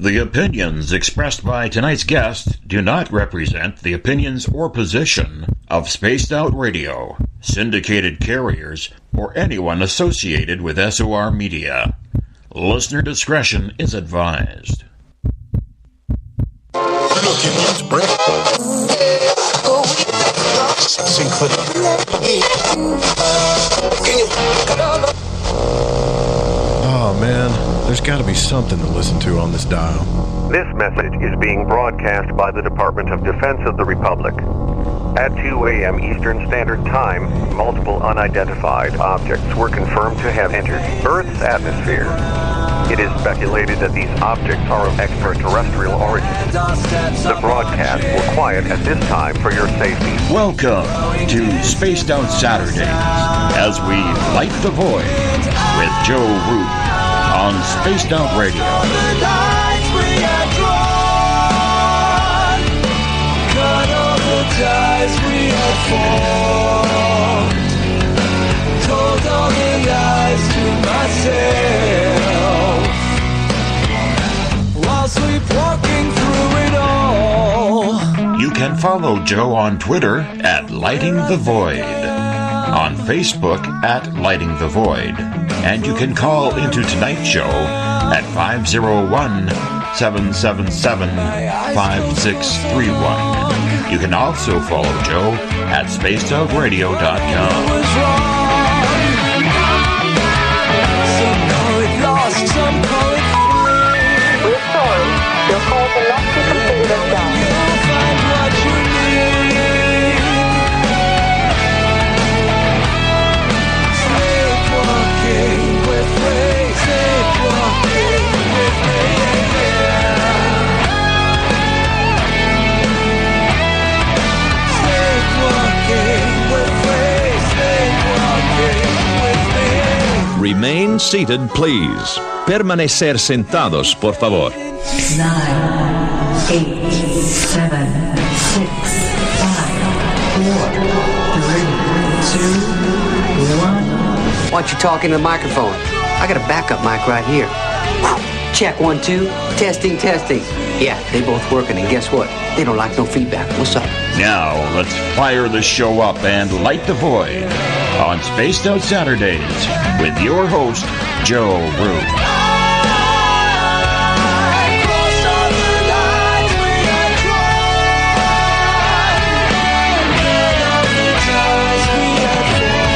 The opinions expressed by tonight's guest do not represent the opinions or position of Spaced Out Radio, syndicated carriers, or anyone associated with SOR Media. Listener discretion is advised. Oh man, there's got to be something to listen to on this dial. This message is being broadcast by the Department of Defense of the Republic. At 2 a.m. Eastern Standard Time, multiple unidentified objects were confirmed to have entered Earth's atmosphere. It is speculated that these objects are of extraterrestrial origin. The broadcast will quiet at this time for your safety. Welcome to Spaced Out Saturdays as we light the void with Joe Root on Spaced Out Radio. Ties we had formed, told all the lies to myself, while sleepwalking through it all. You can follow Joe on Twitter at Lighting the Void, on Facebook at Lighting the Void, and you can call into tonight's show at 501-777-5631. You can also follow Joe at spacedoutradio.com. We're sorry. Your call will not be completed as done. Remain seated, please. Permanecer sentados, por favor. 9, 8, 7, 6, 5, 4, 3, 2, 1. Why don't you talk into the microphone? I got a backup mic right here. Check 1, 2. Testing, testing. Yeah, they both working, and guess what? They don't like no feedback. What's up? Now, let's fire the show up and light the void on Spaced Out Saturdays with your host, Joe Root.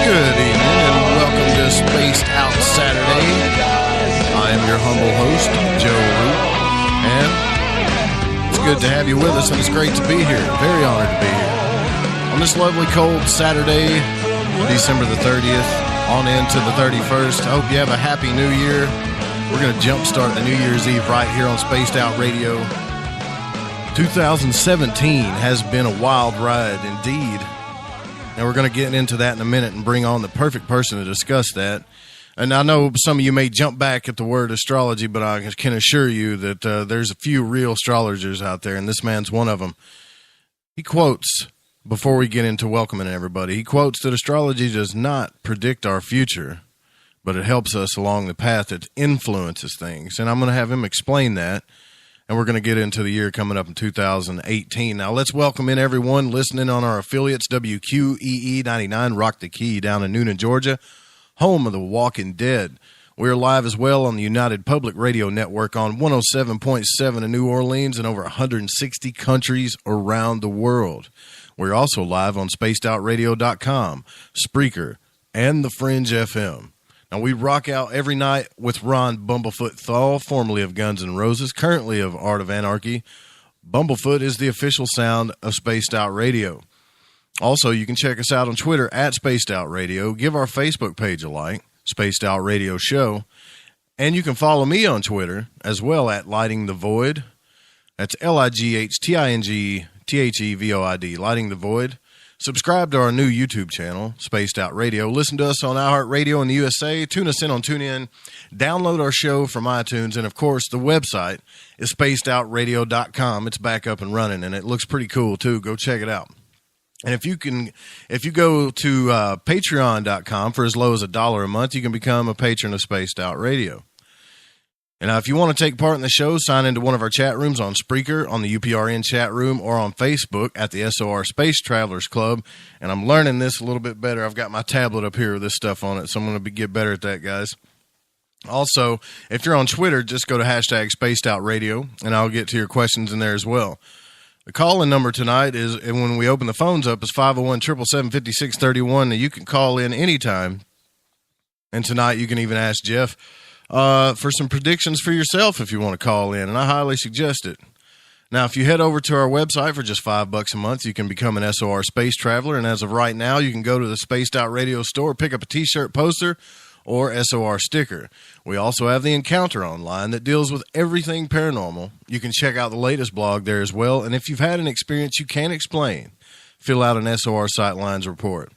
Good evening and welcome to Spaced Out Saturday. I am your humble host, Joe Root, and it's good to have you with us, and it's great to be here. Very honored to be here. On this lovely cold Saturday, December the 30th, on into the 31st. I hope you have a happy new year. We're going to jumpstart the New Year's Eve right here on Spaced Out Radio. 2017 has been a wild ride indeed. And we're going to get into that in a minute and bring on the perfect person to discuss that. And I know some of you may jump back at the word astrology, but I can assure you that there's a few real astrologers out there, and this man's one of them. He quotes, before we get into welcoming everybody, he quotes that astrology does not predict our future, but it helps us along the path that influences things. And I'm going to have him explain that, and we're going to get into the year coming up in 2018. Now, let's welcome in everyone listening on our affiliates, WQEE 99, Rock the Key, down in Newnan, Georgia, home of the Walking Dead. We're live as well on the United Public Radio Network on 107.7 in New Orleans and over 160 countries around the world. We're also live on spacedoutradio.com, Spreaker, and the Fringe FM. Now, we rock out every night with Ron Bumblefoot THAL, formerly of Guns N' Roses, currently of Art of Anarchy. Bumblefoot is the official sound of Spaced Out Radio. Also, you can check us out on Twitter at Spaced Out Radio. Give our Facebook page a like, Spaced Out Radio Show. And you can follow me on Twitter as well at Lighting the Void. That's LIGHTINGTHEVOID, Lighting the Void. Subscribe to our new YouTube channel, Spaced Out Radio. Listen to us on iHeartRadio in the USA. Tune us in on TuneIn. Download our show from iTunes. And, of course, the website is spacedoutradio.com. It's back up and running, and it looks pretty cool, too. Go check it out. And if you go to patreon.com for as low as $1 a month, you can become a patron of Spaced Out Radio. And if you want to take part in the show, sign into one of our chat rooms on Spreaker, on the UPRN chat room, or on Facebook at the SOR Space Travelers Club. And I'm learning this a little bit better. I've got my tablet up here with this stuff on it, so I'm going to get better at that, guys. Also, if you're on Twitter, just go to hashtag Spaced Out Radio, and I'll get to your questions in there as well. The call-in number tonight is, and when we open the phones up, is 501-777-5631. And you can call in anytime. And tonight you can even ask Jeff for some predictions for yourself if you want to call in, and I highly suggest it. Now, if you head over to our website for just $5 a month, you can become an SOR Space Traveler, and as of right now, you can go to the Spaced Out Radio store, pick up a T-shirt poster or SOR sticker. We also have the Encounter online that deals with everything paranormal. You can check out the latest blog there as well, and if you've had an experience you can't explain, fill out an SOR Sightlines report.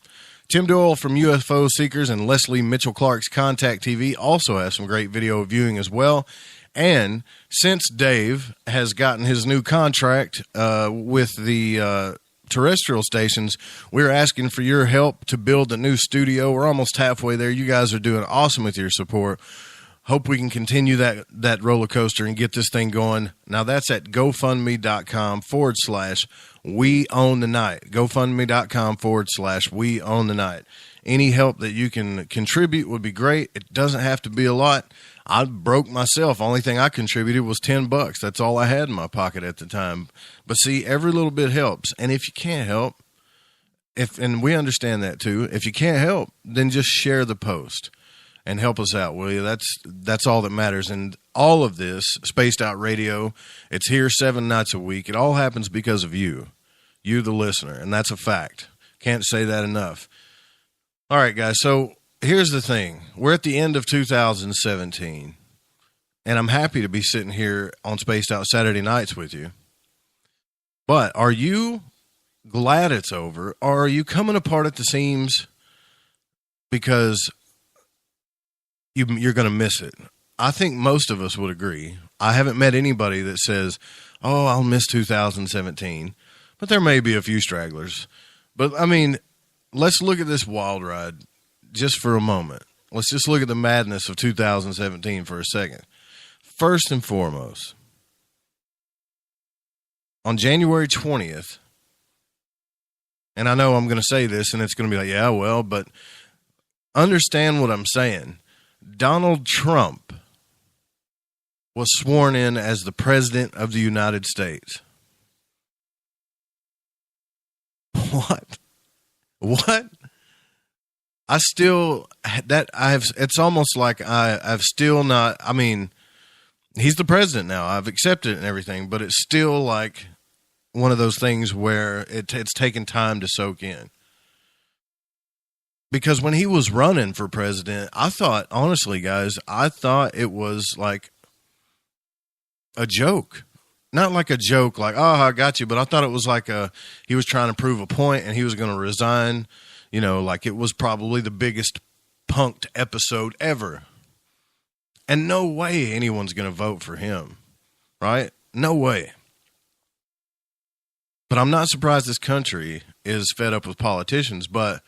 Tim Doyle from UFO Seekers and Leslie Mitchell Clark's Contact TV also have some great video viewing as well. And since Dave has gotten his new contract with the terrestrial stations, we're asking for your help to build a new studio. We're almost halfway there. You guys are doing awesome with your support. Hope we can continue that roller coaster and get this thing going. Now, that's at GoFundMe.com/We Own the Night. GoFundMe.com/We Own the Night. Any help that you can contribute would be great. It doesn't have to be a lot. I broke myself. Only thing I contributed was $10. That's all I had in my pocket at the time. But see, every little bit helps. And if you can't help, and we understand that too, if you can't help, then just share the post and help us out, will you? That's all that matters. And all of this, Spaced Out Radio, it's here 7 nights a week. It all happens because of you, the listener, and that's a fact. Can't say that enough. All right, guys, so here's the thing. We're at the end of 2017, and I'm happy to be sitting here on Spaced Out Saturday nights with you. But are you glad it's over, or are you coming apart at the seams because you're going to miss it? I think most of us would agree. I haven't met anybody that says, oh, I'll miss 2017. But there may be a few stragglers. But, I mean, let's look at this wild ride just for a moment. Let's just look at the madness of 2017 for a second. First and foremost, on January 20th, and I know I'm going to say this and it's going to be like, yeah, well, but understand what I'm saying. Donald Trump was sworn in as the President of the United States. What? It's almost like I've still not, I mean, he's the president now. I've accepted it and everything, but it's still like one of those things where it's taken time to soak in. Because when he was running for president, I thought, honestly, guys, it was like a joke. Not like a joke, like, oh, I got you, but I thought it was like he was trying to prove a point and he was going to resign. You know, like it was probably the biggest punked episode ever. And no way anyone's going to vote for him, right? No way. But I'm not surprised this country is fed up with politicians, but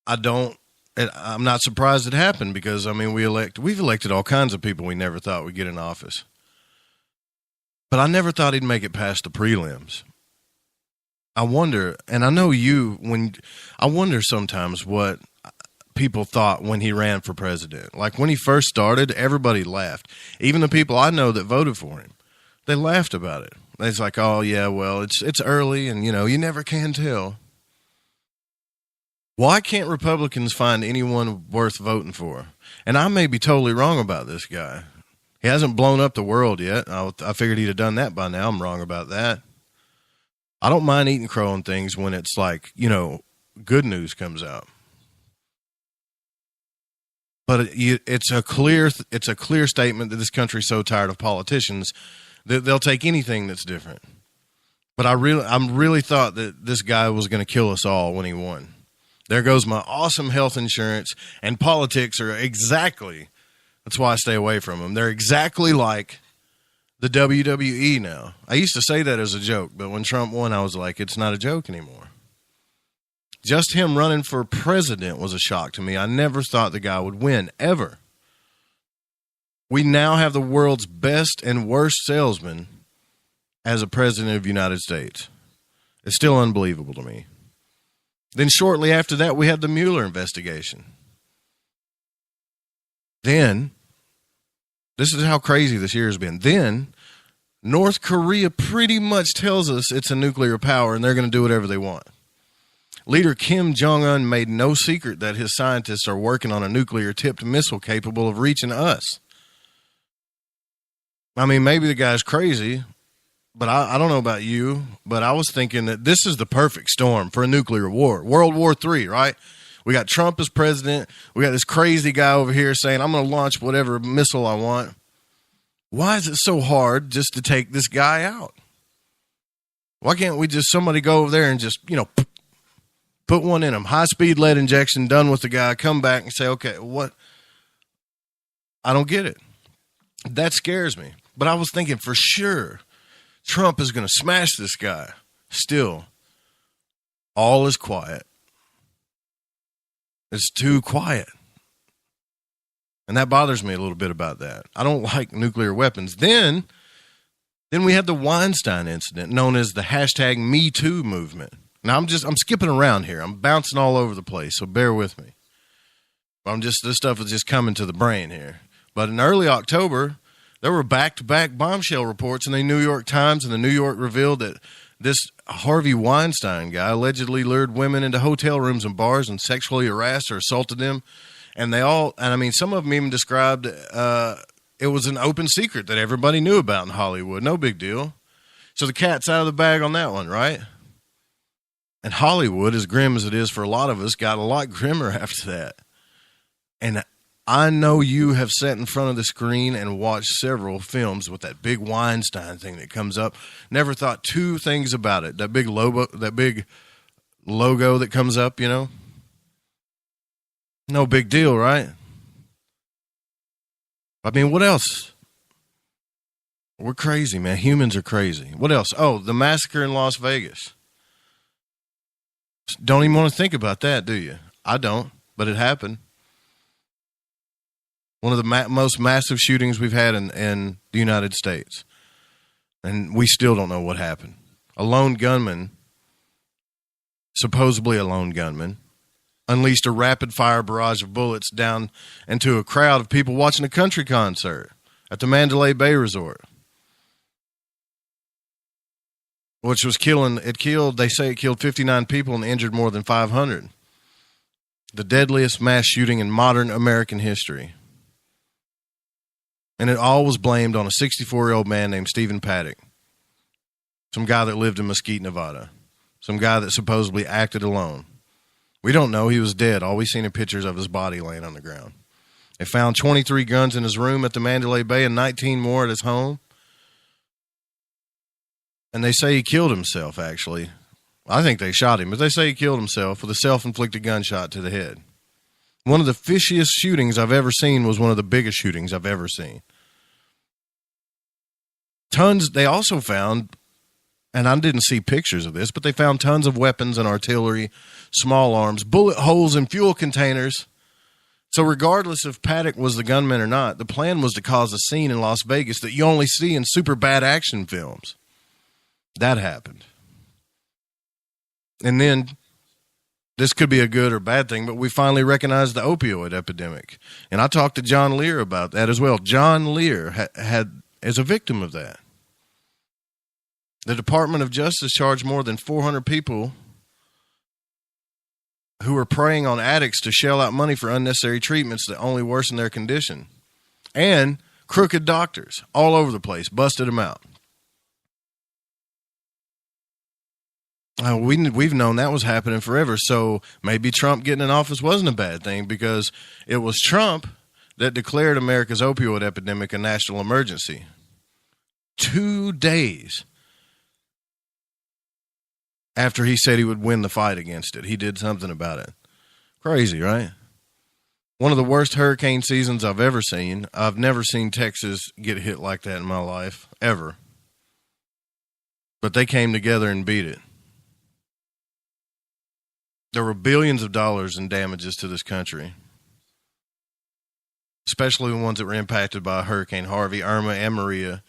I'm not surprised it happened because, I mean, we've elected all kinds of people we never thought would get in office. But I never thought he'd make it past the prelims. I wonder, and I know I wonder sometimes what people thought when he ran for president. Like when he first started, everybody laughed. Even the people I know that voted for him, they laughed about it. It's like, oh yeah, well, it's early and you never can tell. Why can't Republicans find anyone worth voting for? And I may be totally wrong about this guy. He hasn't blown up the world yet. I figured he'd have done that by now. I'm wrong about that. I don't mind eating crow and things when it's like, good news comes out. But it's a clear statement that this country's so tired of politicians that they'll take anything that's different. But I really thought that this guy was going to kill us all when he won. There goes my awesome health insurance, and politics are exactly. That's why I stay away from them. They're exactly like the WWE now. I used to say that as a joke, but when Trump won, I was like, it's not a joke anymore. Just him running for president was a shock to me. I never thought the guy would win, ever. We now have the world's best and worst salesman as a president of the United States. It's still unbelievable to me. Then shortly after that, we had the Mueller investigation. Then, this is how crazy this year has been. Then, North Korea pretty much tells us it's a nuclear power and they're going to do whatever they want. Leader Kim Jong-un made no secret that his scientists are working on a nuclear-tipped missile capable of reaching us. I mean, maybe the guy's crazy, but I don't know about you, but I was thinking that this is the perfect storm for a nuclear war. World War III, right? We got Trump as president. We got this crazy guy over here saying, I'm going to launch whatever missile I want. Why is it so hard just to take this guy out? Why can't we just, somebody go over there and just, put one in him? High-speed lead injection, done with the guy, come back and say, okay, what? I don't get it. That scares me. But I was thinking for sure Trump is going to smash this guy. Still, all is quiet. It's too quiet. And that bothers me a little bit about that. I don't like nuclear weapons. Then we had the Weinstein incident, known as the hashtag #MeToo movement. Now I'm skipping around here. I'm bouncing all over the place, so bear with me. This stuff is just coming to the brain here. But in early October, there were back-to-back bombshell reports in the New York Times, and the New York revealed that this Harvey Weinstein guy allegedly lured women into hotel rooms and bars and sexually harassed or assaulted them. And some of them even described it was an open secret that everybody knew about in Hollywood. No big deal. So the cat's out of the bag on that one, right? And Hollywood, as grim as it is for a lot of us, got a lot grimmer after that. And I know you have sat in front of the screen and watched several films with that big Weinstein thing that comes up. Never thought two things about it. That big logo that comes up, No big deal, right? I mean, what else? We're crazy, man. Humans are crazy. What else? Oh, the massacre in Las Vegas. Don't even want to think about that, do you? I don't, but it happened. One of the most massive shootings we've had in the United States. And we still don't know what happened. Supposedly a lone gunman, unleashed a rapid-fire barrage of bullets down into a crowd of people watching a country concert at the Mandalay Bay Resort. Which was they say it killed 59 people and injured more than 500. The deadliest mass shooting in modern American history. And it all was blamed on a 64-year-old man named Stephen Paddock. Some guy that lived in Mesquite, Nevada. Some guy that supposedly acted alone. We don't know. He was dead. All we've seen are pictures of his body laying on the ground. They found 23 guns in his room at the Mandalay Bay and 19 more at his home. And they say he killed himself, actually. I think they shot him, but they say he killed himself with a self-inflicted gunshot to the head. One of the fishiest shootings I've ever seen was one of the biggest shootings I've ever seen. They also found, and I didn't see pictures of this, but they found tons of weapons and artillery, small arms, bullet holes in fuel containers. So regardless if Paddock was the gunman or not, the plan was to cause a scene in Las Vegas that you only see in super bad action films. That happened. And then, this could be a good or bad thing, but we finally recognized the opioid epidemic. And I talked to John Lear about that as well. John Lear is a victim of that. The Department of Justice charged more than 400 people who were preying on addicts to shell out money for unnecessary treatments that only worsen their condition. And crooked doctors all over the place busted them out. We've known that was happening forever, so maybe Trump getting in office wasn't a bad thing because it was Trump that declared America's opioid epidemic a national emergency. 2 days after he said he would win the fight against it, he did something about it. Crazy, right? One of the worst hurricane seasons I've ever seen. I've never seen Texas get hit like that in my life, ever. But they came together and beat it. There were billions of dollars in damages to this country. especially the ones that were impacted by Hurricane Harvey, Irma, and Maria,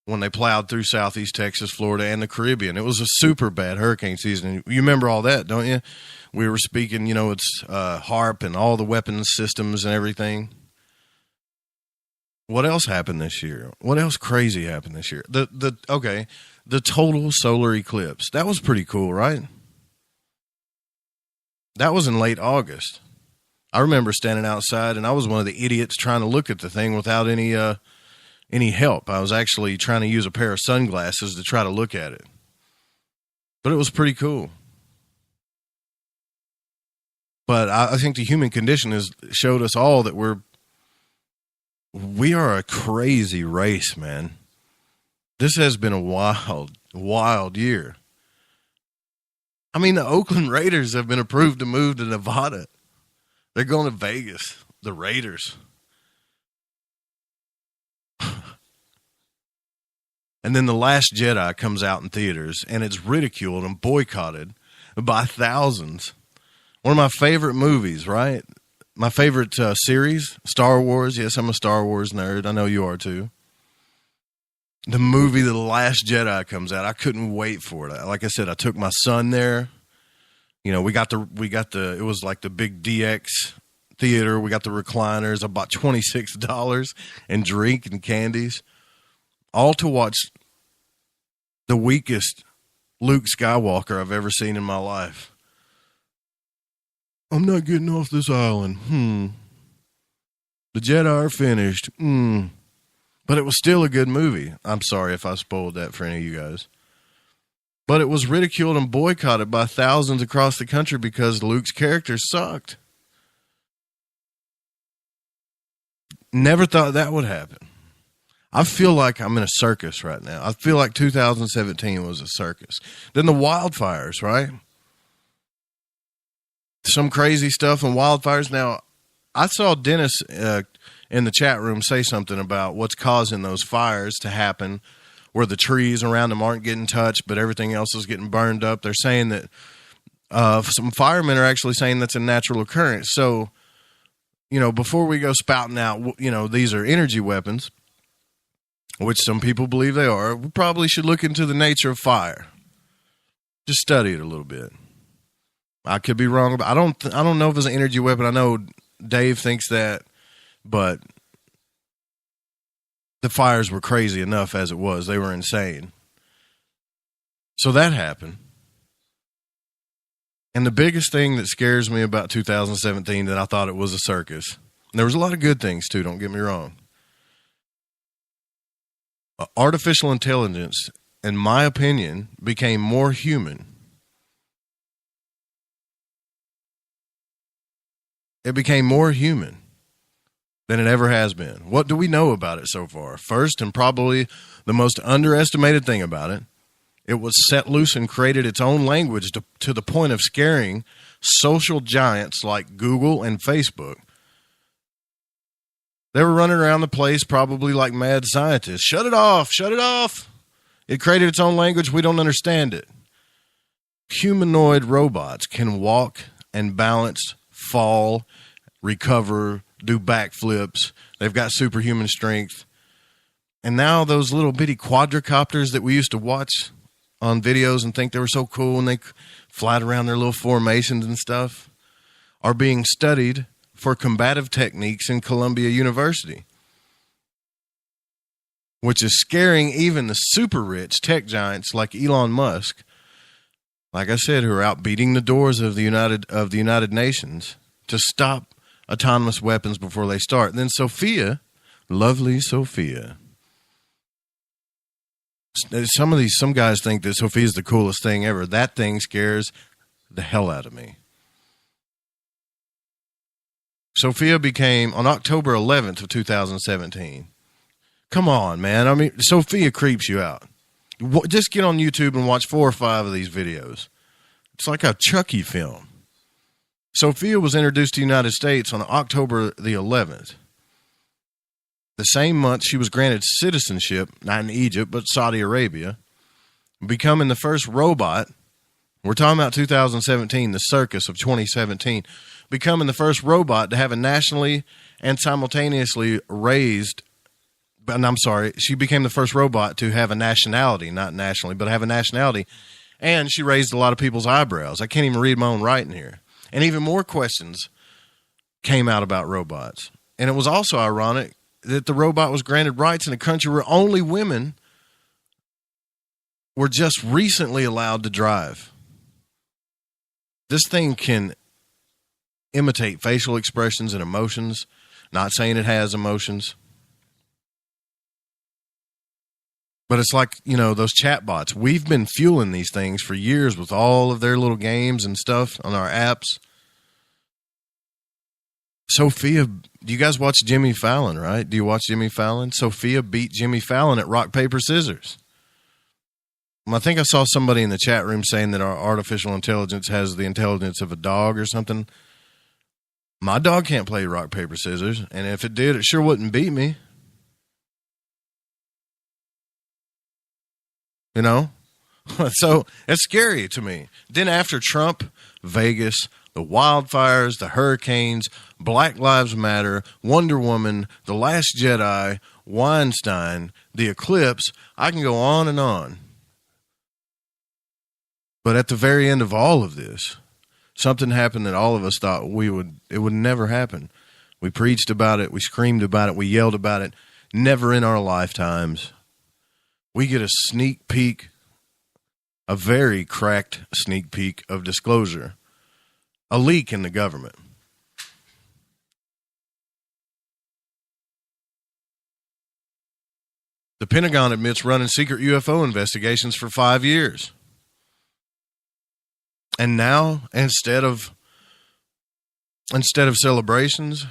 when they plowed through southeast Texas, Florida, and the Caribbean. It was a super bad hurricane season. You remember all that, don't you? We were speaking, it's HARP and all the weapons systems and everything. What else happened this year? What else crazy happened this year? The total solar eclipse. That was pretty cool, right? That was in late August. I remember standing outside, and I was one of the idiots trying to look at the thing without any help. I was actually trying to use a pair of sunglasses to try to look at it. But it was pretty cool. But I think the human condition has showed us all that we are a crazy race, man. This has been a wild, wild year. I mean, the Oakland Raiders have been approved to move to Nevada. They're going to Vegas, the Raiders. And then The Last Jedi comes out in theaters, and it's ridiculed and boycotted by thousands. One of my favorite movies, right? My favorite series, Star Wars. Yes, I'm a Star Wars nerd. I know you are too. The movie The Last Jedi comes out. I couldn't wait for it. Like I said, I took my son there. We got the it was like the big DX theater. We got the recliners. I bought $26 and drink and candies, all to watch the weakest Luke Skywalker I've ever seen in my life. I'm not getting off this island. The Jedi are finished. But it was still a good movie. I'm sorry if I spoiled that for any of you guys. But it was ridiculed and boycotted by thousands across the country because Luke's character sucked. Never thought that would happen. I feel like I'm in a circus right now. I feel like 2017 was a circus. Then the wildfires, right? Some crazy stuff and wildfires. Now, I saw Dennis in the chat room say something about what's causing those fires to happen, where the trees around them aren't getting touched, but everything else is getting burned up. They're saying that some firemen are actually saying that's a natural occurrence. So, before we go spouting out, these are energy weapons, which some people believe they are, we probably should look into the nature of fire. Just study it a little bit. I could be wrong, but I don't know if it's an energy weapon. I know Dave thinks that, but the fires were crazy enough as it was. They were insane. So that happened. And the biggest thing that scares me about 2017 that I thought it was a circus, and there was a lot of good things too, don't get me wrong. Artificial intelligence, in my opinion, became more human. It became more human than it ever has been. What do we know about it so far? First, and probably the most underestimated thing about it, it was set loose and created its own language to the point of scaring social giants like Google and Facebook. They were running around the place probably like mad scientists. Shut it off! Shut it off! It created its own language. We don't understand it. Humanoid robots can walk and balance, fall, recover, do backflips. They've got superhuman strength. And now those little bitty quadricopters that we used to watch on videos and think they were so cool and they fly around their little formations and stuff are being studied for combative techniques in Columbia University, which is scaring even the super rich tech giants like Elon Musk, like I said, who are out beating the doors of the United Nations to stop autonomous weapons before they start. And then Sophia, lovely Sophia. Some guys think that Sophia's the coolest thing ever. That thing scares the hell out of me. Sophia became on October 11th of 2017. Come on, man. I mean, Sophia creeps you out. Just get on YouTube and watch 4 or 5 of these videos. It's like a Chucky film. Sophia was introduced to the United States on October the 11th. The same month, she was granted citizenship, not in Egypt, but Saudi Arabia, becoming the first robot. We're talking about 2017, the circus of 2017, becoming the first robot to have a nationally and simultaneously raised. And I'm sorry, she became the first robot to have a nationality, not nationally, but have a nationality. And she raised a lot of people's eyebrows. I can't even read my own writing here. And even more questions came out about robots. And it was also ironic that the robot was granted rights in a country where only women were just recently allowed to drive. This thing can imitate facial expressions and emotions. Not saying it has emotions. But it's like, you know, those chat bots. We've been fueling these things for years with all of their little games and stuff on our apps. Sophia, do you guys watch Jimmy Fallon, right? Do you watch Jimmy Fallon? Sophia beat Jimmy Fallon at rock, paper, scissors. Well, I think I saw somebody in the chat room saying that our artificial intelligence has the intelligence of a dog or something. My dog can't play rock, paper, scissors. And if it did, it sure wouldn't beat me. You know? So it's scary to me. Then after Trump, Vegas, the wildfires, the hurricanes, Black Lives Matter, Wonder Woman, The Last Jedi, Weinstein, the eclipse, I can go on and on. But at the very end of all of this, something happened that all of us thought it would never happen. We preached about it, we screamed about it, we yelled about it. Never in our lifetimes. We get a sneak peek, a very cracked sneak peek of disclosure. A leak in the government. The Pentagon admits running secret UFO investigations for 5 years. And now, instead of celebrations,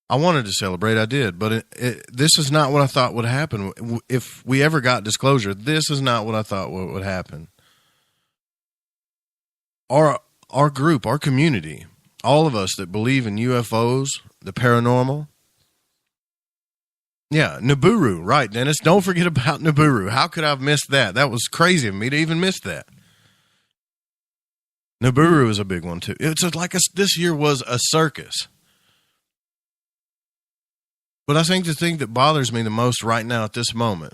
I wanted to celebrate, I did, but this is not what I thought would happen. If we ever got disclosure, this is not what I thought would happen. Our group, our community, all of us that believe in UFOs, the paranormal. Yeah, Nibiru, right, Dennis? Don't forget about Nibiru. How could I have missed that? That was crazy of me to even miss that. Nibiru is a big one, too. It's like this year was a circus. But I think the thing that bothers me the most right now at this moment,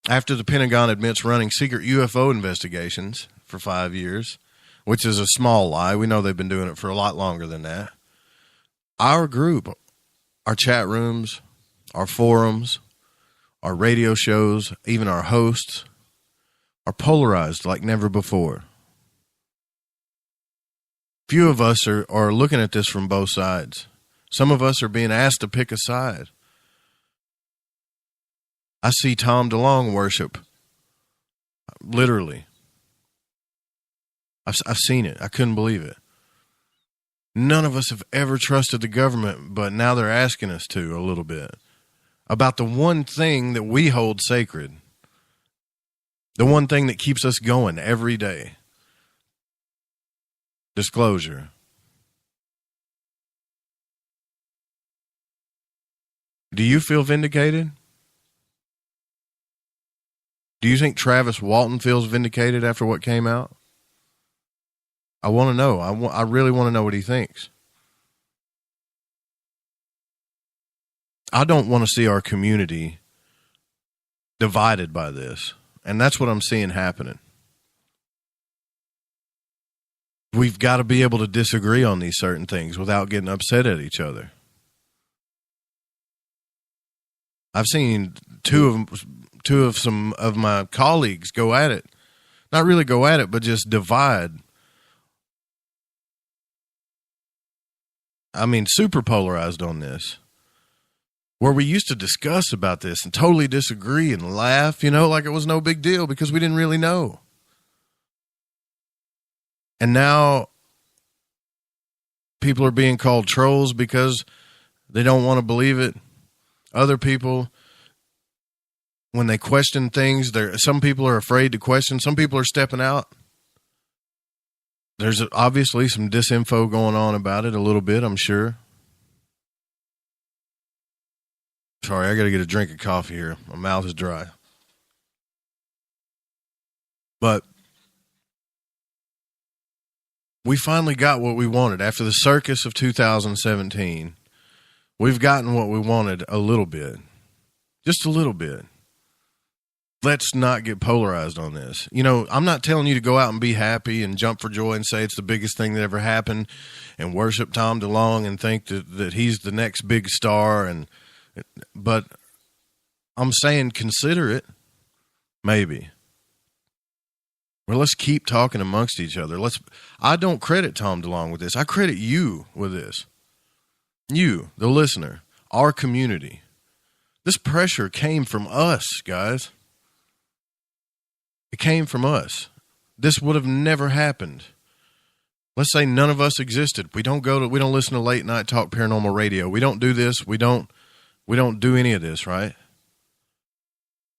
after the Pentagon admits running secret UFO investigations for 5 years, which is a small lie. We know they've been doing it for a lot longer than that. Our group, our chat rooms, our forums, our radio shows, even our hosts are polarized like never before. Few of us are looking at this from both sides. Some of us are being asked to pick a side. I see Tom DeLonge worship. Literally. I've seen it. I couldn't believe it. None of us have ever trusted the government, but now they're asking us to a little bit about the one thing that we hold sacred. The one thing that keeps us going every day. Disclosure. Do you feel vindicated? Do you think Travis Walton feels vindicated after what came out? I want to know. I really want to know what he thinks. I don't want to see our community divided by this. And that's what I'm seeing happening. We've got to be able to disagree on these certain things without getting upset at each other. I've seen two of some of my colleagues go at it. Not really go at it, but just divide. I mean, super polarized on this. Where we used to discuss about this and totally disagree and laugh, like it was no big deal because we didn't really know. And now people are being called trolls because they don't want to believe it. Other people, when they question things, some people are afraid to question. Some people are stepping out. There's obviously some disinfo going on about it a little bit, I'm sure. Sorry, I got to get a drink of coffee here. My mouth is dry. But We finally got what we wanted after the circus of 2017. We've gotten what we wanted a little bit. Just a little bit. Let's not get polarized on this. You know, I'm not telling you to go out and be happy and jump for joy and say it's the biggest thing that ever happened and worship Tom DeLonge and think that he's the next big star. But I'm saying consider it. Maybe. Well, let's keep talking amongst each other. I don't credit Tom DeLonge with this. I credit you with this. You, the listener, our community. This pressure came from us, guys. It came from us. This would have never happened. Let's say none of us existed. We don't listen to late night talk paranormal radio. We don't do this. We don't do any of this, right?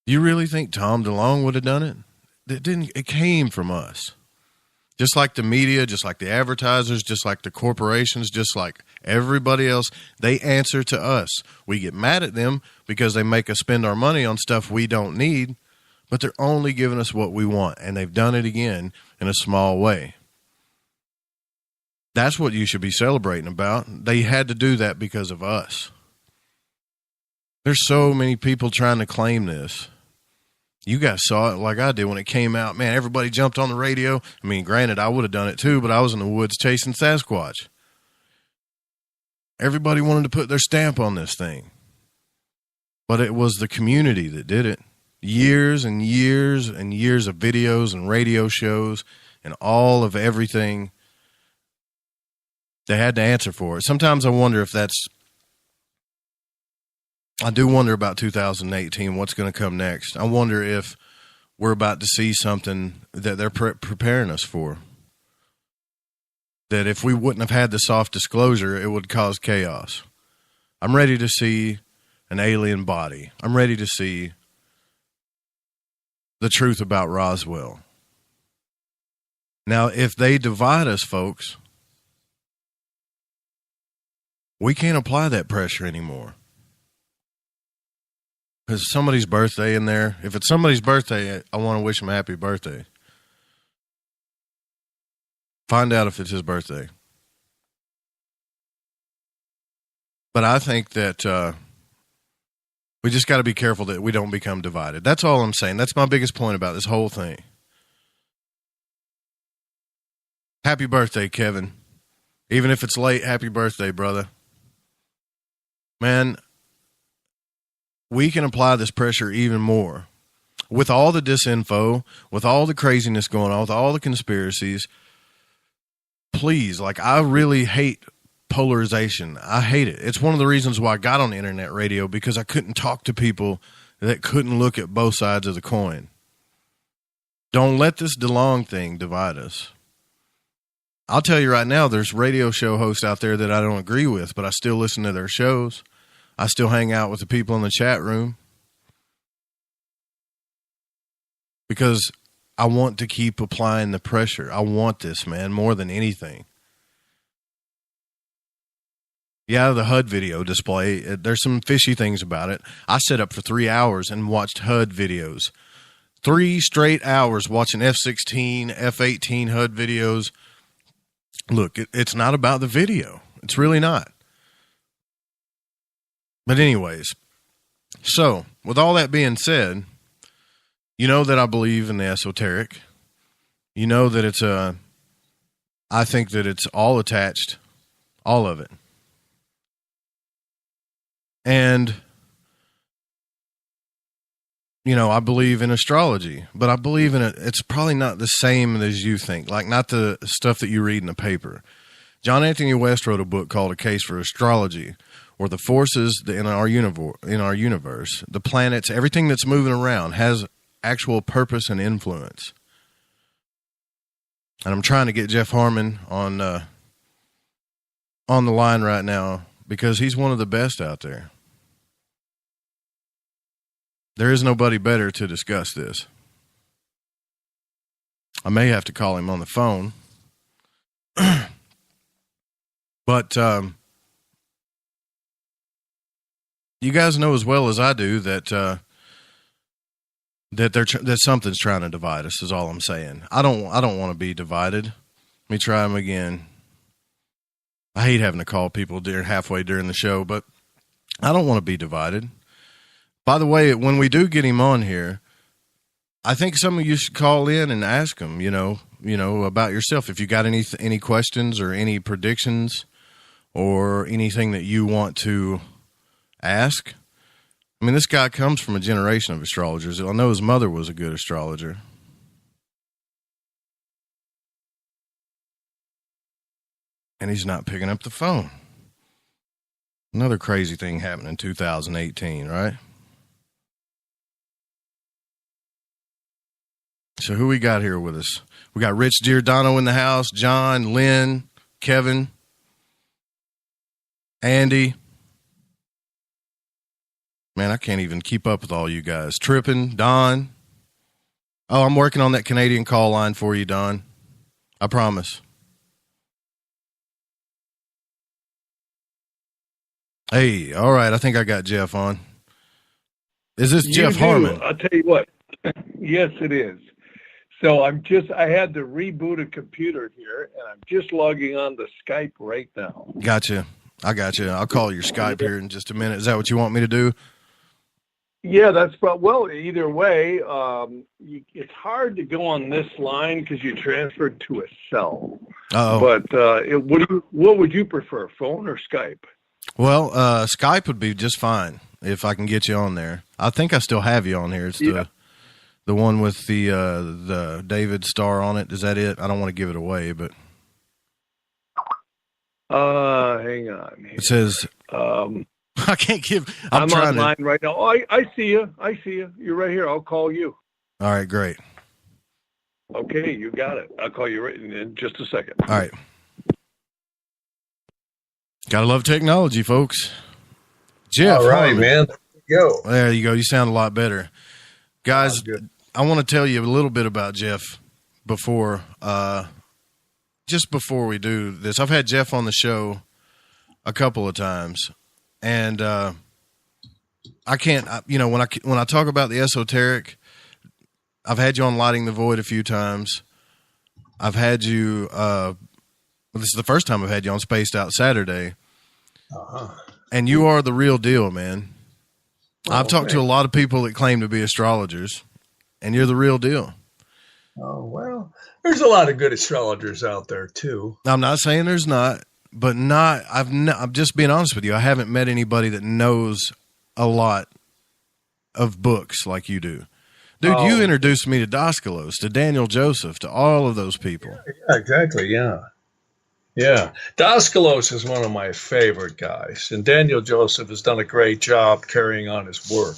You really think Tom DeLonge would have done it? It came from us. Just like the media, just like the advertisers, just like the corporations, just like everybody else, they answer to us. We get mad at them because they make us spend our money on stuff we don't need, but they're only giving us what we want, and they've done it again in a small way. That's what you should be celebrating about. They had to do that because of us. There's so many people trying to claim this. You guys saw it like I did when it came out. Man, everybody jumped on the radio. I mean, granted, I would have done it too, but I was in the woods chasing Sasquatch. Everybody wanted to put their stamp on this thing. But it was the community that did it. Years and years and years of videos and radio shows and all of everything. They had to answer for it. Sometimes I wonder if I do wonder about 2018, what's going to come next. I wonder if we're about to see something that they're preparing us for. That if we wouldn't have had the soft disclosure, it would cause chaos. I'm ready to see an alien body. I'm ready to see the truth about Roswell. Now, if they divide us, folks, we can't apply that pressure anymore. Because somebody's birthday in there. If it's somebody's birthday, I want to wish him a happy birthday. Find out if it's his birthday. But I think that we just got to be careful that we don't become divided. That's all I'm saying. That's my biggest point about this whole thing. Happy birthday, Kevin. Even if it's late, happy birthday, brother. Man, we can apply this pressure even more. With all the disinfo, with all the craziness going on, with all the conspiracies, please, I really hate polarization. I hate it. It's one of the reasons why I got on internet radio, because I couldn't talk to people that couldn't look at both sides of the coin. Don't let this DeLonge thing divide us. I'll tell you right now, there's radio show hosts out there that I don't agree with, but I still listen to their shows. I still hang out with the people in the chat room because I want to keep applying the pressure. I want this, man, more than anything. Yeah, the HUD video display, there's some fishy things about it. I sat up for 3 hours and watched HUD videos. 3 straight hours watching F-16, F-18 HUD videos. Look, it's not about the video. It's really not. But anyways, so with all that being said, you know that I believe in the esoteric. You know that I think that it's all attached, all of it. And, you know, I believe in astrology, but I believe in it. It's probably not the same as you think, not the stuff that you read in the paper. John Anthony West wrote a book called A Case for Astrology, or the forces in our universe, the planets, everything that's moving around has actual purpose and influence. And I'm trying to get Jeff Harman on the line right now because he's one of the best out there. There is nobody better to discuss this. I may have to call him on the phone. But you guys know as well as I do that that something's trying to divide us. Is all I'm saying. I don't want to be divided. Let me try him again. I hate having to call people halfway during the show, but I don't want to be divided. By the way, when we do get him on here, I think some of you should call in and ask him, you know, about yourself. If you got any questions or any predictions or anything that you want to ask. I mean, this guy comes from a generation of astrologers. I know his mother was a good astrologer. And he's not picking up the phone. Another crazy thing happened in 2018, right? So who we got here with us? We got Rich Giordano in the house, John, Lynn, Kevin, Andy. Man, I can't even keep up with all you guys. Trippin', Don. Oh, I'm working on that Canadian call line for you, Don. I promise. Hey, all right. I think I got Jeff on. Is this Jeff Harman? I'll tell you what. Yes, it is. So I had to reboot a computer here, and I'm just logging on to Skype right now. Gotcha. I got you. I'll call your Skype here in just a minute. Is that what you want me to do? Yeah, well, either way, it's hard to go on this line because you transferred to a cell. Uh-oh. But what would you prefer, phone or Skype? Well, Skype would be just fine if I can get you on there. I think I still have you on here. It's the one with the David star on it. Is that it? I don't want to give it away, but hang on. It says I can't give. I'm online right now. Oh, I see you. You're right here. I'll call you. All right, great. Okay, you got it. I'll call you right in just a second. All right. Gotta love technology, folks. Jeff. All right, Harman. man. Go. There you go. You sound a lot better. Guys, I want to tell you a little bit about Jeff before we do this. I've had Jeff on the show a couple of times, and I can't, when I talk about the esoteric, I've had you on Lighting the Void a few times. I've had you, this is the first time I've had you on Spaced Out Saturday. And you are the real deal, man. I've talked to a lot of people that claim to be astrologers, and you're the real deal. Oh, well, there's a lot of good astrologers out there, too. I'm not saying there's not, but I'm just being honest with you. I haven't met anybody that knows a lot of books like you do. Dude, you introduced me to Doskalos, to Daniel Joseph, to all of those people. Yeah, exactly, yeah. Yeah, Doskalos is one of my favorite guys, and Daniel Joseph has done a great job carrying on his work.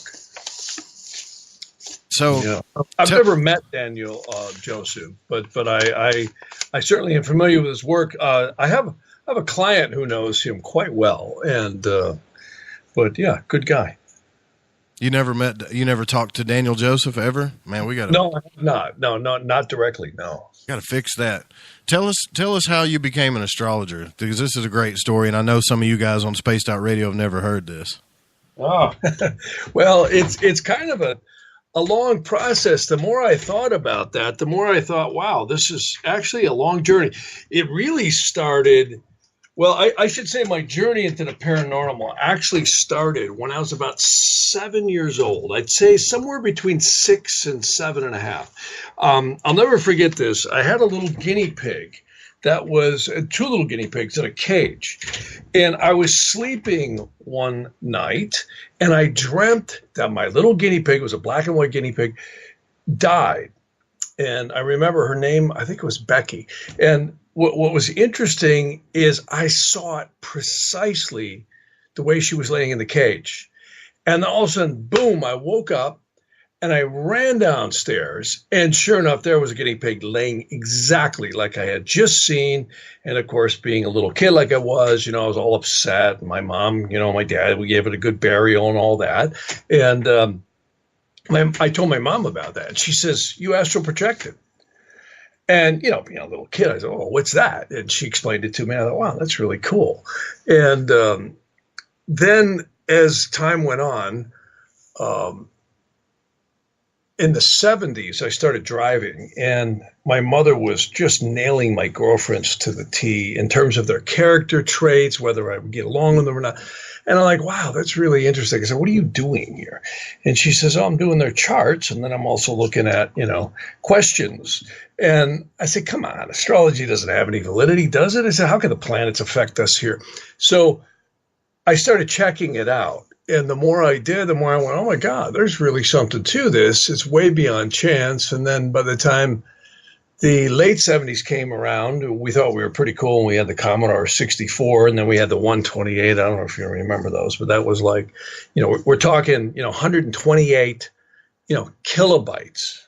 So yeah. I've never met Daniel Joseph, but I certainly am familiar with his work. I have a client who knows him quite well, and but yeah, good guy. You never talked to Daniel Joseph ever? Man, we got to. No, not directly. No. Got to fix that. Tell us how you became an astrologer, because this is a great story, and I know some of you guys on Spaced Out Radio have never heard this. Oh, well, it's kind of a long process. The more I thought about that, the more I thought, wow, this is actually a long journey. It really started. Well, I should say my journey into the paranormal actually started when I was about 7 years old. I'd say somewhere between 6 and 7.5. I'll never forget this. I had a little guinea pig that was two little guinea pigs in a cage. And I was sleeping one night, and I dreamt that my little guinea pig, was a black and white guinea pig, died. And I remember her name, I think it was Becky. And what was interesting is I saw it precisely the way she was laying in the cage. And all of a sudden, boom, I woke up and I ran downstairs. And sure enough, there was a guinea pig laying exactly like I had just seen. And of course, being a little kid like I was, I was all upset. And my mom, my dad, we gave it a good burial and all that. And I told my mom about that. And she says, "You astral projected." And, being a little kid, I said, "Oh, what's that?" And she explained it to me. I thought, wow, that's really cool. And then as time went on, in the 70s, I started driving, and my mother was just nailing my girlfriends to the T in terms of their character traits, whether I would get along with them or not. And I'm like, wow, that's really interesting. I said, what are you doing here? And she says, oh, I'm doing their charts. And then I'm also looking at, questions. And I said, come on, astrology doesn't have any validity, does it? I said, how can the planets affect us here? So I started checking it out. And the more I did, the more I went, oh my God, there's really something to this. It's way beyond chance. And then by the time the late 70s came around, we thought we were pretty cool. And we had the Commodore 64, and then we had the 128. I don't know if you remember those, but that was like, we're talking, 128, kilobytes,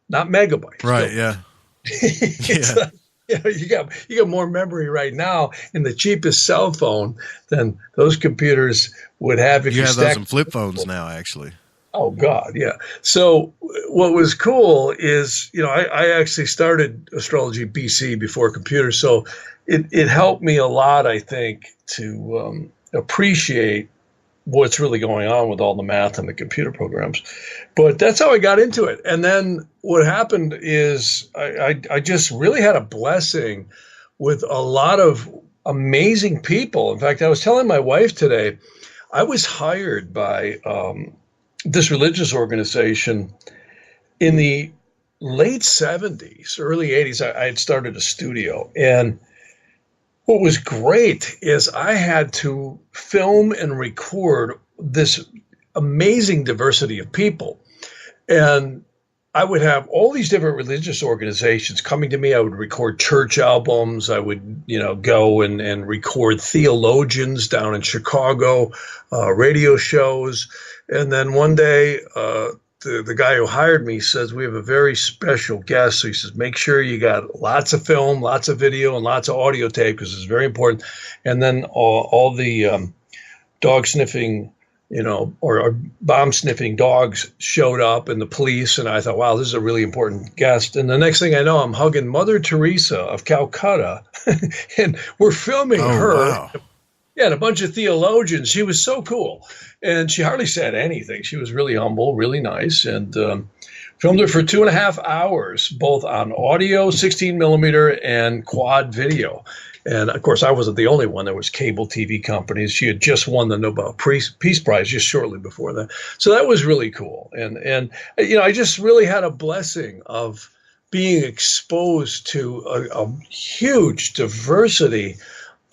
not megabytes. Right. Yeah. You got more memory right now in the cheapest cell phone than those computers would have if you have those in flip phones now, actually. Oh God, yeah. So what was cool is, I actually started astrology BC before computers, so it helped me a lot, I think, to appreciate what's really going on with all the math and the computer programs. But that's how I got into it. And then what happened is I just really had a blessing with a lot of amazing people. In fact, I was telling my wife today, I was hired by this religious organization in the late 70s, early 80s. I had started a studio, and what was great is I had to film and record this amazing diversity of people. And I would have all these different religious organizations coming to me. I would record church albums. I would, go and record theologians down in Chicago, radio shows. And then one day, the guy who hired me says, we have a very special guest. So he says, make sure you got lots of film, lots of video, and lots of audio tape, because it's very important. And then all the dog sniffing, or bomb sniffing dogs showed up, and the police. And I thought, wow, this is a really important guest. And the next thing I know, I'm hugging Mother Teresa of Calcutta, and we're filming her. Wow. Yeah, and a bunch of theologians. She was so cool. And she hardly said anything. She was really humble, really nice, and filmed her for 2.5 hours, both on audio, 16 millimeter, and quad video. And of course, I wasn't the only one. There was cable TV companies. She had just won the Nobel Peace Prize just shortly before that. So that was really cool. And I just really had a blessing of being exposed to a huge diversity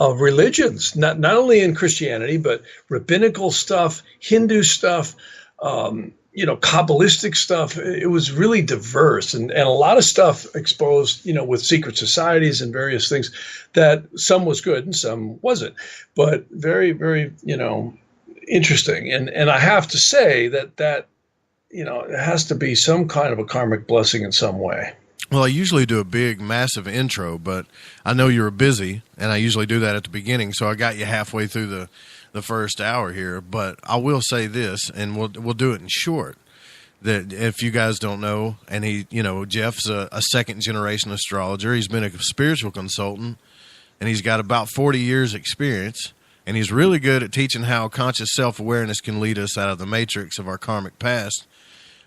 of religions, not only in Christianity, but rabbinical stuff, Hindu stuff, Kabbalistic stuff. It was really diverse, and a lot of stuff exposed, with secret societies and various things, that some was good and some wasn't, but very, very, interesting. And I have to say that it has to be some kind of a karmic blessing in some way. Well, I usually do a big, massive intro, but I know you were busy, and I usually do that at the beginning, so I got you halfway through the first hour here. But I will say this, and we'll do it in short, that if you guys don't know, and Jeff's a second-generation astrologer. He's been a spiritual consultant, and he's got about 40 years' experience, and he's really good at teaching how conscious self-awareness can lead us out of the matrix of our karmic past,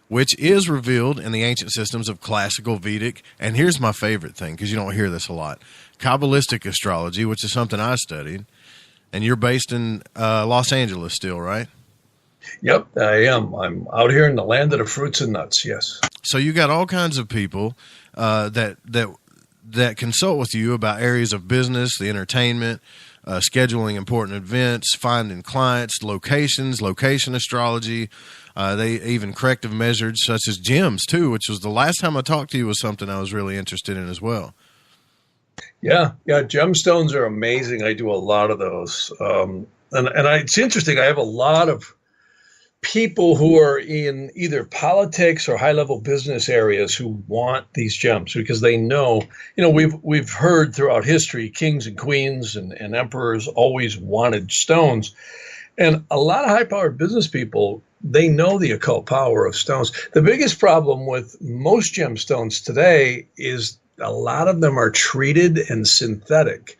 which is revealed in the ancient systems of classical Vedic. And here's my favorite thing, because you don't hear this a lot, Kabbalistic astrology, which is something I studied. And you're based in Los Angeles still, right? Yep, I am. I'm out here in the land of the fruits and nuts, yes. So you got all kinds of people that consult with you about areas of business, the entertainment, scheduling important events, finding clients, location astrology. They even corrective measures such as gems too, which was the last time I talked to you, was something I was really interested in as well. Yeah. Gemstones are amazing. I do a lot of those. It's interesting. I have a lot of people who are in either politics or high level business areas who want these gems because they know, we've heard throughout history, kings and queens and emperors always wanted stones. And a lot of high powered business people, they know the occult power of stones. The biggest problem with most gemstones today is a lot of them are treated and synthetic.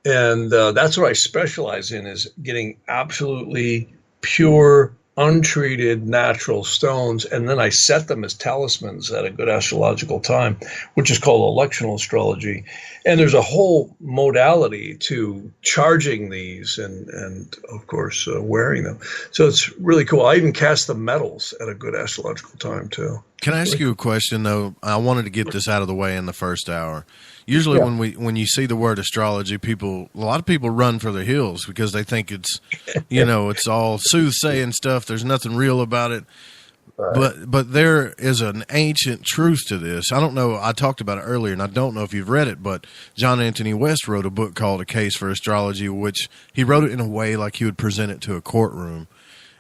And that's what I specialize in, is getting absolutely pure, untreated natural stones, and then I set them as talismans at a good astrological time, which is called electional astrology. And there's a whole modality to charging these and of course, wearing them. So it's really cool. I even cast the metals at a good astrological time, too. Can I ask you a question, though? I wanted to get this out of the way in the first hour. Usually when you see the word astrology, a lot of people run for the hills because they think it's, it's all soothsaying stuff. There's nothing real about it. Right. But there is an ancient truth to this. I don't know. I talked about it earlier, and I don't know if you've read it, but John Anthony West wrote a book called A Case for Astrology, which he wrote it in a way like he would present it to a courtroom.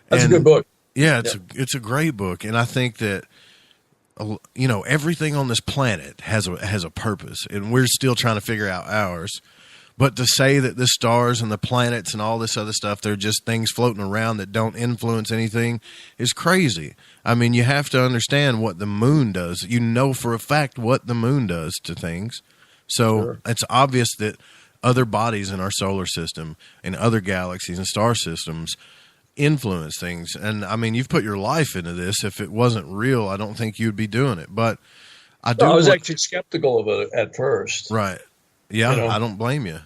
That's a good book. Yeah, it's a great book, and I think that everything on this planet has a purpose, and we're still trying to figure out ours. But to say that the stars and the planets and all this other stuff, they're just things floating around that don't influence anything is crazy. I mean, you have to understand what the moon does. You know for a fact what the moon does to things. So It's obvious that other bodies in our solar system and other galaxies and star systems influence things. And I mean, you've put your life into this. If it wasn't real, I don't think you'd be doing it. But I was actually skeptical of it at first. Right. Yeah, I don't blame you.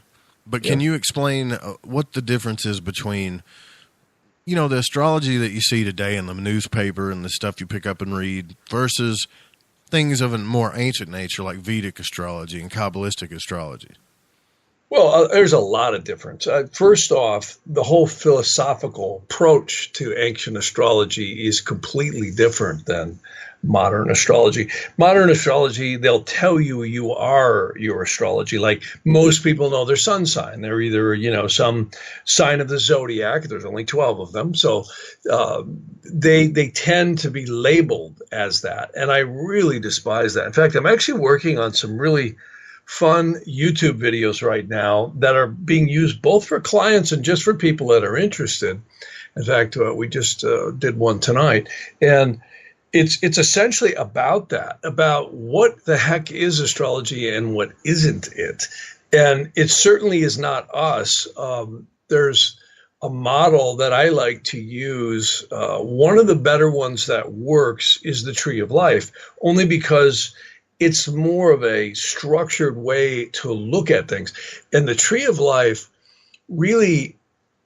But can you explain what the difference is between, the astrology that you see today in the newspaper and the stuff you pick up and read versus things of a more ancient nature like Vedic astrology and Kabbalistic astrology? Well, there's a lot of difference. First off, the whole philosophical approach to ancient astrology is completely different than modern astrology. Modern astrology, they'll tell you are your astrology. Like most people know their sun sign. They're either, some sign of the zodiac. There's only 12 of them. So they tend to be labeled as that. And I really despise that. In fact, I'm actually working on some really fun YouTube videos right now that are being used both for clients and just for people that are interested. In fact, we just did one tonight. And it's essentially about that, about what the heck is astrology and what isn't it. And it certainly is not us. There's a model that I like to use. One of the better ones that works is the Tree of Life, only because it's more of a structured way to look at things. And the Tree of Life really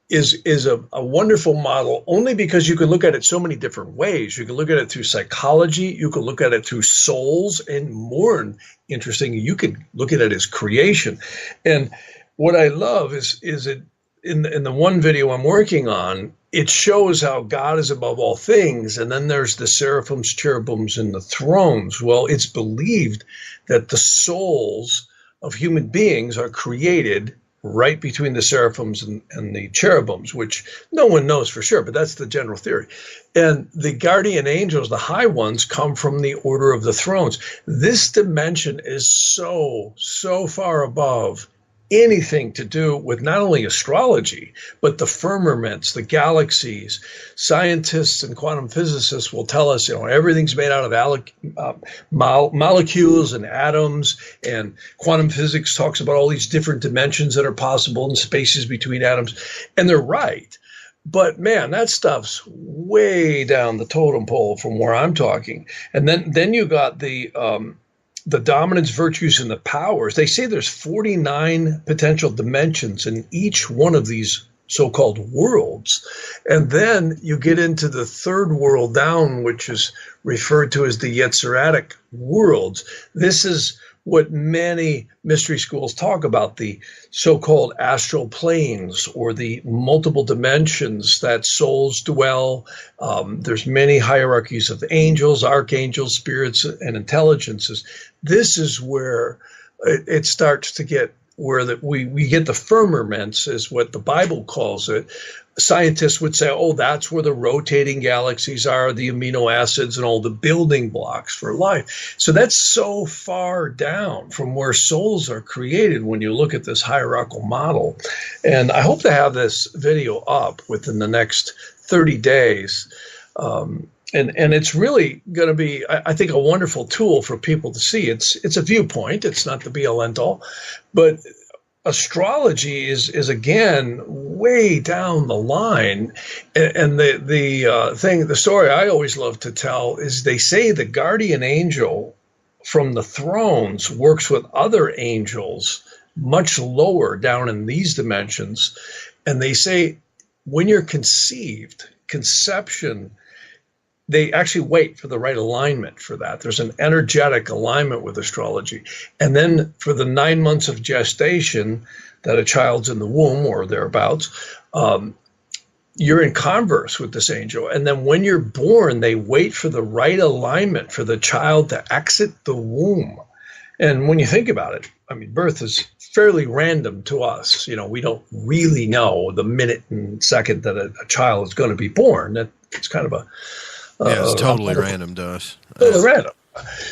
is a wonderful model only because you can look at it so many different ways. You can look at it through psychology. You can look at it through souls, and more interesting, you can look at it as creation. And what I love is it in the one video I'm working on, it shows how God is above all things. And then there's the seraphims, cherubims, and the thrones. Well, it's believed that the souls of human beings are created right between the seraphims and the cherubims, which no one knows for sure, but that's the general theory. And the guardian angels, the high ones, come from the order of the thrones. This dimension is so far above anything to do with not only astrology, but the firmaments, the galaxies. Scientists and quantum physicists will tell us, everything's made out of molecules and atoms, and quantum physics talks about all these different dimensions that are possible and spaces between atoms, and they're right. But man, that stuff's way down the totem pole from where I'm talking. And then you got the dominance, virtues, and the powers. They say there's 49 potential dimensions in each one of these so-called worlds. And then you get into the third world down, which is referred to as the Yetziratic worlds. This is what many mystery schools talk about, the so-called astral planes, or the multiple dimensions that souls dwell. There's many hierarchies of angels, archangels, spirits, and intelligences. This is where it starts to get where we get the firmaments, is what the Bible calls it. Scientists would say, that's where the rotating galaxies are, the amino acids, and all the building blocks for life. So that's so far down from where souls are created when you look at this hierarchical model. And I hope to have this video up within the next 30 days. And it's really going to be, I think, a wonderful tool for people to see. It's a viewpoint. It's not the be all end all, but astrology is again way down the line. And the story I always love to tell is they say the guardian angel from the thrones works with other angels much lower down in these dimensions. And they say when you're conception, they actually wait for the right alignment for that. There's an energetic alignment with astrology. And then for the 9 months of gestation that a child's in the womb or thereabouts, you're in converse with this angel. And then when you're born, they wait for the right alignment for the child to exit the womb. And when you think about it, I mean, birth is fairly random to us. We don't really know the minute and second that a child is going to be born. It's kind of a... it's totally random to us. Totally random.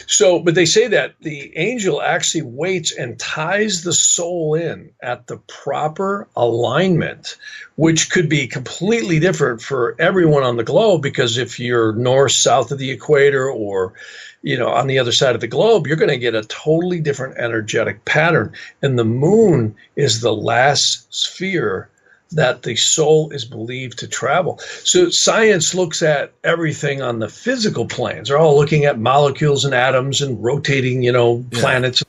So, but they say that the angel actually waits and ties the soul in at the proper alignment, which could be completely different for everyone on the globe, because if you're north, south of the equator, or, on the other side of the globe, you're going to get a totally different energetic pattern. And the moon is the last sphere that the soul is believed to travel. So science looks at everything on the physical planes. They're all looking at molecules and atoms and rotating, planets.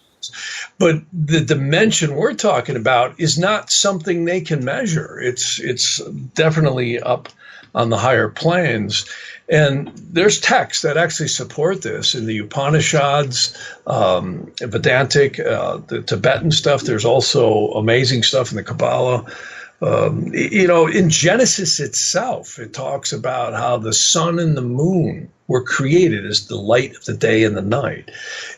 But the dimension we're talking about is not something they can measure. It's definitely up on the higher planes. And there's texts that actually support this in the Upanishads, Vedantic, the Tibetan stuff. There's also amazing stuff in the Kabbalah. In Genesis itself, it talks about how the sun and the moon were created as the light of the day and the night.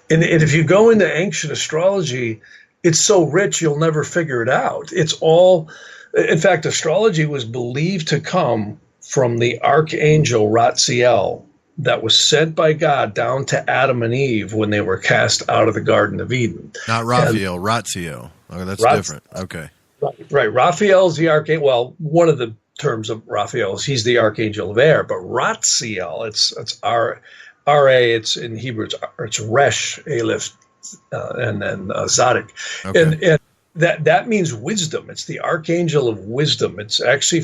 And if you go into ancient astrology, it's so rich you'll never figure it out. It's all, in fact, astrology was believed to come from the archangel Ratziel that was sent by God down to Adam and Eve when they were cast out of the Garden of Eden. Not Raphael, Ratziel. Oh, that's different. Okay. Right. Raphael's the archangel. Well, one of the terms of Raphael is he's the archangel of air, but Ratziel, it's R-A, it's in Hebrew, it's Resh, Aleph, and then Zadok. Okay. And that means wisdom. It's the archangel of wisdom. It's actually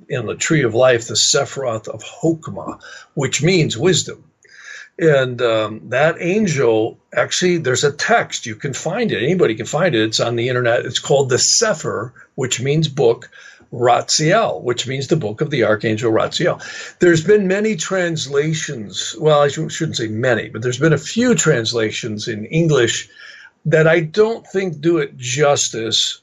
in the tree of life, the Sephiroth of Hokmah, which means wisdom. And that angel, actually, there's a text. You can find it. Anybody can find it. It's on the internet. It's called the Sefer, which means book, Ratziel, which means the book of the Archangel Ratziel. There's been many translations. Well, I shouldn't say many, but there's been a few translations in English that I don't think do it justice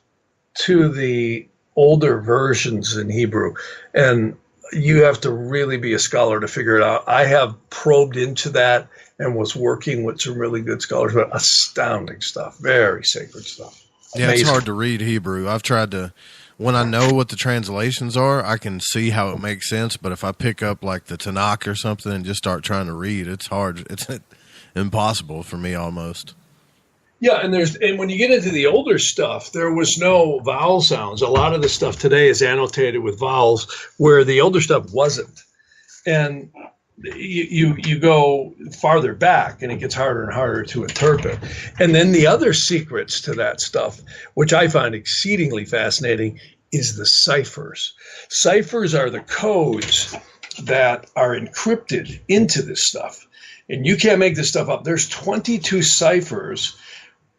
to the older versions in Hebrew. And you have to really be a scholar to figure it out. I have probed into that and was working with some really good scholars, but astounding stuff, very sacred stuff. Yeah, amazing. It's hard to read Hebrew. I've tried to, when I know what the translations are, I can see how it makes sense, but if I pick up like the Tanakh or something and just start trying to read, it's hard. It's impossible for me almost. Yeah, and when you get into the older stuff, there was no vowel sounds. A lot of the stuff today is annotated with vowels, where the older stuff wasn't. And you go farther back, and it gets harder and harder to interpret. And then the other secrets to that stuff, which I find exceedingly fascinating, is the ciphers. Ciphers are the codes that are encrypted into this stuff. And you can't make this stuff up. There's 22 ciphers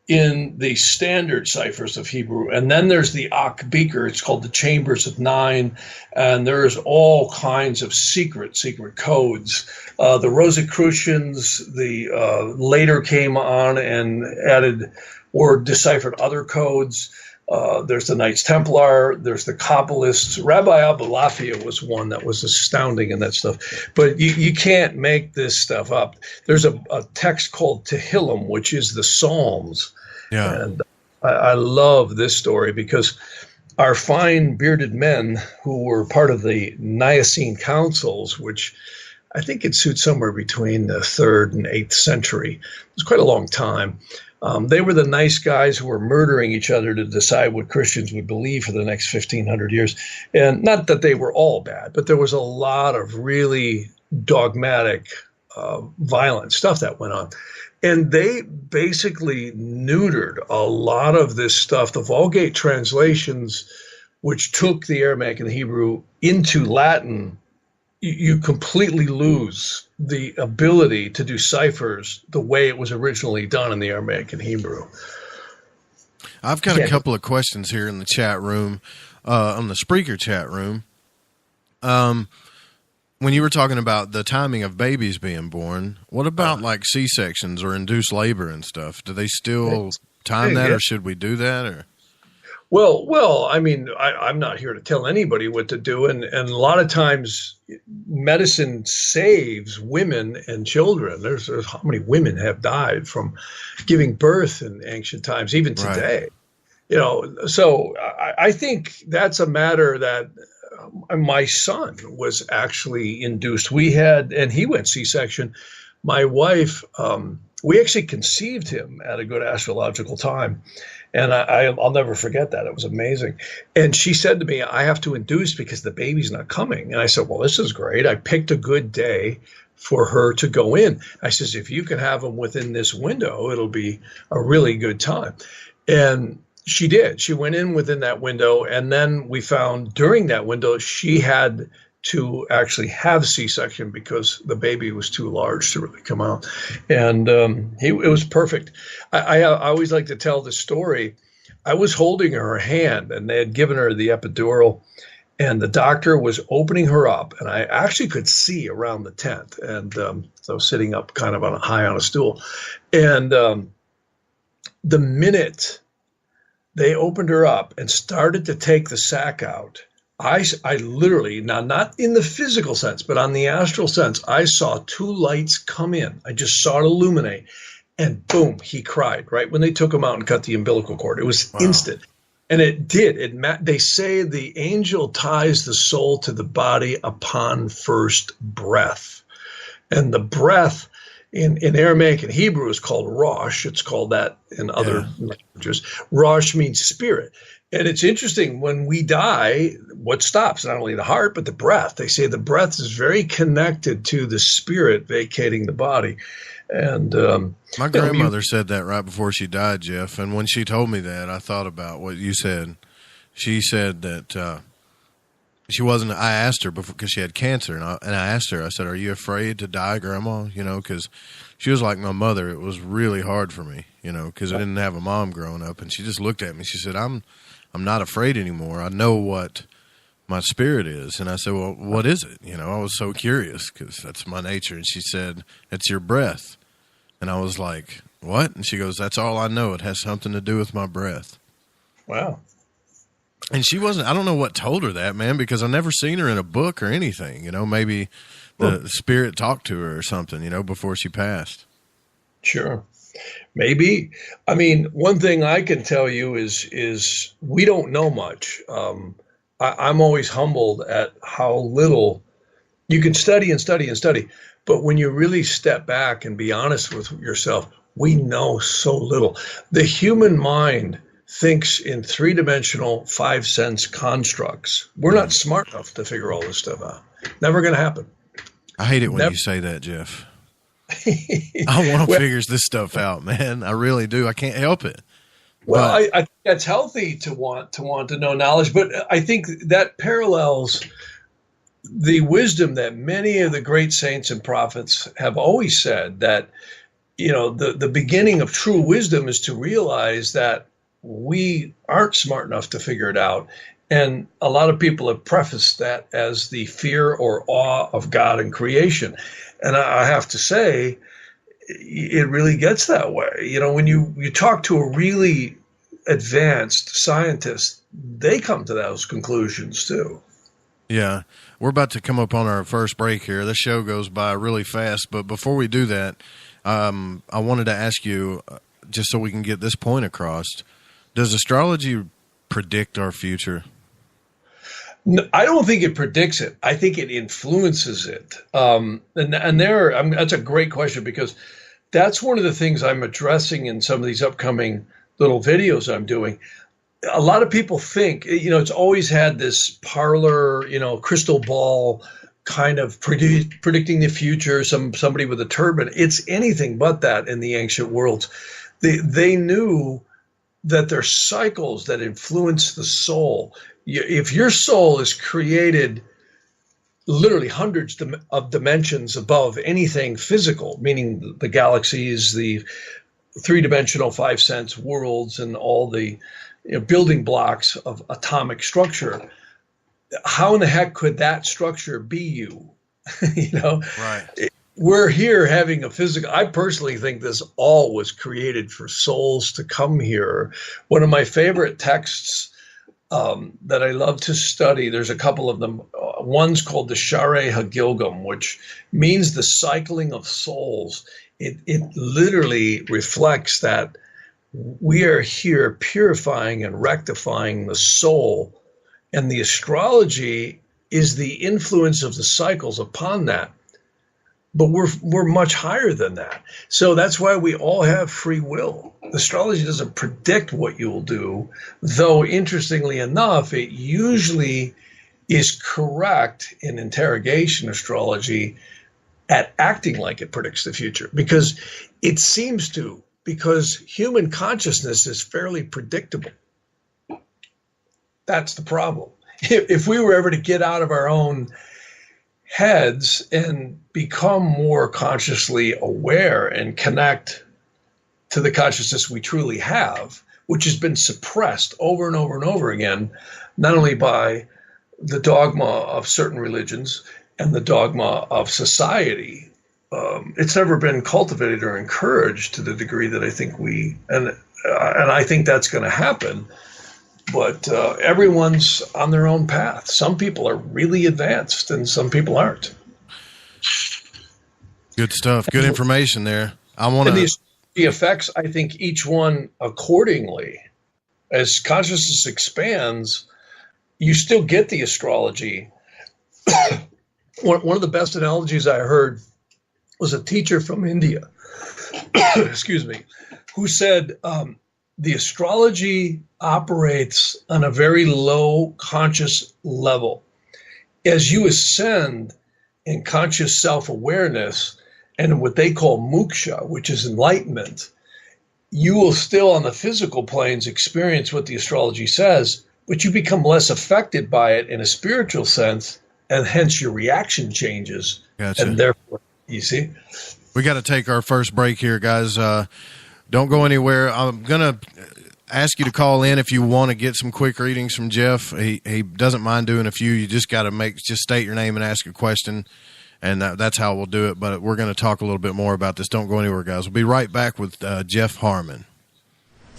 in the standard ciphers of Hebrew. And then there's the Ak Beaker. It's called the Chambers of Nine. And there's all kinds of secret codes. The Rosicrucians, later came on and added or deciphered other codes. There's the Knights Templar. There's the Kabbalists. Rabbi Abulafia was one that was astounding in that stuff. But you can't make this stuff up. There's a text called Tehillim, which is the Psalms. Yeah. And I love this story because our fine bearded men who were part of the Nicene councils, which I think it suits somewhere between the 3rd and 8th century. It was quite a long time. They were the nice guys who were murdering each other to decide what Christians would believe for the next 1,500 years. And not that they were all bad, but there was a lot of really dogmatic, violent stuff that went on. And they basically neutered a lot of this stuff. The Vulgate translations which took the Aramaic and the Hebrew into Latin, you completely lose the ability to do ciphers the way it was originally done in the Aramaic and Hebrew. I've got a couple of questions here in the chat room, on the Spreaker chat room. When you were talking about the timing of babies being born, what about like C-sections or induced labor and stuff? Do they still time that, or should we do that? Or Well, I mean, I'm not here to tell anybody what to do, and a lot of times medicine saves women and children. There's how many women have died from giving birth in ancient times, even today. Right. You know, so I think that's a matter that my son was actually induced. And he went C-section. My wife, we actually conceived him at a good astrological time. And I'll never forget that. It was amazing. And she said to me, I have to induce because the baby's not coming. And I said, well, this is great. I picked a good day for her to go in. I says, if you can have him within this window, it'll be a really good time. And she did. She went in within that window. And then we found during that window, she had to actually have C-section because the baby was too large to really come out. And it was perfect. I always like to tell this story. I was holding her hand, and they had given her the epidural, and the doctor was opening her up, and I actually could see around the tent. And so I was sitting up kind of high on a stool. And the minute they opened her up and started to take the sac out, I literally, now not in the physical sense, but on the astral sense, I saw two lights come in. I just saw it illuminate, and boom, he cried right when they took him out and cut the umbilical cord. It was instant. And it did. They say the angel ties the soul to the body upon first breath. And the breath in Aramaic and Hebrew is called Rosh. It's called that in other languages. Rosh means spirit. And it's interesting, when we die, what stops? Not only the heart, but the breath. They say the breath is very connected to the spirit vacating the body. And my grandmother said that right before she died, Jeff. And when she told me that, I thought about what you said. She said that she wasn't. I asked her before, because she had cancer, and I asked her. I said, "Are you afraid to die, Grandma?" You know, because she was like my mother. It was really hard for me, you know, because I didn't have a mom growing up. And she just looked at me. She said, "I'm not afraid anymore. I know what my spirit is." And I said, "Well, what is it?" You know, I was so curious because that's my nature. And she said, "It's your breath." And I was like, "What?" And she goes, "That's all I know. It has something to do with my breath." Wow. And she wasn't, I don't know what told her that, man, because I never seen her in a book or anything. You know, maybe the spirit talked to her or something, you know, before she passed. Sure. Maybe. I mean, one thing I can tell you is we don't know much. I'm always humbled at how little you can study and study and study. But when you really step back and be honest with yourself, we know so little. The human mind thinks in three-dimensional, five-sense constructs. We're not smart enough to figure all this stuff out. Never going to happen. I hate it when you say that, Jeff. I want to figure this stuff out, man. I really do. I can't help it. Well, I think that's healthy to want to know knowledge, but I think that parallels the wisdom that many of the great saints and prophets have always said, that, you know, the beginning of true wisdom is to realize that we aren't smart enough to figure it out. And a lot of people have prefaced that as the fear or awe of God and creation. And I have to say, it really gets that way. You know, when you talk to a really advanced scientist, they come to those conclusions too. Yeah. We're about to come up on our first break here. This show goes by really fast. But before we do that, I wanted to ask you, just so we can get this point across, does astrology predict our future? No, I don't think it predicts it. I think it influences it. That's a great question, because that's one of the things I'm addressing in some of these upcoming little videos I'm doing. A lot of people think, you know, it's always had this parlor, you know, crystal ball kind of predicting the future, somebody with a turban. It's anything but that in the ancient worlds. They knew that there's cycles that influence the soul. If your soul is created literally hundreds of dimensions above anything physical, meaning the galaxies, the three-dimensional 5 sense worlds, and all the building blocks of atomic structure, how in the heck could that structure be you? Right. We're here having a physical. I personally think this all was created for souls to come here. One of my favorite texts that I love to study, there's a couple of them. One's called the Share Hagilgam, which means the cycling of souls. It literally reflects that we are here purifying and rectifying the soul, and the astrology is the influence of the cycles upon that. But we're much higher than that. So that's why we all have free will. Astrology doesn't predict what you will do, though interestingly enough, it usually is correct in interrogation astrology at acting like it predicts the future, because it seems to, because human consciousness is fairly predictable. That's the problem. If we were ever to get out of our own heads and become more consciously aware and connect to the consciousness we truly have, which has been suppressed over and over and over again, not only by the dogma of certain religions and the dogma of society, it's never been cultivated or encouraged to the degree that I think and I think that's going to happen. But everyone's on their own path. Some people are really advanced and some people aren't. Good stuff. Good information there. I want to. The effects, I think, each one accordingly. As consciousness expands, you still get the astrology. One of the best analogies I heard was a teacher from India, excuse me, who said the astrology operates on a very low conscious level. As you ascend in conscious self-awareness and what they call moksha, which is enlightenment, you will still on the physical planes experience what the astrology says, but you become less affected by it in a spiritual sense, and hence your reaction changes. Gotcha. And therefore, you see? We got to take our first break here, guys. Don't go anywhere. I'm going to ask you to call in if you want to get some quick readings from Jeff. He doesn't mind doing a few. You just got to just state your name and ask a question, and that's how we'll do it. But we're going to talk a little bit more about this. Don't go anywhere, guys. We'll be right back with Jeff Harman.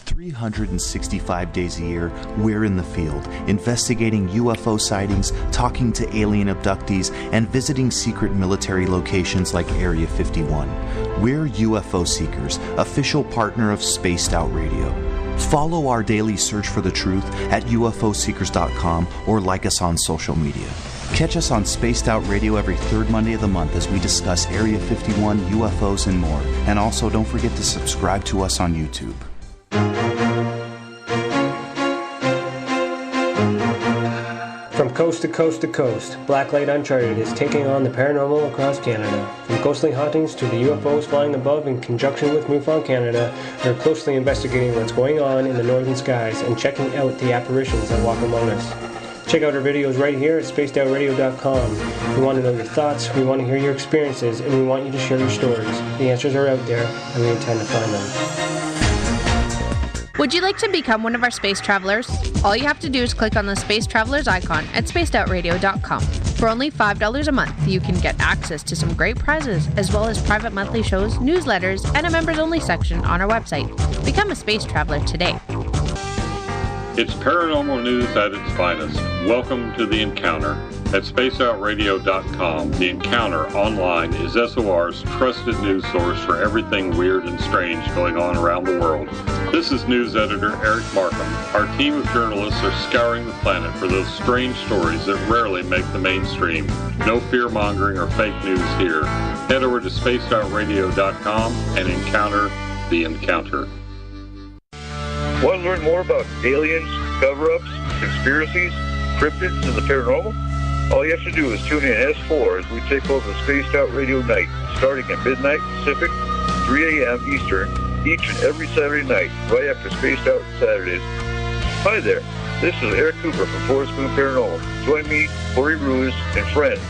365 days a year, we're in the field, investigating UFO sightings, talking to alien abductees, and visiting secret military locations like Area 51. We're UFO Seekers, official partner of Spaced Out Radio. Follow our daily search for the truth at ufoseekers.com or like us on social media. Catch us on Spaced Out Radio every third Monday of the month as we discuss Area 51, UFOs, and more. And also, don't forget to subscribe to us on YouTube. From coast to coast to coast, Blacklight Uncharted is taking on the paranormal across Canada. From ghostly hauntings to the UFOs flying above in conjunction with MUFON Canada, we're closely investigating what's going on in the northern skies and checking out the apparitions that walk among us. Check out our videos right here at spacedoutradio.com. We want to know your thoughts, we want to hear your experiences, and we want you to share your stories. The answers are out there, and we intend to find them. Would you like to become one of our space travelers? All you have to do is click on the Space Travelers icon at spacedoutradio.com. For only $5 a month, you can get access to some great prizes, as well as private monthly shows, newsletters, and a members-only section on our website. Become a space traveler today. It's paranormal news at its finest. Welcome to The Encounter. At spaceoutradio.com, The Encounter online is SOR's trusted news source for everything weird and strange going on around the world. This is news editor Eric Markham. Our team of journalists are scouring the planet for those strange stories that rarely make the mainstream. No fear-mongering or fake news here. Head over to spaceoutradio.com and encounter The Encounter. Want to learn more about aliens, cover-ups, conspiracies, cryptids, and the paranormal? All you have to do is tune in S4 as we take over Spaced Out Radio Night, starting at midnight Pacific, 3 a.m. Eastern, each and every Saturday night, right after Spaced Out Saturdays. Hi there. This is Eric Cooper from Forest Moon Paranormal. Join me, Corey Ruiz, and friends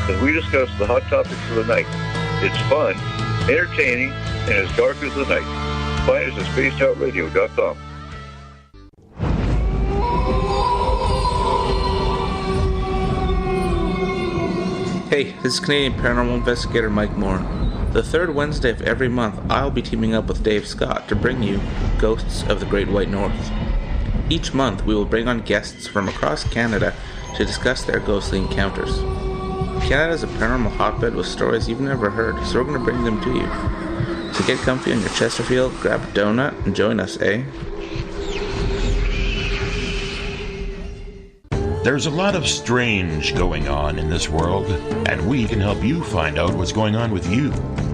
as we discuss the hot topics of the night. It's fun, entertaining, and as dark as the night. Find us at spacedoutradio.com. Hey, this is Canadian Paranormal Investigator Mike Moore. The third Wednesday of every month, I'll be teaming up with Dave Scott to bring you Ghosts of the Great White North. Each month, we will bring on guests from across Canada to discuss their ghostly encounters. Canada is a paranormal hotbed with stories you've never heard, so we're going to bring them to you. So get comfy on your Chesterfield, grab a donut, and join us, eh? There's a lot of strange going on in this world, and we can help you find out what's going on with you.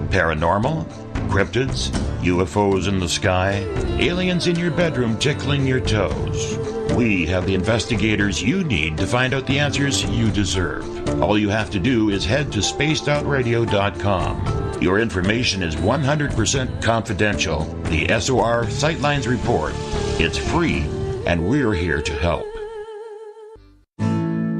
Paranormal, cryptids, UFOs in the sky, aliens in your bedroom tickling your toes. We have the investigators you need to find out the answers you deserve. All you have to do is head to spacedoutradio.com. Your information is 100% confidential. The SOR Sightlines Report. It's free, and we're here to help.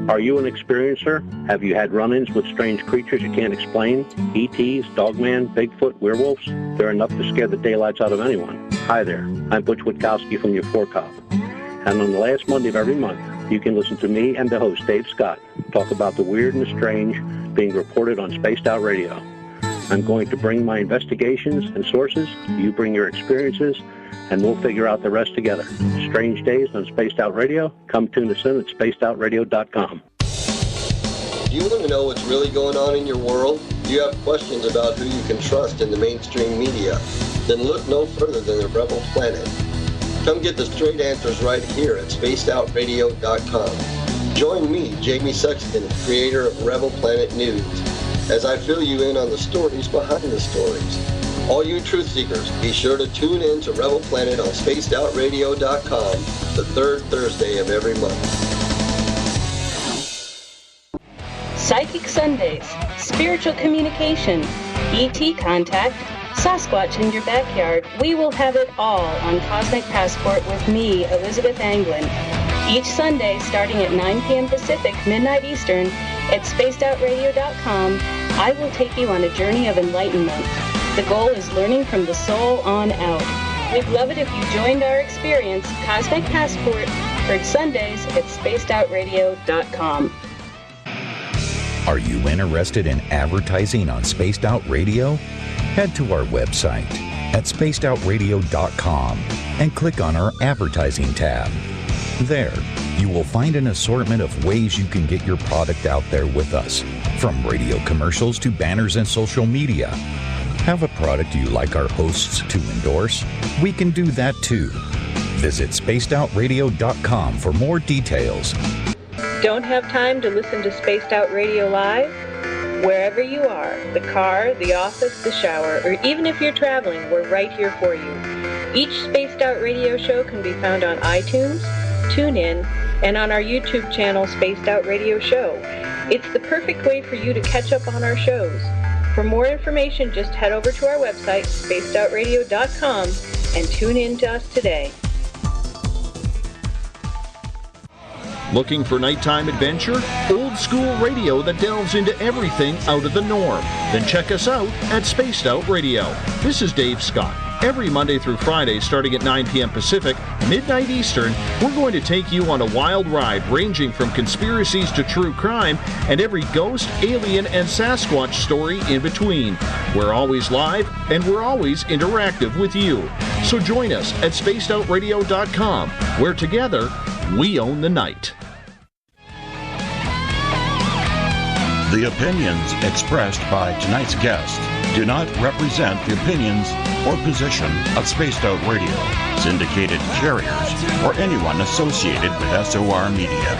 Are you an experiencer? Have you had run-ins with strange creatures you can't explain? ETs, Dogman, Bigfoot, werewolves? They're enough to scare the daylights out of anyone. Hi there, I'm Butch Witkowski from your Cop. And on the last Monday of every month, you can listen to me and the host, Dave Scott, talk about the weird and the strange being reported on Spaced Out Radio. I'm going to bring my investigations and sources, you bring your experiences, and we'll figure out the rest together. Strange Days on Spaced Out Radio. Come tune us in at spacedoutradio.com. Do you want to know what's really going on in your world? Do you have questions about who you can trust in the mainstream media? Then look no further than the Rebel Planet. Come get the straight answers right here at spacedoutradio.com. Join me, Jamie Sexton, creator of Rebel Planet News, as I fill you in on the stories behind the stories. All you truth seekers, be sure to tune in to Rebel Planet on spacedoutradio.com the third Thursday of every month. Psychic Sundays, spiritual communication, ET contact, Sasquatch in your backyard. We will have it all on Cosmic Passport with me, Elizabeth Anglin. Each Sunday, starting at 9 p.m. Pacific, midnight Eastern, at spacedoutradio.com, I will take you on a journey of enlightenment. The goal is learning from the soul on out. We'd love it if you joined our experience. Cosmic Passport, heard Sundays at spacedoutradio.com. Are you interested in advertising on Spaced Out Radio? Head to our website at spacedoutradio.com and click on our advertising tab. There, you will find an assortment of ways you can get your product out there with us, from radio commercials to banners and social media. Have a product you like our hosts to endorse? We can do that too. Visit spacedoutradio.com for more details. Don't have time to listen to Spaced Out Radio Live? Wherever you are, the car, the office, the shower, or even if you're traveling, we're right here for you. Each Spaced Out Radio show can be found on iTunes, TuneIn, and on our YouTube channel, Spaced Out Radio Show. It's the perfect way for you to catch up on our shows. For more information, just head over to our website, spacedoutradio.com, and tune in to us today. Looking for nighttime adventure? Old school radio that delves into everything out of the norm? Then check us out at Spaced Out Radio. This is Dave Scott. Every Monday through Friday, starting at 9 p.m. Pacific, midnight Eastern, we're going to take you on a wild ride ranging from conspiracies to true crime and every ghost, alien, and Sasquatch story in between. We're always live, and we're always interactive with you. So join us at spacedoutradio.com, where together, we own the night. The opinions expressed by tonight's guest do not represent the opinions or position of Spaced Out Radio, syndicated carriers, or anyone associated with SOR Media.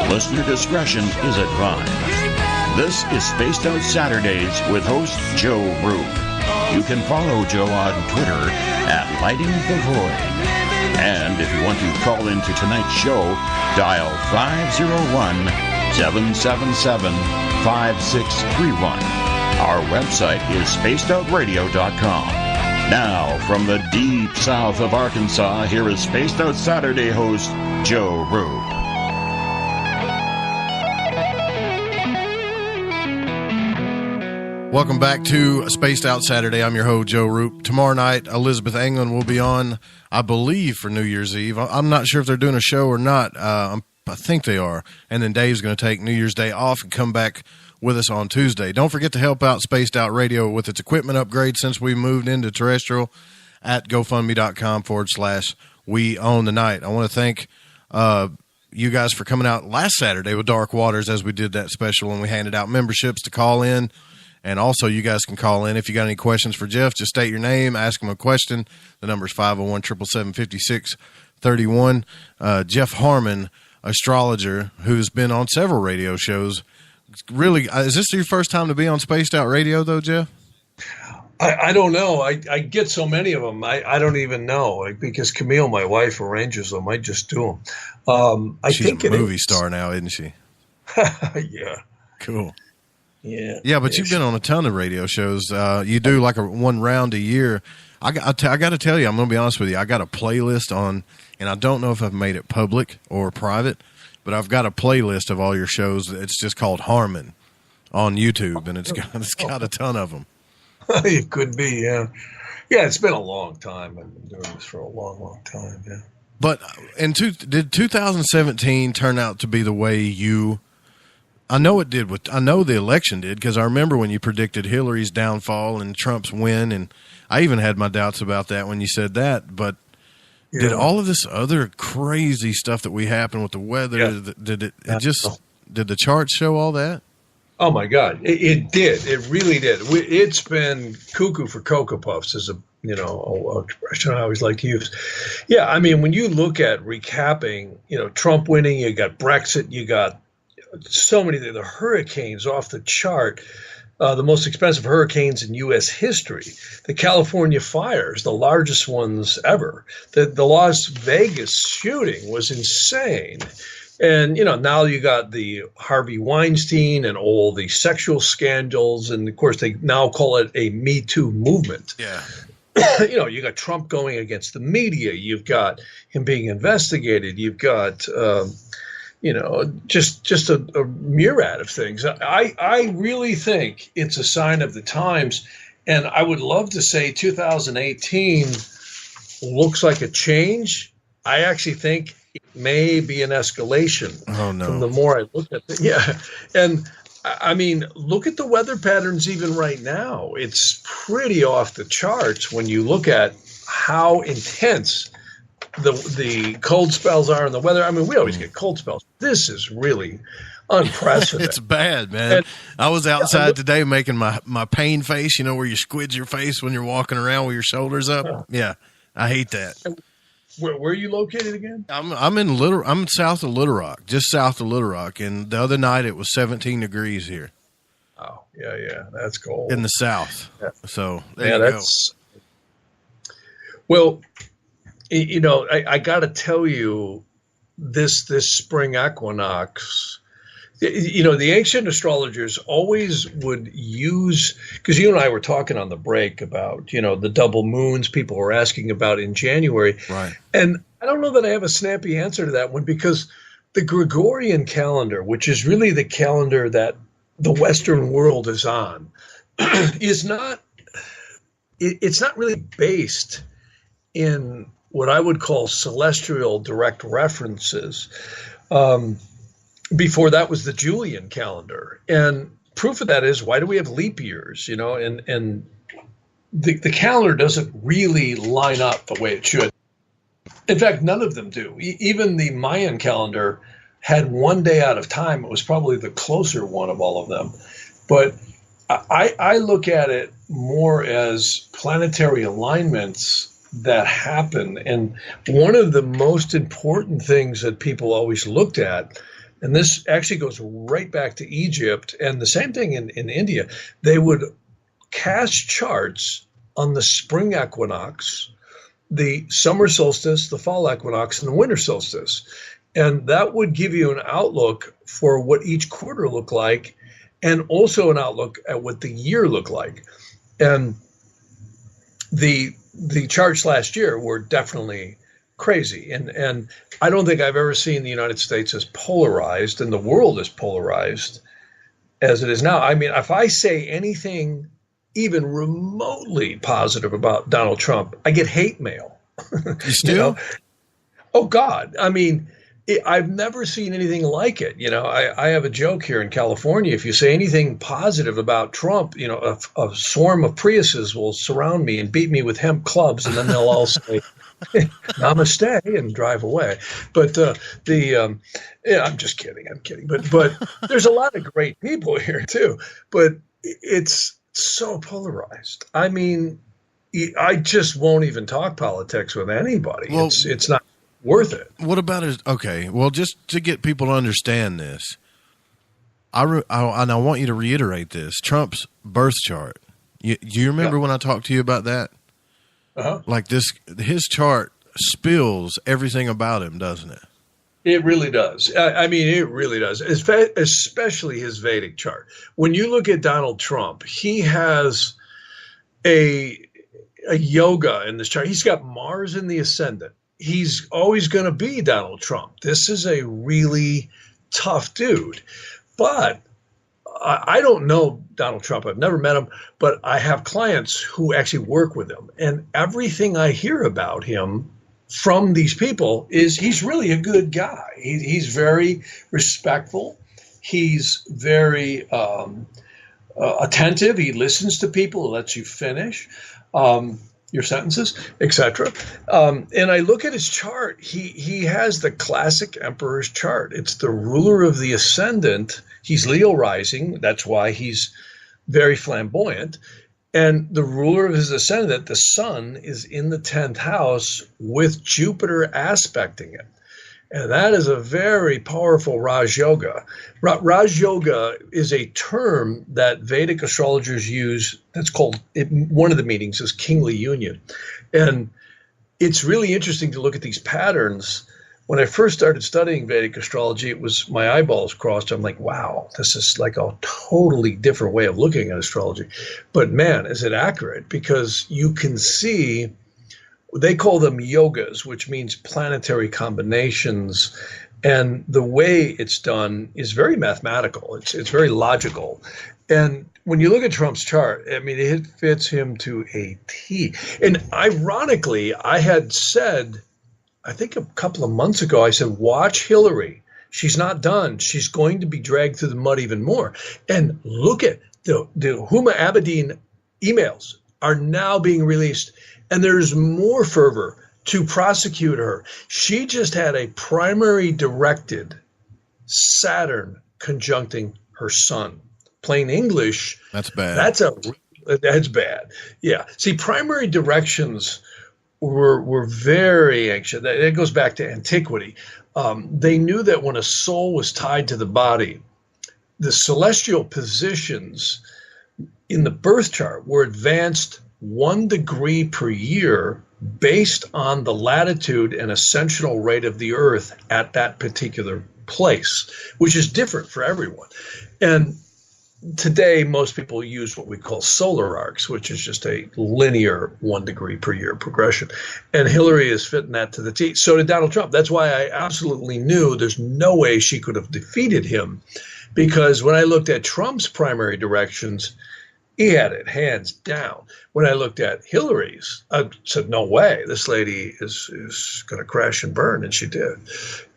Listener discretion is advised. This is Spaced Out Saturdays with host Joe Rube. You can follow Joe on Twitter at Lighting the Void. And if you want to call into tonight's show, dial 501-777-5631. Our website is spacedoutradio.com. Now, from the deep south of Arkansas, here is Spaced Out Saturday host Joe Roop. Welcome back to Spaced Out Saturday. I'm your host, Joe Roop. Tomorrow night, Elizabeth England will be on, I believe, for New Year's Eve. I'm not sure if they're doing a show or not. I think they are. And then Dave's going to take New Year's Day off and come back with us on Tuesday. Don't forget to help out Spaced Out Radio with its equipment upgrade since we moved into terrestrial at GoFundMe.com/We Own the Night. I want to thank you guys for coming out last Saturday with Dark Waters as we did that special and we handed out memberships to call in. And also, you guys can call in. If you got any questions for Jeff, just state your name, ask him a question. The number is 501-777-5631. Jeff Harman, astrologer, who's been on several radio shows. Really, is this your first time to be on Spaced Out Radio, though, Jeff? I don't know. I get so many of them. I don't even know, because Camille, my wife, arranges them. I just do them. She's a movie star now, isn't she? Yeah. Cool. Yeah. Yeah, but you've been on a ton of radio shows. You do like one round a year. I got to tell you, I'm going to be honest with you. I got a playlist on, and I don't know if I've made it public or private, but I've got a playlist of all your shows. It's just called Harmon on YouTube, and it's got a ton of them. It could be, yeah. Yeah, it's been a long time. I've been doing this for a long, long time, yeah. But did 2017 turn out to be the way you... I know it did. I know the election did, because I remember when you predicted Hillary's downfall and Trump's win, and I even had my doubts about that when you said that. But did all of this other crazy stuff that we happened with the weather? Did the charts show all that? Oh my God, it did. It really did. It's been cuckoo for Cocoa Puffs, as a expression I always like to use. Yeah, I mean, when you look at recapping, Trump winning, you got Brexit, you got so many, the hurricanes off the chart, the most expensive hurricanes in U.S. history, the California fires, the largest ones ever, the Las Vegas shooting was insane. And, now you got the Harvey Weinstein and all the sexual scandals. And of course, they now call it a Me Too movement. Yeah. You got Trump going against the media. You've got him being investigated. You've got, just a myriad of things. I really think it's a sign of the times. And I would love to say 2018 looks like a change. I actually think it may be an escalation. Oh, no. From the more I look at it. Yeah. And I mean, look at the weather patterns even right now. It's pretty off the charts when you look at how intense the cold spells are in the weather. I mean, we always get cold spells. This is really unprecedented. It's bad, man. And I was outside today making my pain face, where you squidge your face when you're walking around with your shoulders up. Yeah, I hate that. Where are you located again? I'm south of Little Rock, just south of Little Rock. And the other night it was 17 degrees here. Oh, yeah. That's cold. In the south. Yeah. So there you go. Well, I got to tell you, this spring equinox, the ancient astrologers always would use, because you and I were talking on the break about, the double moons people were asking about in January. Right. And I don't know that I have a snappy answer to that one, because the Gregorian calendar, which is really the calendar that the Western world is on, it's not really based in what I would call celestial direct references. Before that was the Julian calendar. And proof of that is, why do we have leap years? And the calendar doesn't really line up the way it should. In fact, none of them do. Even the Mayan calendar had one day out of time. It was probably the closer one of all of them. But I look at it more as planetary alignments that happen. And one of the most important things that people always looked at, and this actually goes right back to Egypt, and the same thing in India, they would cast charts on the spring equinox, the summer solstice, the fall equinox, and the winter solstice. And that would give you an outlook for what each quarter looked like, and also an outlook at what the year looked like. And the charts last year were definitely crazy. And I don't think I've ever seen the United States as polarized and the world as polarized as it is now. I mean, if I say anything even remotely positive about Donald Trump, I get hate mail. You still? Oh, God. I mean, I've never seen anything like it. I have a joke here in California. If you say anything positive about Trump, a swarm of Priuses will surround me and beat me with hemp clubs, and then they'll all say, namaste, and drive away. But I'm just kidding. I'm kidding. But there's a lot of great people here, too. But it's so polarized. I mean, I just won't even talk politics with anybody. Well, it's not worth it. What about his? Okay, well, just to get people to understand this, and I want you to reiterate this: Trump's birth chart. Do you remember when I talked to you about that? Like his chart spills everything about him, doesn't it? It really does. I mean, it really does, especially his Vedic chart. When you look at Donald Trump, he has a yoga in this chart. He's got Mars in the ascendant. He's always going to be Donald Trump. This is a really tough dude. But I don't know Donald Trump. I've never met him, but I have clients who actually work with him. And everything I hear about him from these people is he's really a good guy. He's very respectful. He's very attentive. He listens to people, lets you finish your sentences, etc. And I look at his chart. He has the classic emperor's chart. It's the ruler of the ascendant. He's Leo rising. That's why he's very flamboyant. And the ruler of his ascendant, the sun, is in the 10th house with Jupiter aspecting it. And that is a very powerful Raj Yoga. Raj Yoga is a term that Vedic astrologers use. That's called, one of the meanings is kingly union. And it's really interesting to look at these patterns. When I first started studying Vedic astrology, it was my eyeballs crossed. I'm like, wow, this is like a totally different way of looking at astrology. But man, is it accurate? Because you can see, they call them yogas, which means planetary combinations. And the way it's done is very mathematical. It's very logical. And when you look at Trump's chart, I mean, it fits him to a T. And ironically, I had said, I think a couple of months ago, I said, watch Hillary. She's not done. She's going to be dragged through the mud even more. And look at the Huma Abedin emails are now being released. And there's more fervor to prosecute her. She just had a primary directed Saturn conjuncting her sun. Plain English. That's bad. That's bad. Yeah. See, primary directions were very anxious. That goes back to antiquity. They knew that when a soul was tied to the body, the celestial positions in the birth chart were advanced 1 degree per year based on the latitude and ascensional rate of the Earth at that particular place, which is different for everyone. And today, most people use what we call solar arcs, which is just a linear 1 degree per year progression. And Hillary is fitting that to the T. So did Donald Trump. That's why I absolutely knew there's no way she could have defeated him, because when I looked at Trump's primary directions, he had it hands down. When I looked at Hillary's, I said, no way, this lady is going to crash and burn, and she did.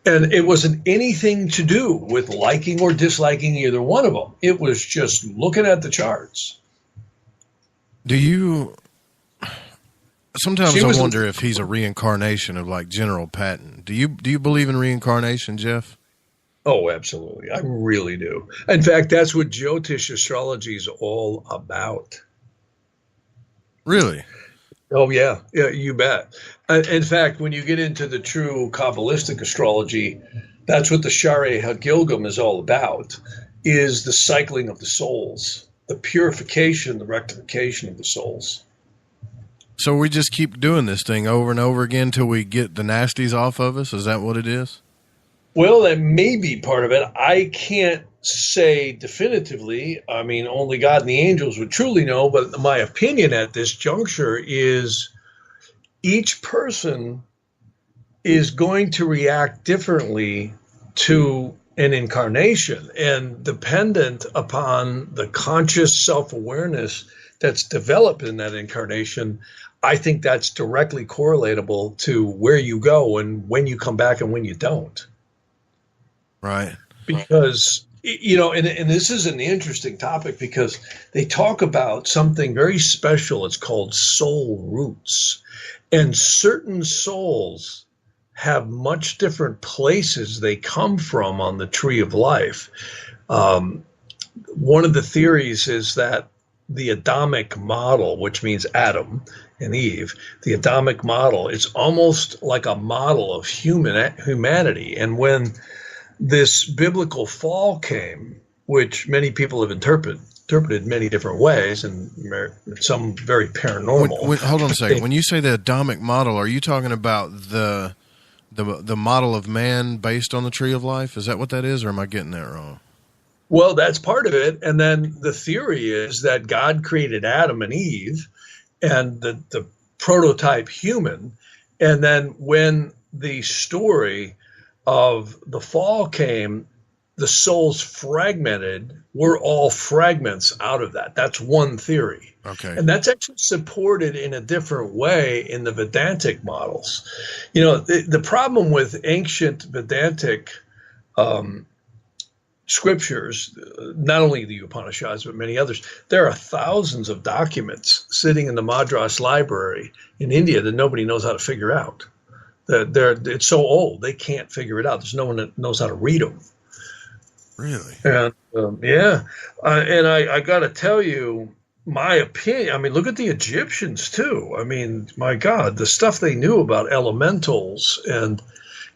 And it wasn't anything to do with liking or disliking either one of them. It was just looking at the charts. Sometimes I wonder if he's a reincarnation of like General Patton. Do you believe in reincarnation, Jeff? Oh, absolutely. I really do. In fact, that's what Jyotish astrology is all about. Really? Oh, yeah. Yeah, you bet. In fact, when you get into the true Kabbalistic astrology, that's what the Shari HaGilgam is all about, is the cycling of the souls, the purification, the rectification of the souls. So we just keep doing this thing over and over again until we get the nasties off of us? Is that what it is? Well, that may be part of it. I can't say definitively. I mean, only God and the angels would truly know. But my opinion at this juncture is each person is going to react differently to an incarnation, and dependent upon the conscious self-awareness that's developed in that incarnation, I think that's directly correlatable to where you go and when you come back and when you don't. Right. Because, you know, and this is an interesting topic because they talk about something very special. It's called soul roots. And certain souls have much different places they come from on the tree of life. One of the theories is that the Adamic model, which means Adam and Eve, the Adamic model is almost like a model of humanity. And when this biblical fall came, which many people have interpreted many different ways, and some very paranormal. Hold on a second. When you say the Adamic model, are you talking about the model of man based on the tree of life? Is that what that is, or am I getting that wrong? Well, that's part of it. And then the theory is that God created Adam and Eve and the prototype human. And then when the story of the fall came, the souls fragmented. We're all fragments out of that. That's one theory. Okay. And that's actually supported in a different way in the Vedantic models. You know, the problem with ancient Vedantic scriptures, not only the Upanishads, but many others, there are thousands of documents sitting in the Madras library in India that nobody knows how to figure out. It's so old, they can't figure it out. There's no one that knows how to read them. Really? And and I got to tell you, my opinion, I mean, look at the Egyptians too. I mean, my God, the stuff they knew about elementals. And,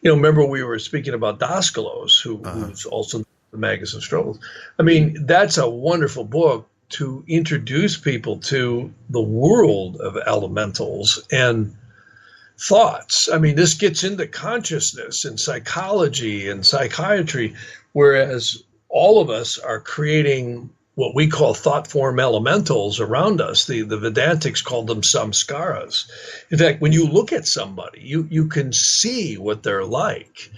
you know, remember we were speaking about Daskalos, who's also the Magus of Struggles. I mean, that's a wonderful book to introduce people to the world of elementals and thoughts. I mean, this gets into consciousness and psychology and psychiatry, whereas all of us are creating what we call thought form elementals around us. The Vedantics called them samskaras. In fact, when you look at somebody, you can see what they're like.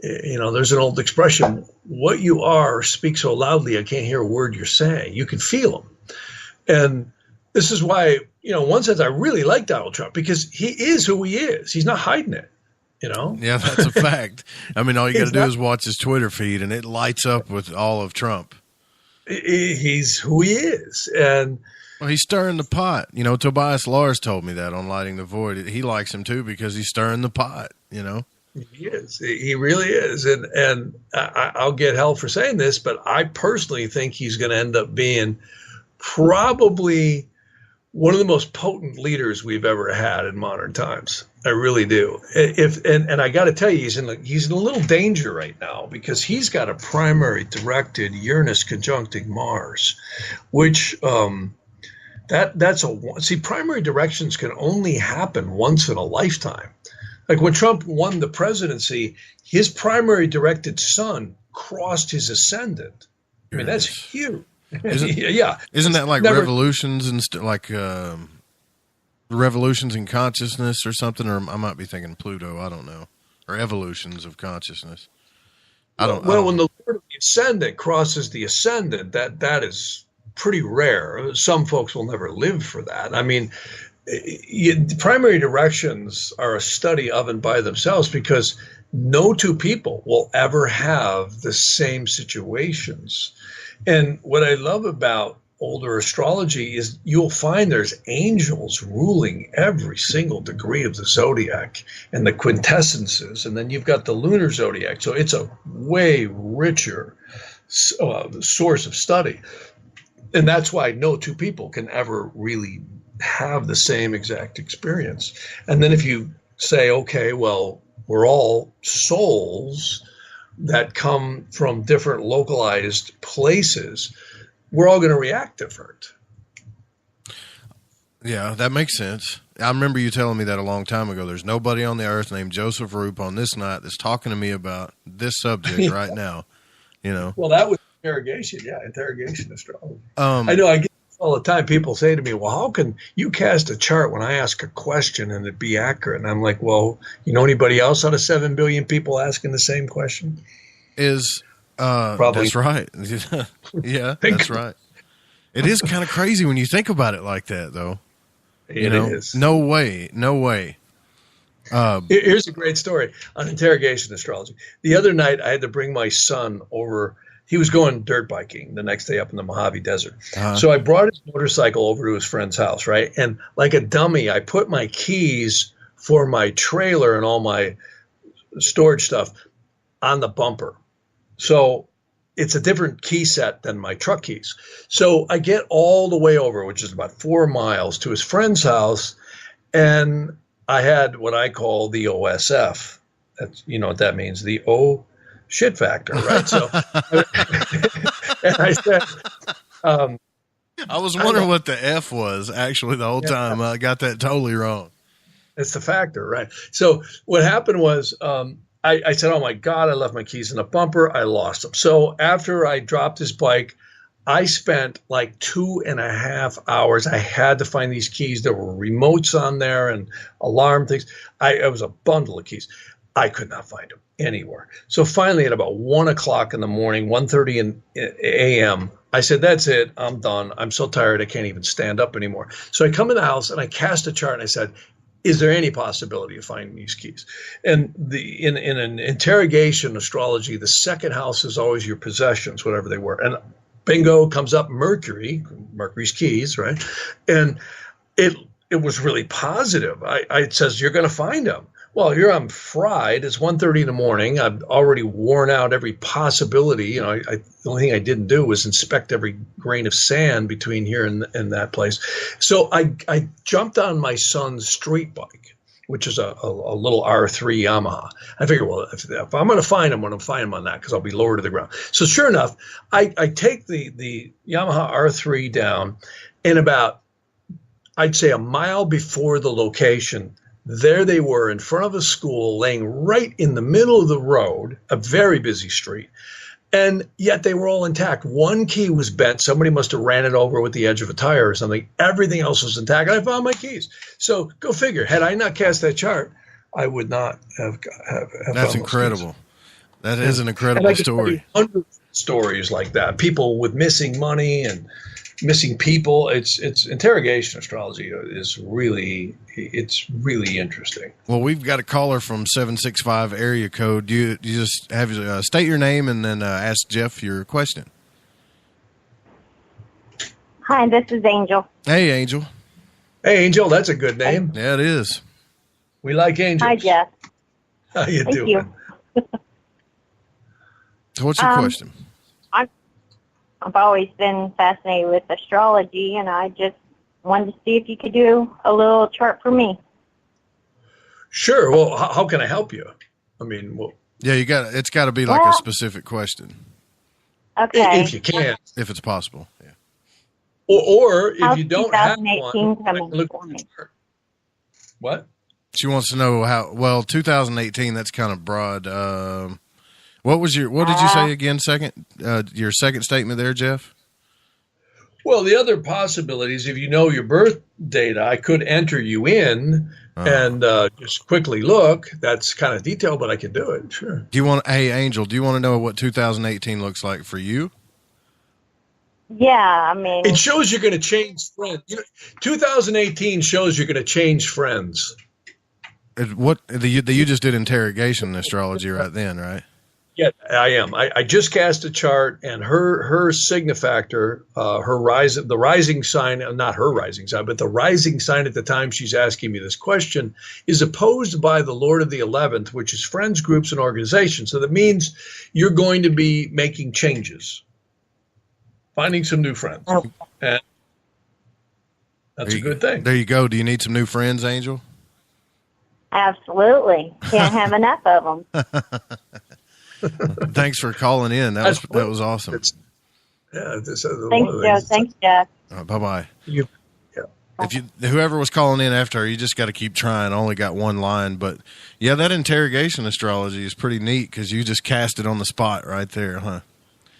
You know, there's an old expression, what you are speaks so loudly I can't hear a word you're saying. You can feel them. And this is why, you know, in one sense, I really like Donald Trump because he is who he is. He's not hiding it, you know? Yeah, that's a fact. I mean, all you got to do is watch his Twitter feed and it lights up with all of Trump. He's who he is. And well, he's stirring the pot. You know, Tobias Lars told me that on Lighting the Void. He likes him too because he's stirring the pot, you know? He is. He really is. And I'll get hell for saying this, but I personally think he's going to end up being probably one of the most potent leaders we've ever had in modern times. I really do. And I got to tell you, he's in a little danger right now because he's got a primary directed Uranus conjuncting Mars, which primary directions can only happen once in a lifetime. Like when Trump won the presidency, his primary directed sun crossed his ascendant. I mean, that's huge. Yeah. Isn't that like revolutions and revolutions in consciousness or something? Or I might be thinking Pluto. I don't know. Or evolutions of consciousness. When the Lord of the Ascendant crosses the Ascendant, that is pretty rare. Some folks will never live for that. I mean, primary directions are a study of and by themselves because no two people will ever have the same situations. And what I love about older astrology is you'll find there's angels ruling every single degree of the zodiac and the quintessences. And then you've got the lunar zodiac. So it's a way richer source of study. And that's why no two people can ever really have the same exact experience. And then if you say, okay, well, we're all souls that come from different localized places, we're all going to react different. Yeah, that makes sense. I remember you telling me that a long time ago. There's nobody on the earth named Joseph Roop on this night that's talking to me about this subject right now. You know? Well, that was interrogation. Yeah, interrogation astrology. I know I get all the time. People say to me, well, how can you cast a chart when I ask a question and it be accurate? And I'm like, well, you know anybody else out of 7 billion people asking the same question? Probably. That's right. Yeah, that's right. It is kind of crazy when you think about it like that, though. It is. No way. Here's a great story on interrogation astrology. The other night, I had to bring my son over. He was going dirt biking the next day up in the Mojave Desert. So I brought his motorcycle over to his friend's house, right? And like a dummy, I put my keys for my trailer and all my storage stuff on the bumper. So it's a different key set than my truck keys. So I get all the way over, which is about 4 miles, to his friend's house, and I had what I call the OSF. That's, you know what that means, the O shit factor, right? So, and I said, I was wondering what the F was actually the whole time. I got that totally wrong. It's the factor, right? So what happened was, I said, oh my God, I left my keys in the bumper. I lost them. So after I dropped his bike, I spent like 2.5 hours. I had to find these keys. There were remotes on there and alarm things. It was a bundle of keys. I could not find them anywhere. So finally at about 1 o'clock in the morning, 1:30 a.m., I said, that's it. I'm done. I'm so tired. I can't even stand up anymore. So I come in the house and I cast a chart and I said, is there any possibility of finding these keys? And in an interrogation astrology, the second house is always your possessions, whatever they were. And bingo, comes up Mercury's keys, right? And it was really positive. It says, you're going to find them. Well, here I'm fried. It's 1:30 in the morning. I've already worn out every possibility. You know, the only thing I didn't do was inspect every grain of sand between here and that place. So I jumped on my son's street bike, which is a little R3 Yamaha. I figured, well, if I'm going to find him, I'm going to find him on that because I'll be lower to the ground. So sure enough, I take the Yamaha R3 down, and about, I'd say, a mile before the location, there they were in front of a school laying right in the middle of the road, a very busy street. And yet they were all intact. One key was bent. Somebody must have ran it over with the edge of a tire or something. Everything else was intact. I found my keys. So go figure. Had I not cast that chart, I would not have That's incredible. That is an incredible story. Hundreds of stories like that. People with missing money and missing people. It's interrogation astrology is really interesting. Well, we've got a caller from 765 area code. You just have state your name and then ask Jeff your question. Hi, this is Angel. Hey, Angel. Hey, Angel. That's a good name. Yeah, it is. We like angels. Hi, Jeff. How you Thank doing? You. So what's your question? I've always been fascinated with astrology, and I just wanted to see if you could do a little chart for me. Sure. Well, how can I help you? I mean, yeah, it's got to be like a specific question. Okay. If you can. If it's possible. Yeah. Or if you don't have one, look for me. What? She wants to know 2018, that's kind of broad. What did you say again? Your second statement there, Jeff? Well, the other possibilities, if you know your birth data, I could enter you in and just quickly look. That's kind of detailed, but I can do it. Sure. Hey, Angel, do you want to know what 2018 looks like for you? Yeah, I mean, it shows you're going to change friends. 2018 shows you're going to change friends. You just did interrogation astrology right then, right? Yeah, I am. I just cast a chart, and her signifactor, the rising sign, not her rising sign, but the rising sign at the time she's asking me this question is opposed by the Lord of the 11th, which is friends, groups, and organizations. So that means you're going to be making changes, finding some new friends. Oh. And that's a good thing. There you go. Do you need some new friends, Angel? Absolutely. Can't have enough of them. Thanks for calling in. That was awesome. Thanks, Joe. Thanks, Jeff. Bye-bye. Whoever was calling in after her, you just got to keep trying. I only got one line, but yeah, that interrogation astrology is pretty neat because you just cast it on the spot right there, huh?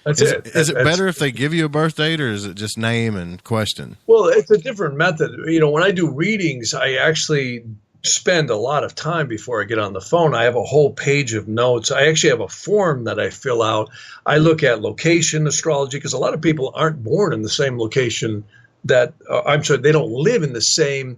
That's it. Is it That's- better if they give you a birth date, or is it just name and question? Well, it's a different method. You know, when I do readings, I actually spend a lot of time before I get on the phone. I have a whole page of notes. I actually have a form that I fill out. I look at location astrology because a lot of people aren't born in the same location that they don't live in the same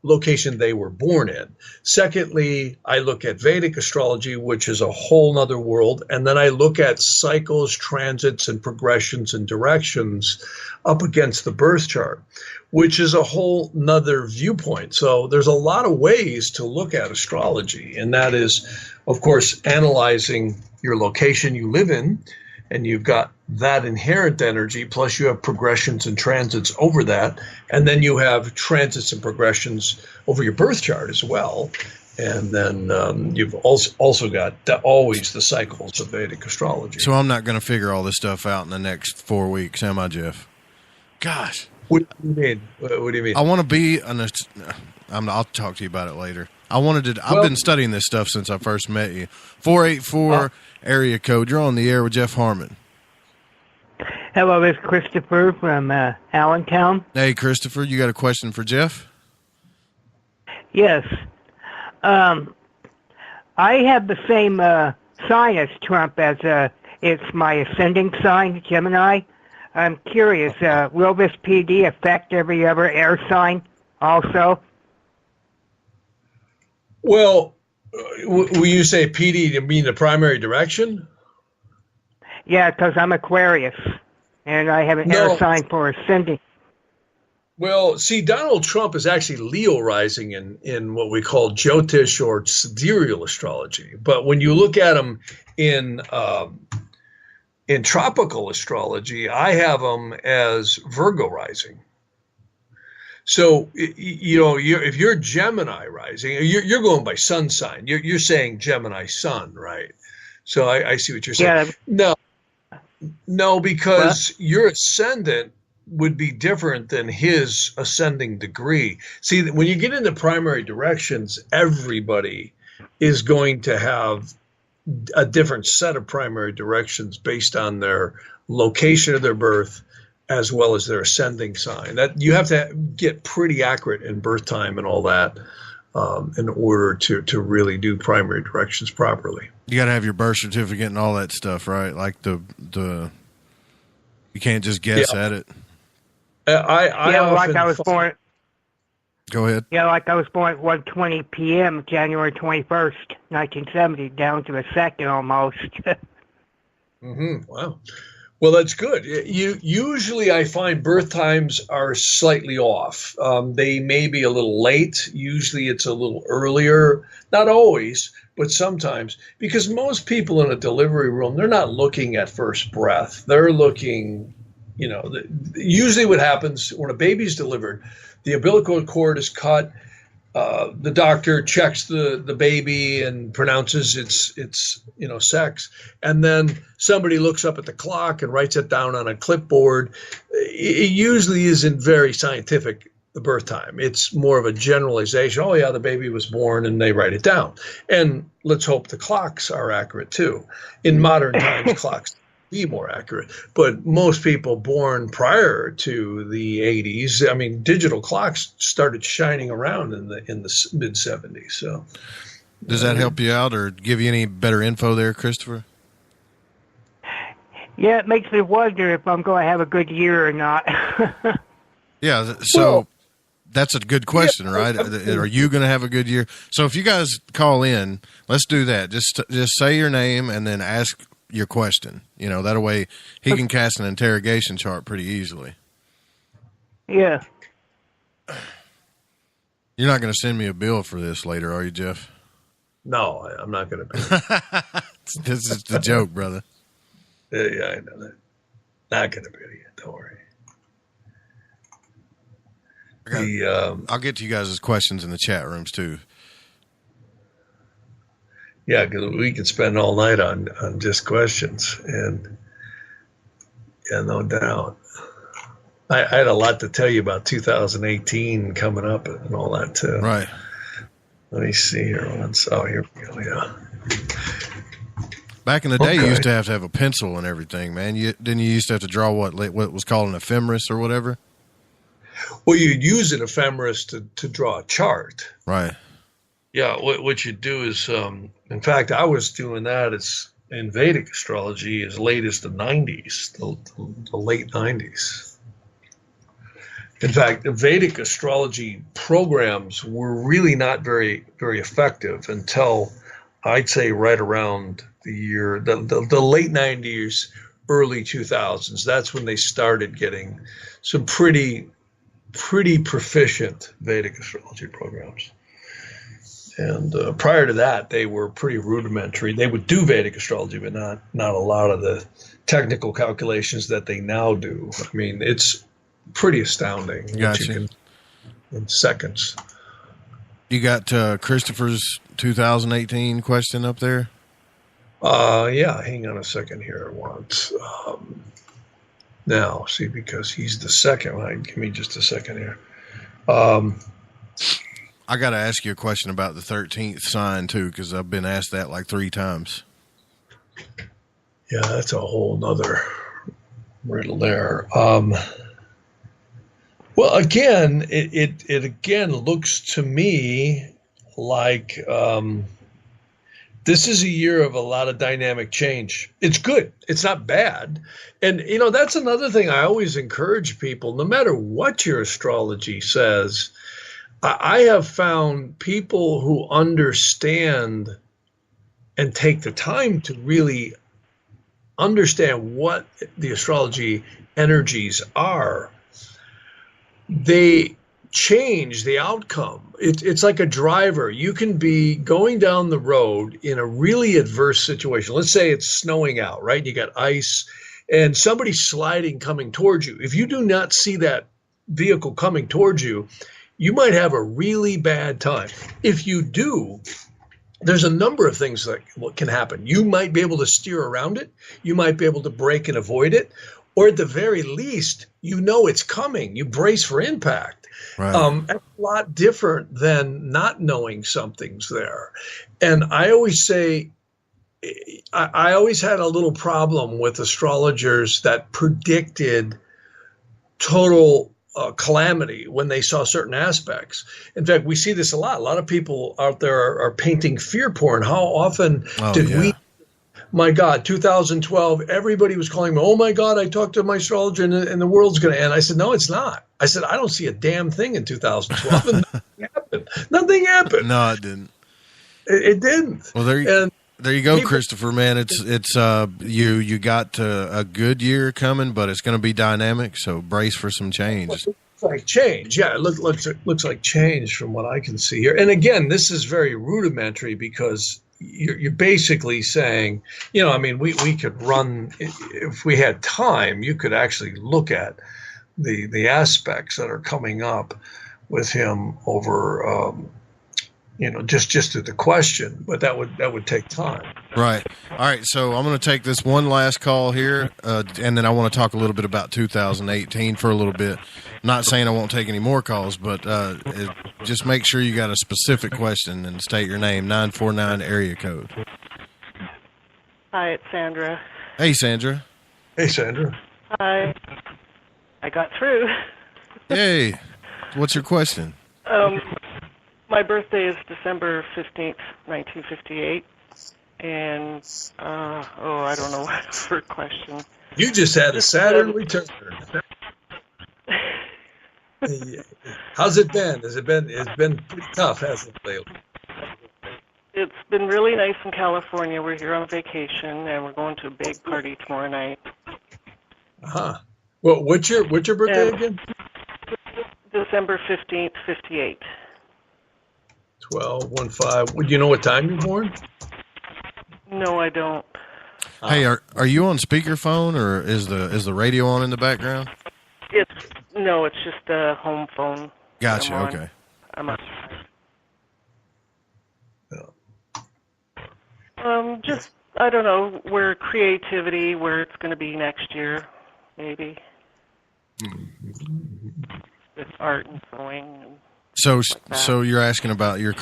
location they were born in. Secondly, I look at Vedic astrology, which is a whole nother world. And then I look at cycles, transits, and progressions and directions up against the birth chart, which is a whole nother viewpoint. So there's a lot of ways to look at astrology. And that is, of course, analyzing your location you live in, and you've got that inherent energy, plus you have progressions and transits over that, and then you have transits and progressions over your birth chart as well. And then you've also got always the cycles of Vedic astrology. So I'm not going to figure all this stuff out in the next 4 weeks, am I, Jeff? Gosh. What do you mean? What do you mean? I want to be I'll talk to you about it later. I've been studying this stuff since I first met you. 484 area code. You're on the air with Jeff Harman. Hello, this is Christopher from Allentown. Hey, Christopher, you got a question for Jeff? Yes. I have the same sign as Trump as it's my ascending sign, Gemini. I'm curious, will this PD affect every other air sign also? Well, will you say PD to mean the primary direction? Yeah, because I'm Aquarius, and I have an air sign for ascending. Well, see, Donald Trump is actually Leo rising in what we call Jyotish or sidereal astrology. But when you look at him in tropical astrology, I have him as Virgo rising. So, you know, if you're Gemini rising, you're going by sun sign. You're saying Gemini sun, right? So I see what you're saying. Yeah. No, because your ascendant would be different than his ascending degree. See, when you get into primary directions, everybody is going to have a different set of primary directions based on their location of their birth, as well as their ascending sign. That you have to get pretty accurate in birth time and all that in order to really do primary directions properly. You got to have your birth certificate and all that stuff, right? Like the you can't just guess at it. Like I was born. Go ahead. Yeah, like I was born at 1:20 p.m. January 21st, 1970, down to a second almost. Wow. Well, that's good. Usually I find birth times are slightly off. They may be a little late. Usually it's a little earlier. Not always, but sometimes. Because most people in a delivery room, they're not looking at first breath. They're looking, usually what happens when a baby's delivered, the umbilical cord is cut. The doctor checks the baby and pronounces its sex, and then somebody looks up at the clock and writes it down on a clipboard. It usually isn't very scientific, the birth time. It's more of a generalization. Oh yeah, the baby was born, and they write it down. And let's hope the clocks are accurate too. In modern times, clocks be more accurate, but most people born prior to the 80s, I mean, digital clocks started shining around in the mid 70s. So, does that help you out or give you any better info there, Christopher? Yeah, it makes me wonder if I'm going to have a good year or not. Yeah, so that's a good question, right? Are you going to have a good year? So if you guys call in, let's do that. Just say your name and then ask your question. That way he can cast an interrogation chart pretty easily. Yeah. You're not going to send me a bill for this later, are you, Jeff? No, I'm not going to. This is the joke, brother. Yeah, I know that. Not going to bill you. Don't worry. I'll get to you guys' questions in the chat rooms too. Yeah, because we could spend all night on just questions, and yeah, no doubt. I had a lot to tell you about 2018 coming up and all that too. Right. Let me see here once. Oh, here we go. Yeah. Back in the day, you used to have a pencil and everything, man. Didn't you used to have to draw what was called an ephemeris or whatever? Well, you'd use an ephemeris to draw a chart. Right. Yeah, what you do is, in fact, I was doing that in Vedic astrology as late as the 90s, the late 90s. In fact, the Vedic astrology programs were really not very, very effective until I'd say right around the late 90s, early 2000s. That's when they started getting some pretty proficient Vedic astrology programs. And prior to that, they were pretty rudimentary. They would do Vedic astrology, but not a lot of the technical calculations that they now do. I mean, it's pretty astounding what you can in seconds. You got Christopher's 2018 question up there? Yeah, hang on a second here. Now, see, because he's the second one. Give me just a second here. I got to ask you a question about the 13th sign, too, because I've been asked that like 3 times. Yeah, that's a whole nother riddle there. Well, again, it again looks to me like this is a year of a lot of dynamic change. It's good. It's not bad. And, that's another thing I always encourage people, no matter what your astrology says. I have found people who understand and take the time to really understand what the astrology energies are. They change the outcome. It's like a driver. You can be going down the road in a really adverse situation. Let's say it's snowing out, right? You got ice and somebody's sliding coming towards you. If you do not see that vehicle coming towards you, you might have a really bad time. If you do, there's a number of things that can happen. You might be able to steer around it. You might be able to brake and avoid it. Or at the very least, it's coming. You brace for impact. Right. That's a lot different than not knowing something's there. And I always say, I always had a little problem with astrologers that predicted total calamity when they saw certain aspects. In fact, we see this a lot. A lot of people out there are painting fear porn. How often we? My God, 2012, everybody was calling me, oh my God, I talked to my astrologer and the world's going to end. I said, no, it's not. I said, I don't see a damn thing in 2012. And nothing happened. Nothing happened. No, it didn't. It didn't. Well, there you go, Christopher, man. It's you got a good year coming, but it's going to be dynamic. So brace for some change. It looks like change. Yeah, it looks like change from what I can see here. And again, this is very rudimentary because you're basically saying, we could run, if we had time, you could actually look at the aspects that are coming up with him over, just to the question, but that would take time. Right. All right. So I'm going to take this one last call here, and then I want to talk a little bit about 2018 for a little bit. Not saying I won't take any more calls, but just make sure you got a specific question and state your name. 949 area code. Hi, it's Sandra. Hey, Sandra. Hey, Sandra. Hi. I got through. Hey. What's your question? My birthday is December 15th, 1958. And, I don't know what for question. You just had a Saturn return. How's it been? It's been pretty tough, hasn't it, lately? It's been really nice in California. We're here on vacation, and we're going to a big party tomorrow night. Uh-huh. Well, what's your birthday again? December 15th, 58. 12/15. Do you know what time you're born? No, I don't. Hey, are you on speakerphone, or is the radio on in the background? It's just a home phone. Gotcha. Okay. I'm on. Just I don't know where it's going to be next year, maybe. With art and sewing. So you're asking about your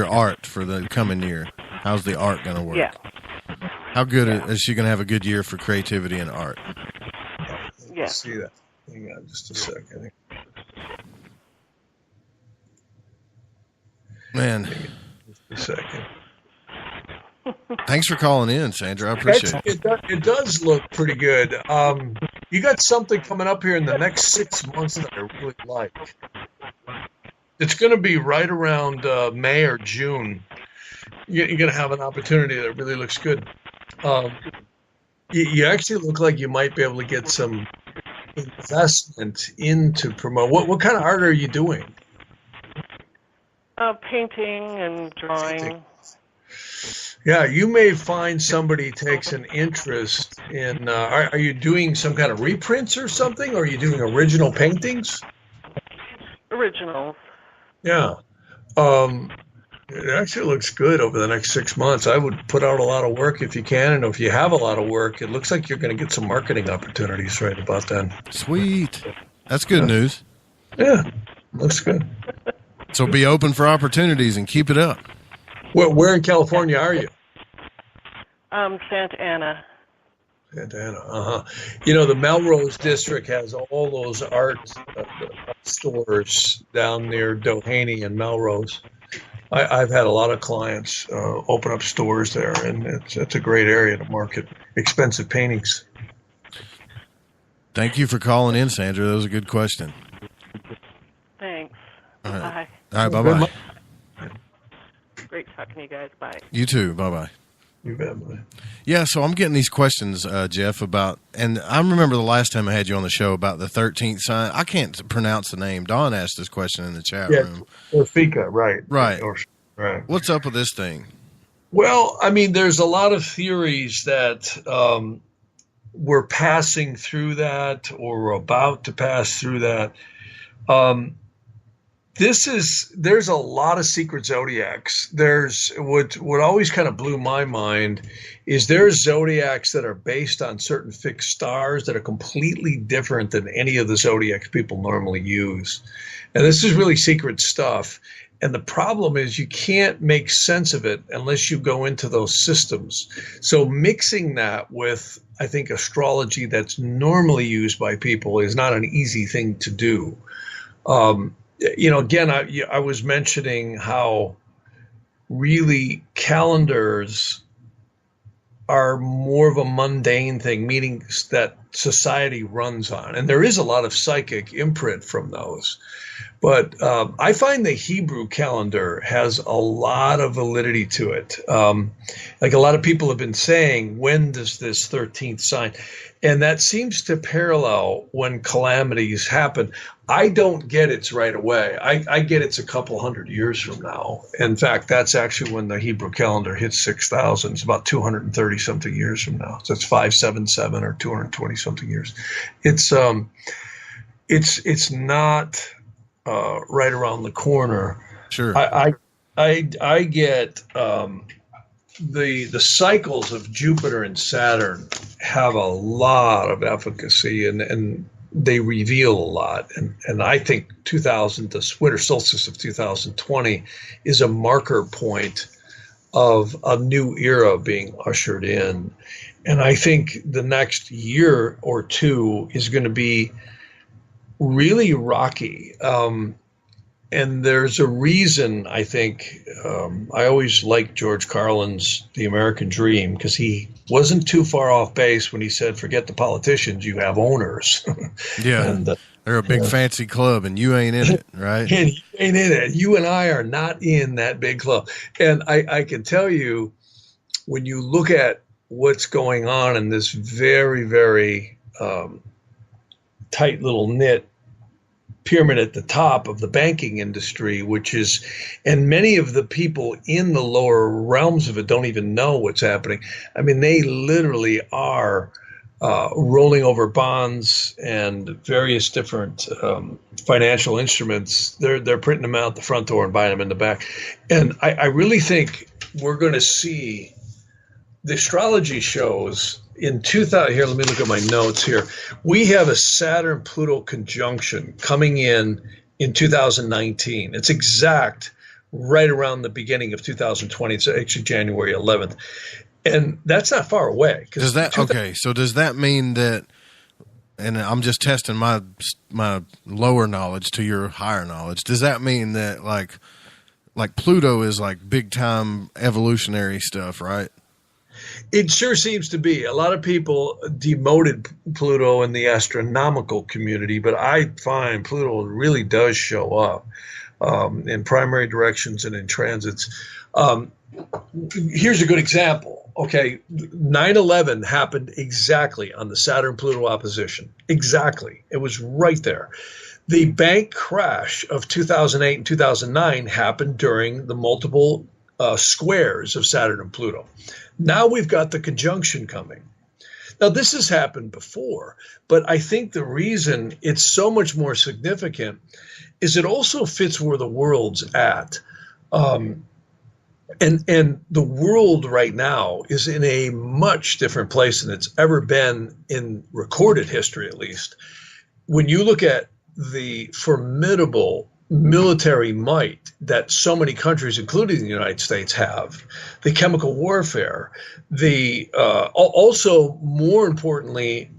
art for the coming year. How's the art going to work? Yeah. How good is she going to have a good year for creativity and art? Yeah. See that. Hang on just a second. Man. Just a second. Thanks for calling in, Sandra. I appreciate it. It does look pretty good. You got something coming up here in the next 6 months that I really like. It's going to be right around May or June. You're going to have an opportunity that really looks good. You actually look like you might be able to get some investment into promote. What kind of art are you doing? Painting and drawing. Yeah, you may find somebody takes an interest in. Are you doing some kind of reprints or something? Or are you doing original paintings? Originals. Yeah. It actually looks good over the next 6 months. I would put out a lot of work if you can, and if you have a lot of work, it looks like you're going to get some marketing opportunities right about then. Sweet. That's good news. Yeah, looks good. So be open for opportunities and keep it up. Where in California are you? Santa Ana. Santa Ana, You know, the Melrose District has all those art stores down near Doheny and Melrose. I've had a lot of clients open up stores there, and it's a great area to market expensive paintings. Thank you for calling in, Sandra. That was a good question. Thanks. All right. Bye. All right, bye-bye. Great talking to you guys. Bye. You too. Bye-bye. You bet, buddy. Yeah, so I'm getting these questions, Jeff, about, and I remember the last time I had you on the show about the 13th sign. I can't pronounce the name. Dawn asked this question in the chat room. Or Fika, right. Right. Right. What's up with this thing? Well, I mean, there's a lot of theories that we're passing through that or we're about to pass through that. There's a lot of secret zodiacs. There's what always kind of blew my mind is there's zodiacs that are based on certain fixed stars that are completely different than any of the zodiacs people normally use. And this is really secret stuff. And the problem is you can't make sense of it unless you go into those systems. So mixing that with, I think, astrology that's normally used by people is not an easy thing to do. You know, again, I was mentioning how really calendars are more of a mundane thing, meaning that society runs on. And there is a lot of psychic imprint from those. But I find the Hebrew calendar has a lot of validity to it. Like a lot of people have been saying, when does this 13th sign? And that seems to parallel when calamities happen. I don't get it's right away. I get it's a couple hundred years from now. In fact, that's actually when the Hebrew calendar hits 6,000. It's about 230 something years from now. So it's 577 or 220 something years. It's not right around the corner. Sure. I get the cycles of Jupiter and Saturn have a lot of efficacy and they reveal a lot. And I think the winter solstice of 2020 is a marker point of a new era being ushered in. And I think the next year or two is going to be really rocky. And there's a reason, I think, I always liked George Carlin's The American Dream because he wasn't too far off base when he said, forget the politicians, you have owners. Yeah, and, they're a big fancy club and you ain't in it, right? And you ain't in it. You and I are not in that big club. And I can tell you, when you look at what's going on in this very, very tight little knit pyramid at the top of the banking industry, which is, and many of the people in the lower realms of it don't even know what's happening. I mean, they literally are rolling over bonds and various different financial instruments. They're printing them out the front door and buying them in the back. And I really think we're going to see the astrology shows in 2000. Here, let me look at my notes here. We have a Saturn-Pluto conjunction coming in 2019. It's exact right around the beginning of 2020. It's actually January 11th. And that's not far away. Does that So does that mean that? And I'm just testing my lower knowledge to your higher knowledge. Does that mean that like Pluto is like big time evolutionary stuff, right? It sure seems to be. A lot of people demoted Pluto in the astronomical community, but I find Pluto really does show up in primary directions and in transits. Here's a good example. Okay, 9/11 happened exactly on the Saturn-Pluto opposition. Exactly. It was right there. The bank crash of 2008 and 2009 happened during the multiple squares of Saturn and Pluto. Now we've got the conjunction coming. Now, this has happened before, but I think the reason it's so much more significant is it also fits where the world's at. And the world right now is in a much different place than it's ever been in recorded history, at least. When you look at the formidable military might that so many countries, including the United States, have, the chemical warfare, also more importantly,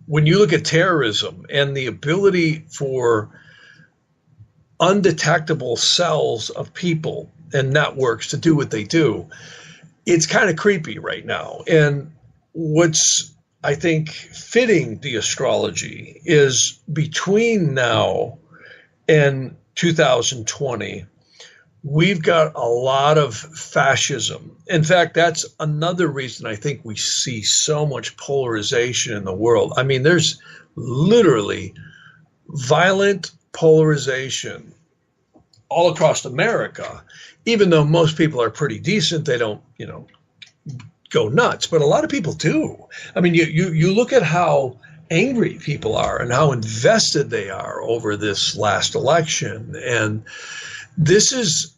when you look at terrorism and the ability for undetectable cells of people and networks to do what they do, it's kind of creepy right now. And what's, I think, fitting the astrology is between now and 2020, we've got a lot of fascism. In fact, that's another reason I think we see so much polarization in the world. I mean, there's literally violent polarization all across America, even though most people are pretty decent. They don't, go nuts, but a lot of people do. I mean, you look at how angry people are and how invested they are over this last election. And this is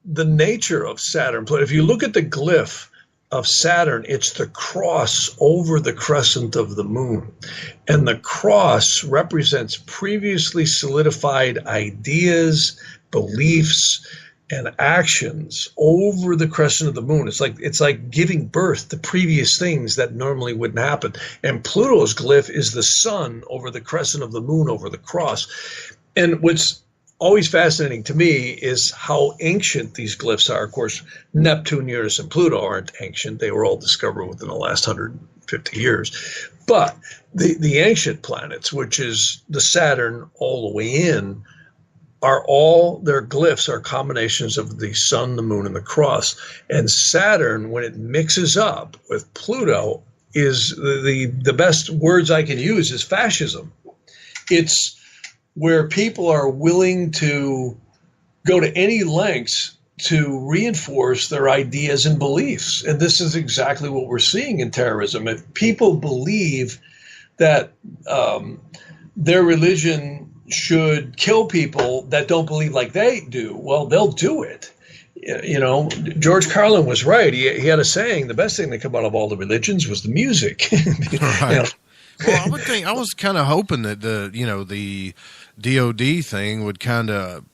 the nature of Saturn. If you look at the glyph of Saturn, it's the cross over the crescent of the moon. And the cross represents previously solidified ideas, beliefs, and actions over the crescent of the moon. It's like giving birth to previous things that normally wouldn't happen. And Pluto's glyph is the sun over the crescent of the moon over the cross. And what's always fascinating to me is how ancient these glyphs are. Of course, Neptune, Uranus, and Pluto aren't ancient. They were all discovered within the last 150 years. But the ancient planets, which is the Saturn all the way in, are all their glyphs are combinations of the sun, the moon, and the cross. And Saturn, when it mixes up with Pluto, is the best words I can use is fascism. It's where people are willing to go to any lengths to reinforce their ideas and beliefs. And this is exactly what we're seeing in terrorism. If people believe that their religion should kill people that don't believe like they do, well, they'll do it. George Carlin was right. He had a saying, the best thing that came out of all the religions was the music. Right. Well, I was kind of hoping that the DOD thing would kind of,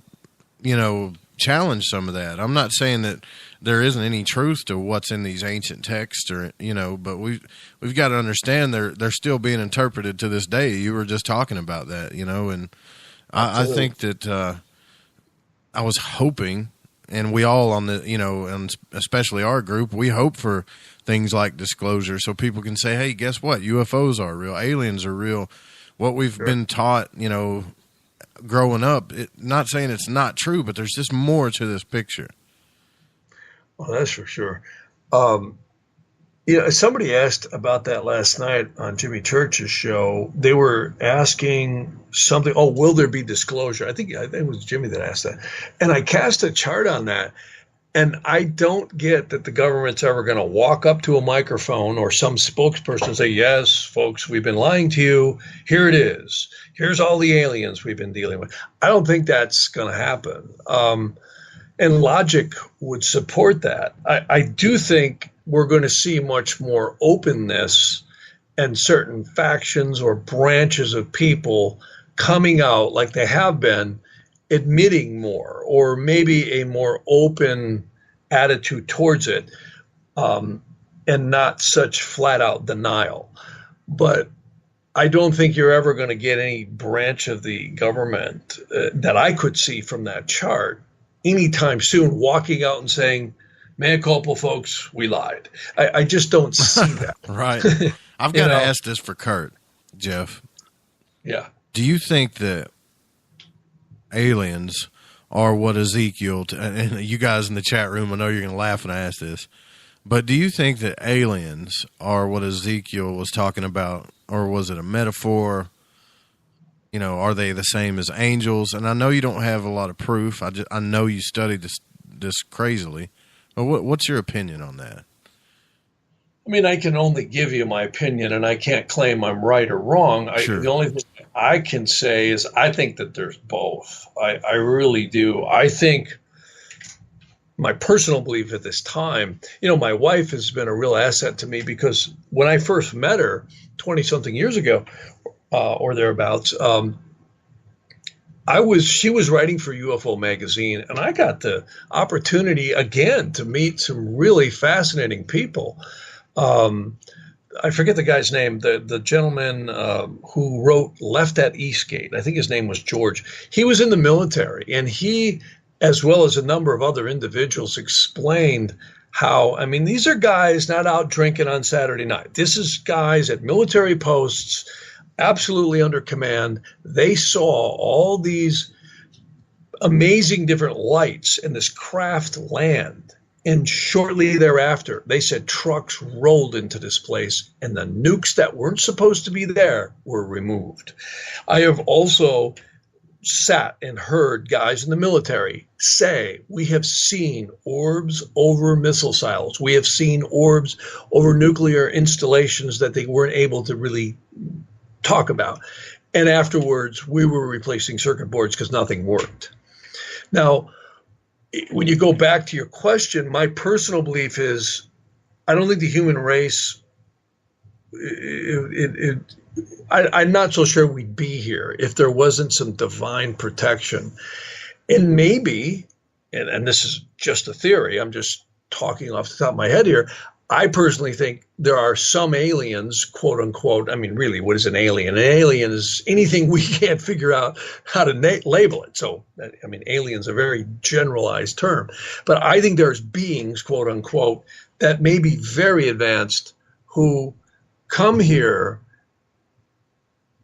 challenge some of that. I'm not saying that there isn't any truth to what's in these ancient texts, but we've got to understand they're still being interpreted to this day. You were just talking about that, and I think that I was hoping, and we all on the, and especially our group, we hope for things like disclosure so people can say, hey, guess what? UFOs are real. Aliens are real. What we've been taught, growing up, not saying it's not true, but there's just more to this picture. Well, that's for sure. Somebody asked about that last night on Jimmy Church's show. They were asking something, will there be disclosure? I think it was Jimmy that asked that. And I cast a chart on that. And I don't get that the government's ever going to walk up to a microphone or some spokesperson and say, yes, folks, we've been lying to you. Here it is. Here's all the aliens we've been dealing with. I don't think that's going to happen. And logic would support that. I do think we're going to see much more openness and certain factions or branches of people coming out like they have been, admitting more, or maybe a more open attitude towards it. and not such flat out denial. But I don't think you're ever going to get any branch of the government that I could see from that chart anytime soon walking out and saying, mea culpa, folks, we lied. I just don't see that. Right. I've got to ask this for Kurt, Jeff. Yeah. Do you think that aliens are what Ezekiel, and you guys in the chat room, I know you're going to laugh when I ask this, but do you think that aliens are what Ezekiel was talking about, or was it a metaphor? You know, are they the same as angels? And I know you don't have a lot of proof. I know you studied this crazily. But what's your opinion on that? I mean, I can only give you my opinion, and I can't claim I'm right or wrong. Sure. The only thing I can say is I think that there's both. I really do. I think my personal belief at this time, my wife has been a real asset to me, because when I first met her 20-something years ago or thereabouts, she was writing for UFO magazine, and I got the opportunity again to meet some really fascinating people. I forget the guy's name, the gentleman who wrote Left at Eastgate. I think his name was George. He was in the military, and he, as well as a number of other individuals, explained how, I mean, these are guys not out drinking on Saturday night. This is guys at military posts, absolutely under command. They saw all these amazing different lights in this craft land. And shortly thereafter, they said trucks rolled into this place, and the nukes that weren't supposed to be there were removed. I have also sat and heard guys in the military say, we have seen orbs over missile silos. We have seen orbs over nuclear installations that they weren't able to really talk about. And afterwards, we were replacing circuit boards because nothing worked. Now, when you go back to your question, my personal belief is I don't think the human race, I'm not so sure we'd be here if there wasn't some divine protection. And maybe, and this is just a theory, I'm just talking off the top of my head here, I personally think there are some aliens, quote unquote. I mean, really, what is an alien? An alien is anything we can't figure out how to label it. So, I mean, alien's a very generalized term. But I think there's beings, quote unquote, that may be very advanced who come here.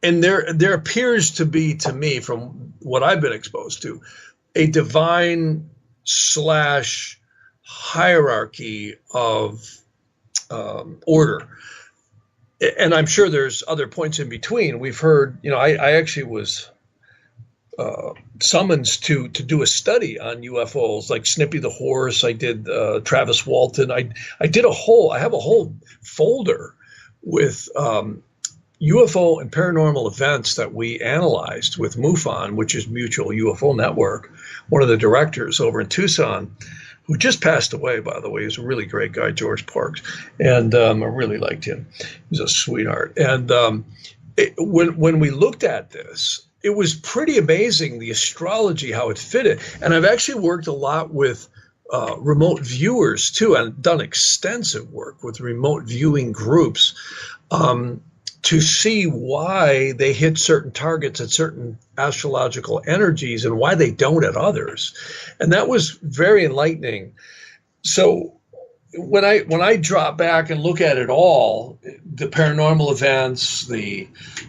And there appears to be, to me, from what I've been exposed to, a divine / hierarchy of order. And I'm sure there's other points in between. We've heard, I actually was summoned to do a study on UFOs, like Snippy the Horse. I did Travis Walton. I have a whole folder with UFO and paranormal events that we analyzed with MUFON, which is Mutual UFO Network, one of the directors over in Tucson, who just passed away, by the way. He's a really great guy, George Parks, and I really liked him. He's a sweetheart. And when we looked at this, it was pretty amazing, the astrology, how it fitted. And I've actually worked a lot with remote viewers, too, and done extensive work with remote viewing groups to see why they hit certain targets at certain astrological energies and why they don't at others. And that was very enlightening. So when I drop back and look at it all, the paranormal events, the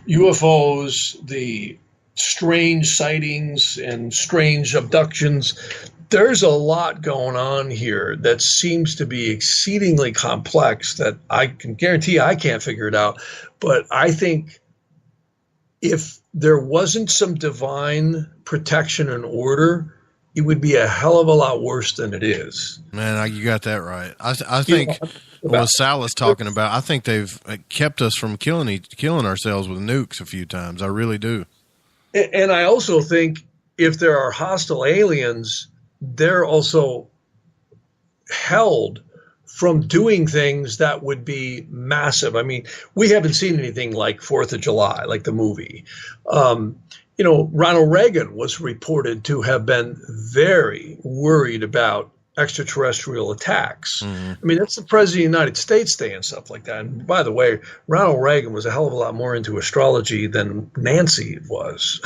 UFOs, the strange sightings and strange abductions, there's a lot going on here that seems to be exceedingly complex that I can guarantee I can't figure it out. But I think if there wasn't some divine protection and order, it would be a hell of a lot worse than it is. Man, you got that right. I think what Sal is talking about, I think they've kept us from killing ourselves with nukes a few times. I really do. And I also think if there are hostile aliens, they're also held from doing things that would be massive. I mean, we haven't seen anything like 4th of July, like the movie. Ronald Reagan was reported to have been very worried about extraterrestrial attacks. I mean, that's the President of the United States Day and stuff like that. And by the way, Ronald Reagan was a hell of a lot more into astrology than Nancy was.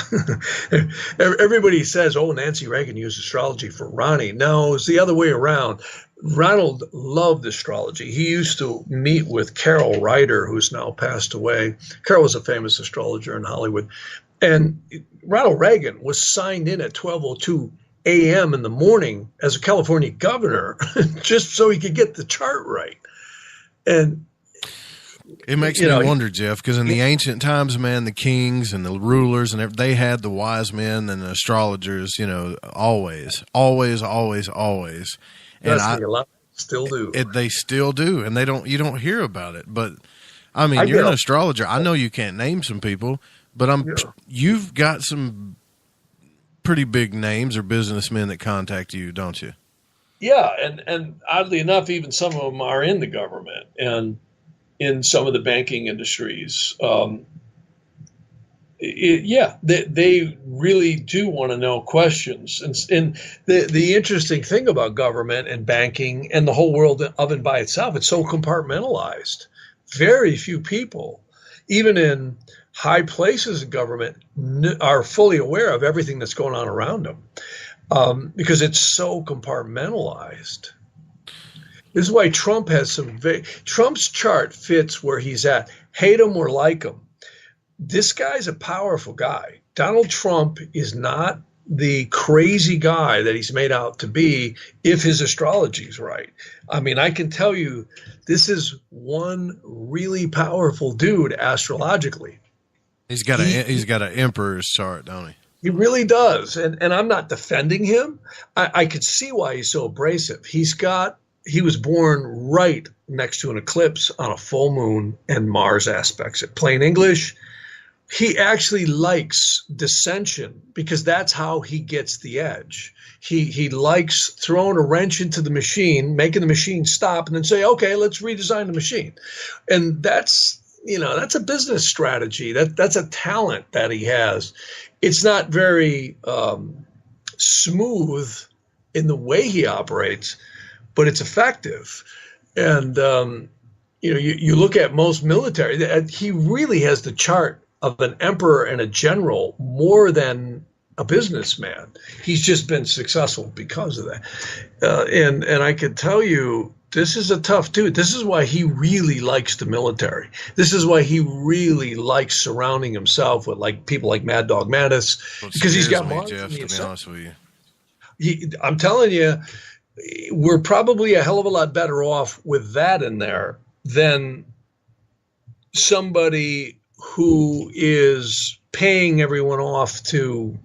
Everybody says, oh, Nancy Reagan used astrology for Ronnie. No, it's the other way around. Ronald loved astrology. He used to meet with Carol Ryder, who's now passed away. Carol was a famous astrologer in Hollywood. And Ronald Reagan was signed in at 12:02 a.m. in the morning as a California governor just so he could get the chart right. And it makes me wonder, Jeff, because in the ancient times, man, the kings and the rulers and they had the wise men and the astrologers, always. And a lot still do. They still do, and you don't hear about it. But I mean, you're an astrologer. I know you can't name some people, but you've got some pretty big names or businessmen that contact you, don't you? Yeah, and oddly enough, even some of them are in the government and in some of the banking industries. They really do want to know questions. And the interesting thing about government and banking and the whole world of and by itself, it's so compartmentalized. Very few people, even in high places of government, are fully aware of everything that's going on around them because it's so compartmentalized. This is why Trump has Trump's chart fits where he's at. Hate him or like him. This guy's a powerful guy. Donald Trump is not the crazy guy that he's made out to be if his astrology is right. I mean, I can tell you this is one really powerful dude astrologically. He's got an emperor's chart, don't he? He really does. And I'm not defending him. I could see why he's so abrasive. He was born right next to an eclipse on a full moon and Mars aspects it. Plain English, he actually likes dissension because that's how he gets the edge. He likes throwing a wrench into the machine, making the machine stop, and then say, okay, let's redesign the machine. And that's a business strategy. That's a talent that he has. It's not very smooth in the way he operates, but it's effective. And, you look at most military, he really has the chart of an emperor and a general more than a businessman. He's just been successful because of that. And I can tell you, this is a tough dude. This is why he really likes the military. This is why he really likes surrounding himself with people like Mad Dog Mattis, because he's got Mars. Jeff, to be honest with you. I'm telling you, we're probably a hell of a lot better off with that in there than somebody who is paying everyone off to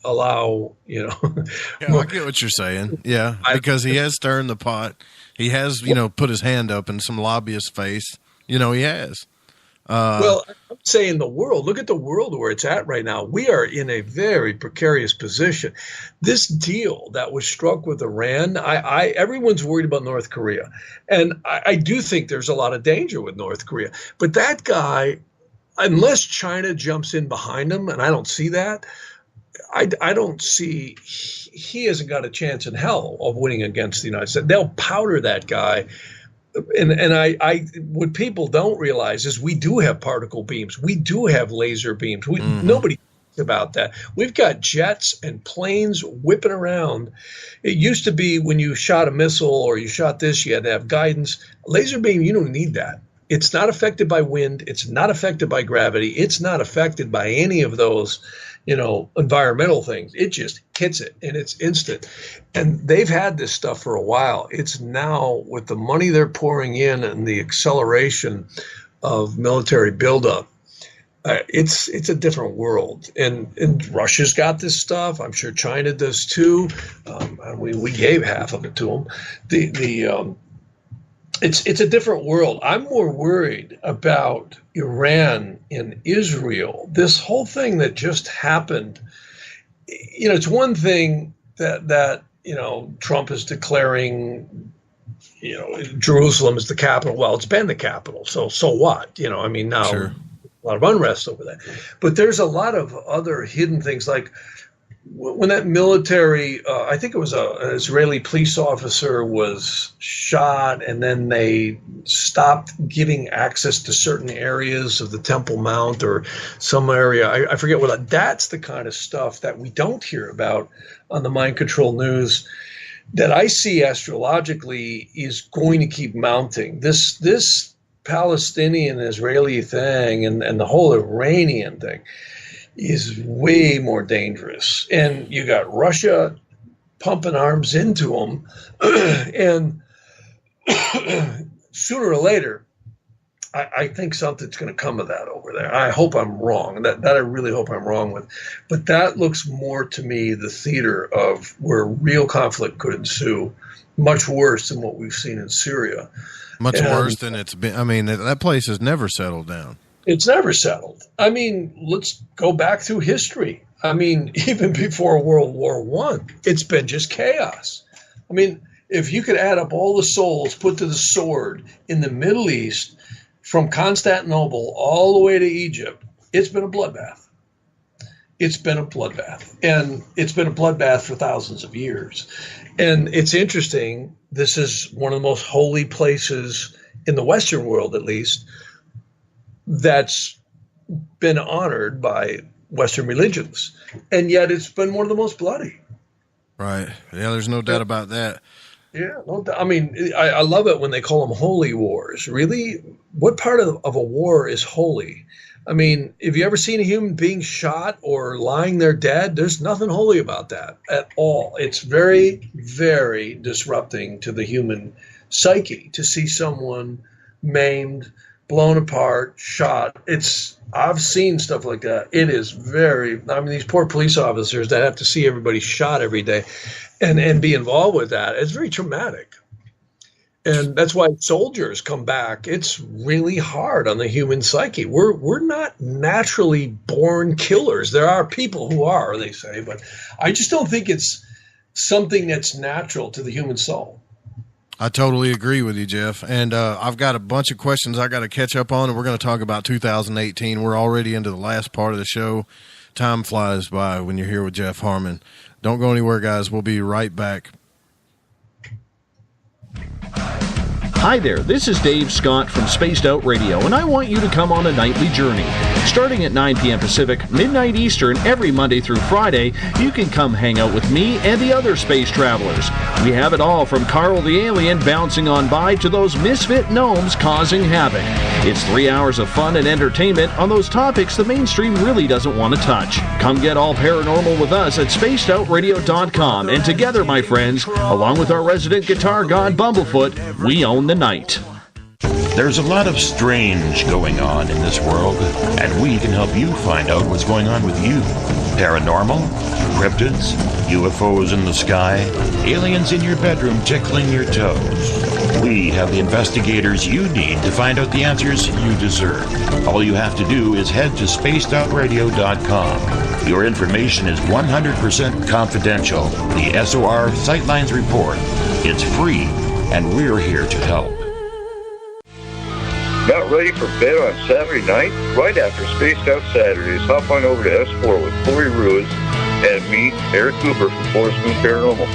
allow, Yeah, I get what you're saying. Yeah, because he has stirred the pot. He has, put his hand up in some lobbyist face. He has. Well, I'm saying the world, look at the world where it's at right now. We are in a very precarious position. This deal that was struck with Iran, everyone's worried about North Korea. And I do think there's a lot of danger with North Korea. But that guy, unless China jumps in behind him, and I don't see that, I don't see, he hasn't got a chance in hell of winning against the United States. They'll powder that guy. And what people don't realize is we do have particle beams. We do have laser beams. Nobody thinks about that. We've got jets and planes whipping around. It used to be when you shot a missile or you shot this, you had to have guidance. Laser beam, you don't need that. It's not affected by wind. It's not affected by gravity. It's not affected by any of those, environmental things. It just hits it and it's instant. And they've had this stuff for a while. It's now with the money they're pouring in and the acceleration of military buildup, it's a different world. And Russia's got this stuff. I'm sure China does too. We gave half of it to them. It's a different world. I'm more worried about Iran and Israel. This whole thing that just happened, it's one thing that Trump is declaring, Jerusalem is the capital. Well, it's been the capital. So what? Now sure. A lot of unrest over that. But there's a lot of other hidden things like when that military, I think it was an Israeli police officer was shot, and then they stopped giving access to certain areas of the Temple Mount or some area. I forget what. That's the kind of stuff that we don't hear about on the mind control news that I see astrologically is going to keep mounting. This Palestinian-Israeli thing and the whole Iranian thing is way more dangerous. And you got Russia pumping arms into them. And sooner or later, I think something's going to come of that over there. I hope I'm wrong. That I really hope I'm wrong with. But that looks more to me the theater of where real conflict could ensue, much worse than what we've seen in Syria. Much worse than it's been. I mean, that place has never settled down. It's never settled. I mean, let's go back through history. I mean, even before World War I, it's been just chaos. I mean, if you could add up all the souls put to the sword in the Middle East, from Constantinople all the way to Egypt, it's been a bloodbath. It's been a bloodbath. And it's been a bloodbath for thousands of years. And it's interesting, this is one of the most holy places in the Western world, at least, that's been honored by Western religions. And yet it's been one of the most bloody. Right. Yeah, there's no doubt about that. Yeah. Well, I mean, I love it when they call them holy wars. Really? What part of a war is holy? I mean, have you ever seen a human being shot or lying there dead? There's nothing holy about that at all. It's very, very disrupting to the human psyche to see someone maimed, blown apart, shot. I've seen stuff like that. It is these poor police officers that have to see everybody shot every day and be involved with that. It's very traumatic. And that's why soldiers come back. It's really hard on the human psyche. We're not naturally born killers. There are people who are, they say, but I just don't think it's something that's natural to the human soul. I totally agree with you, Jeff. And I've got a bunch of questions I got to catch up on, and we're going to talk about 2018. We're already into the last part of the show. Time flies by when you're here with Jeff Harmon. Don't go anywhere, guys. We'll be right back. Hi there, this is Dave Scott from Spaced Out Radio, and I want you to come on a nightly journey. Starting at 9 p.m. Pacific, midnight Eastern, every Monday through Friday, you can come hang out with me and the other space travelers. We have it all from Carl the Alien bouncing on by to those misfit gnomes causing havoc. It's 3 hours of fun and entertainment on those topics the mainstream really doesn't want to touch. Come get all paranormal with us at spacedoutradio.com, and together, my friends, along with our resident guitar god Bumblefoot, we own the night. There's a lot of strange going on in this world, and we can help you find out what's going on with you. Paranormal, cryptids, UFOs in the sky, aliens in your bedroom tickling your toes. We have the investigators you need to find out the answers you deserve. All you have to do is head to spacedoutradio.com. Your information is 100% confidential. The SOR Sightlines Report. It's free, and we're here to help. Not ready for bed on Saturday night? Right after Spaced Out Saturdays, hop on over to S4 with Corey Ruiz and me, Eric Cooper from Forest Moon Paranormal.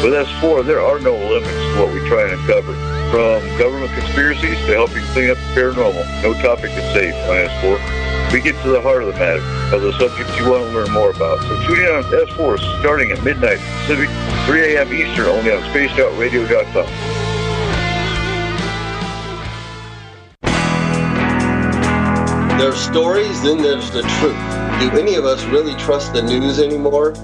With S4, there are no limits to what we try and uncover. From government conspiracies to helping clean up the paranormal, no topic is safe on S4. We get to the heart of the matter, of the subjects you want to learn more about. So tune in on S4 starting at midnight Pacific, 3 a.m. Eastern, only on spacedoutradio.com. There's stories, then there's the truth. Do any of us really trust the news anymore?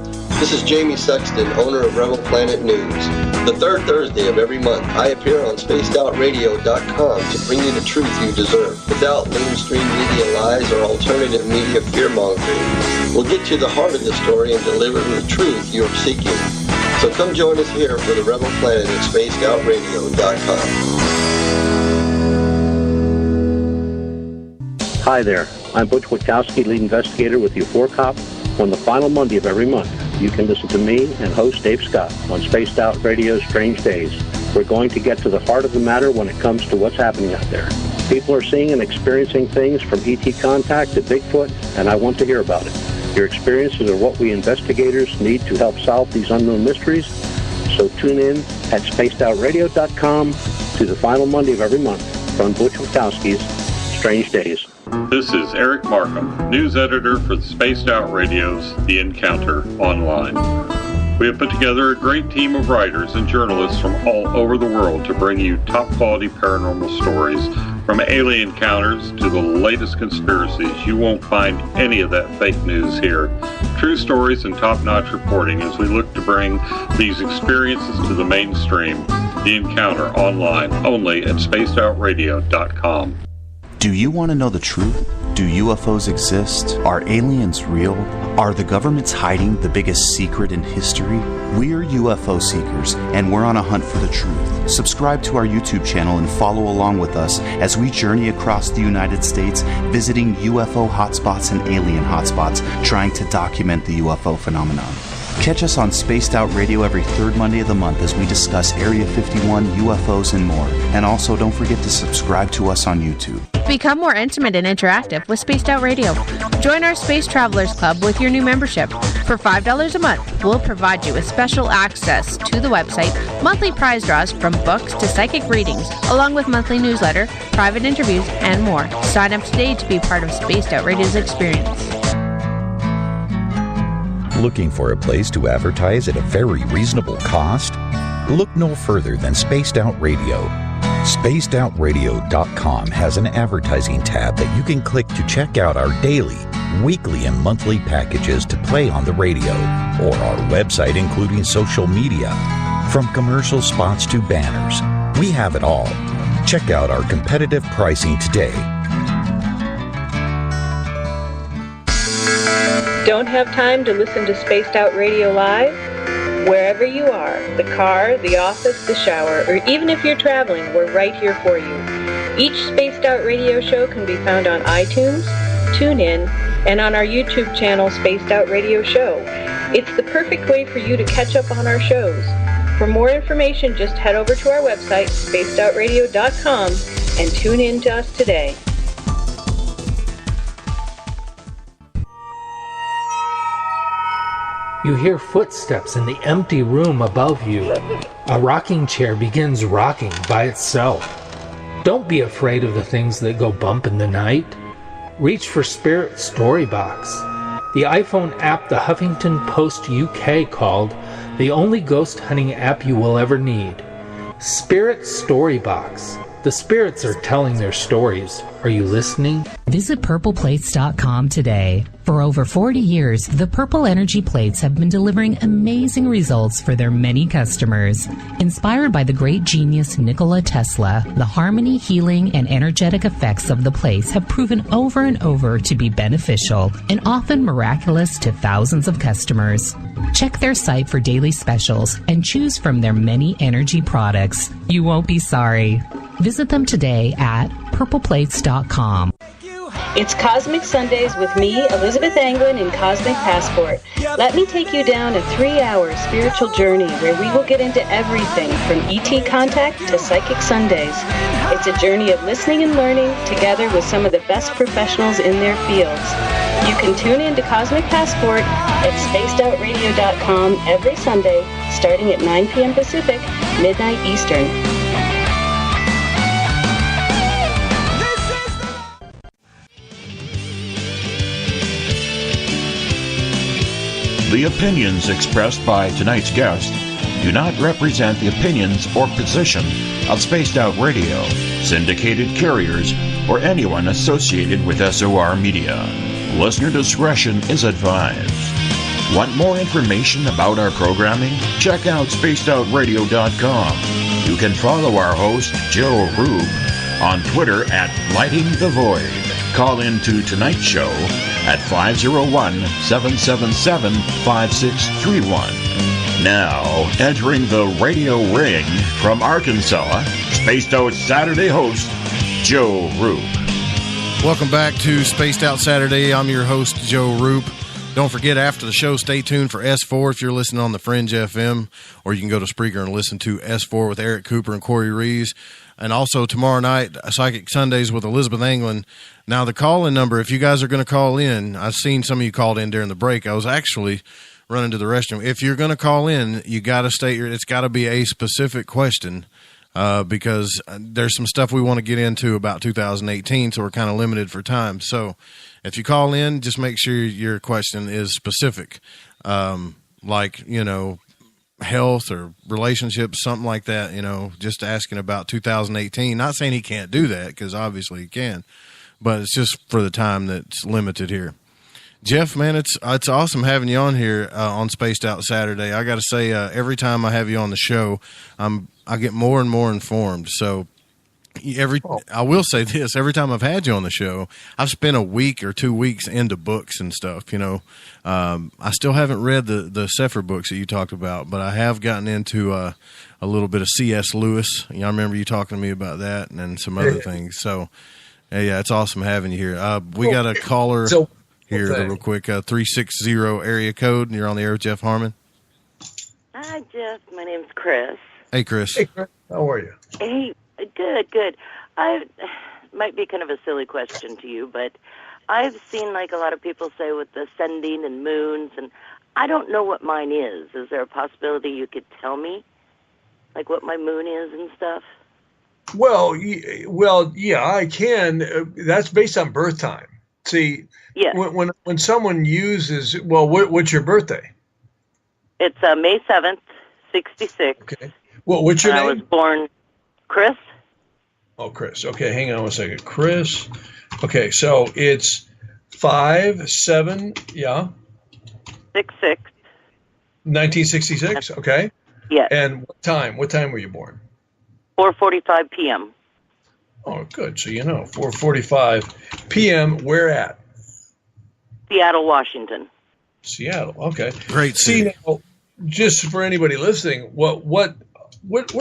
This is Jamie Sexton, owner of Rebel Planet News. The third Thursday of every month, I appear on spacedoutradio.com to bring you the truth you deserve, without mainstream media lies or alternative media fear-mongering. We'll get to the heart of the story and deliver the truth you're seeking. So come join us here for the Rebel Planet at spacedoutradio.com. Hi there, I'm Butch Witkowski, lead investigator with U4 Cop. On the final Monday of every month, you can listen to me and host Dave Scott on Spaced Out Radio's Strange Days. We're going to get to the heart of the matter when it comes to what's happening out there. People are seeing and experiencing things from ET contact to Bigfoot, and I want to hear about it. Your experiences are what we investigators need to help solve these unknown mysteries. So tune in at spacedoutradio.com to the final Monday of every month from Butch Witkowski's Strange Days. This is Eric Markham, news editor for the Spaced Out Radio's The Encounter Online. We have put together a great team of writers and journalists from all over the world to bring you top-quality paranormal stories, from alien encounters to the latest conspiracies. You won't find any of that fake news here. True stories and top-notch reporting as we look to bring these experiences to the mainstream. The Encounter Online, only at spacedoutradio.com. Do you want to know the truth? Do UFOs exist? Are aliens real? Are the governments hiding the biggest secret in history? We're UFO seekers, and we're on a hunt for the truth. Subscribe to our YouTube channel and follow along with us as we journey across the United States, visiting UFO hotspots and alien hotspots, trying to document the UFO phenomenon. Catch us on Spaced Out Radio every third Monday of the month as we discuss Area 51, UFOs, and more. And also, don't forget to subscribe to us on YouTube. Become more intimate and interactive with Spaced Out Radio. Join our Space Travelers Club with your new membership. For $5 a month, we'll provide you with special access to the website, monthly prize draws from books to psychic readings, along with monthly newsletter, private interviews, and more. Sign up today to be part of Spaced Out Radio's experience. Looking for a place to advertise at a very reasonable cost? Look no further than Spaced Out Radio. SpacedOutRadio.com has an advertising tab that you can click to check out our daily, weekly, and monthly packages to play on the radio, or our website including social media. From commercial spots to banners, we have it all. Check out our competitive pricing today. Don't have time to listen to Spaced Out Radio live? Wherever you are, the car, the office, the shower, or even if you're traveling, we're right here for you. Each Spaced Out Radio show can be found on iTunes, TuneIn, and on our YouTube channel, Spaced Out Radio Show. It's the perfect way for you to catch up on our shows. For more information, just head over to our website, spacedoutradio.com, and tune in to us today. You hear footsteps in the empty room above you. A rocking chair begins rocking by itself. Don't be afraid of the things that go bump in the night. Reach for Spirit Storybox, the iPhone app the Huffington Post UK called the only ghost hunting app you will ever need. Spirit Storybox. The spirits are telling their stories. Are you listening? Visit purpleplates.com today. For over 40 years, the Purple Energy Plates have been delivering amazing results for their many customers. Inspired by the great genius Nikola Tesla, the harmony, healing, and energetic effects of the plates have proven over and over to be beneficial and often miraculous to thousands of customers. Check their site for daily specials and choose from their many energy products. You won't be sorry. Visit them today at purpleplates.com. It's Cosmic Sundays with me, Elizabeth Anglin, in Cosmic Passport. Let me take you down a 3-hour spiritual journey where we will get into everything from ET contact to Psychic Sundays. It's a journey of listening and learning together with some of the best professionals in their fields. You can tune in to Cosmic Passport at spacedoutradio.com every Sunday, starting at 9 p.m. Pacific, midnight Eastern. The opinions expressed by tonight's guest do not represent the opinions or position of Spaced Out Radio, syndicated carriers, or anyone associated with SOR Media. Listener discretion is advised. Want more information about our programming? Check out spacedoutradio.com. You can follow our host, Joe Rube, on Twitter at Lighting the Void. Call in to tonight's show at 501-777-5631. Now, entering the radio ring from Arkansas, Spaced Out Saturday host, Joe Roop. Welcome back to Spaced Out Saturday. I'm your host, Joe Roop. Don't forget, after the show, stay tuned for S4 if you're listening on the Fringe FM, or you can go to Spreaker and listen to S4 with Eric Cooper and Corey Rees. And also tomorrow night, Psychic Sundays with Elizabeth England. Now, the call-in number, if you guys are going to call in, I've seen some of you called in during the break. I was actually running to the restroom. If you're going to call in, you got to state it's got to be a specific question, because there's some stuff we want to get into about 2018, so we're kind of limited for time. So if you call in, just make sure your question is specific, like, health or relationships, something like that, just asking about 2018. Not saying he can't do that, because obviously he can, but it's just for the time that's limited here. Jeff, man, it's awesome having you on here on Spaced Out Saturday. I got to say, every time I have you on the show, I get more and more informed. So I will say this: every time I've had you on the show, I've spent a week or 2 weeks into books and stuff. I still haven't read the Sefer books that you talked about, but I have gotten into a little bit of C.S. Lewis. I remember you talking to me about that and some other things. So, yeah, it's awesome having you here. We got a caller here real quick, 360 area code, and you're on the air with Jeff Harman. Hi, Jeff. My name's Chris. Hey, Chris. Hey, Chris. How are you? Hey, good. I might be kind of a silly question to you, but I've seen, like a lot of people say, with the ascending and moons, and I don't know what mine is. Is there a possibility you could tell me, like, what my moon is and stuff? Well, yeah, I can. That's based on birth time. See, yes. when someone uses, what's your birthday? It's May 7th, 66. Okay. Well, what's your name? I was born Chris. Oh, Chris. Okay, hang on one second. Chris. Okay, so it's 5/7, yeah. 66. 1966, okay. Yes. And what time? What time were you born? 4:45 p.m. Oh, good. So 4:45 p.m. Where at? Seattle, Washington. Seattle. Okay. Great. See, now, just for anybody listening, what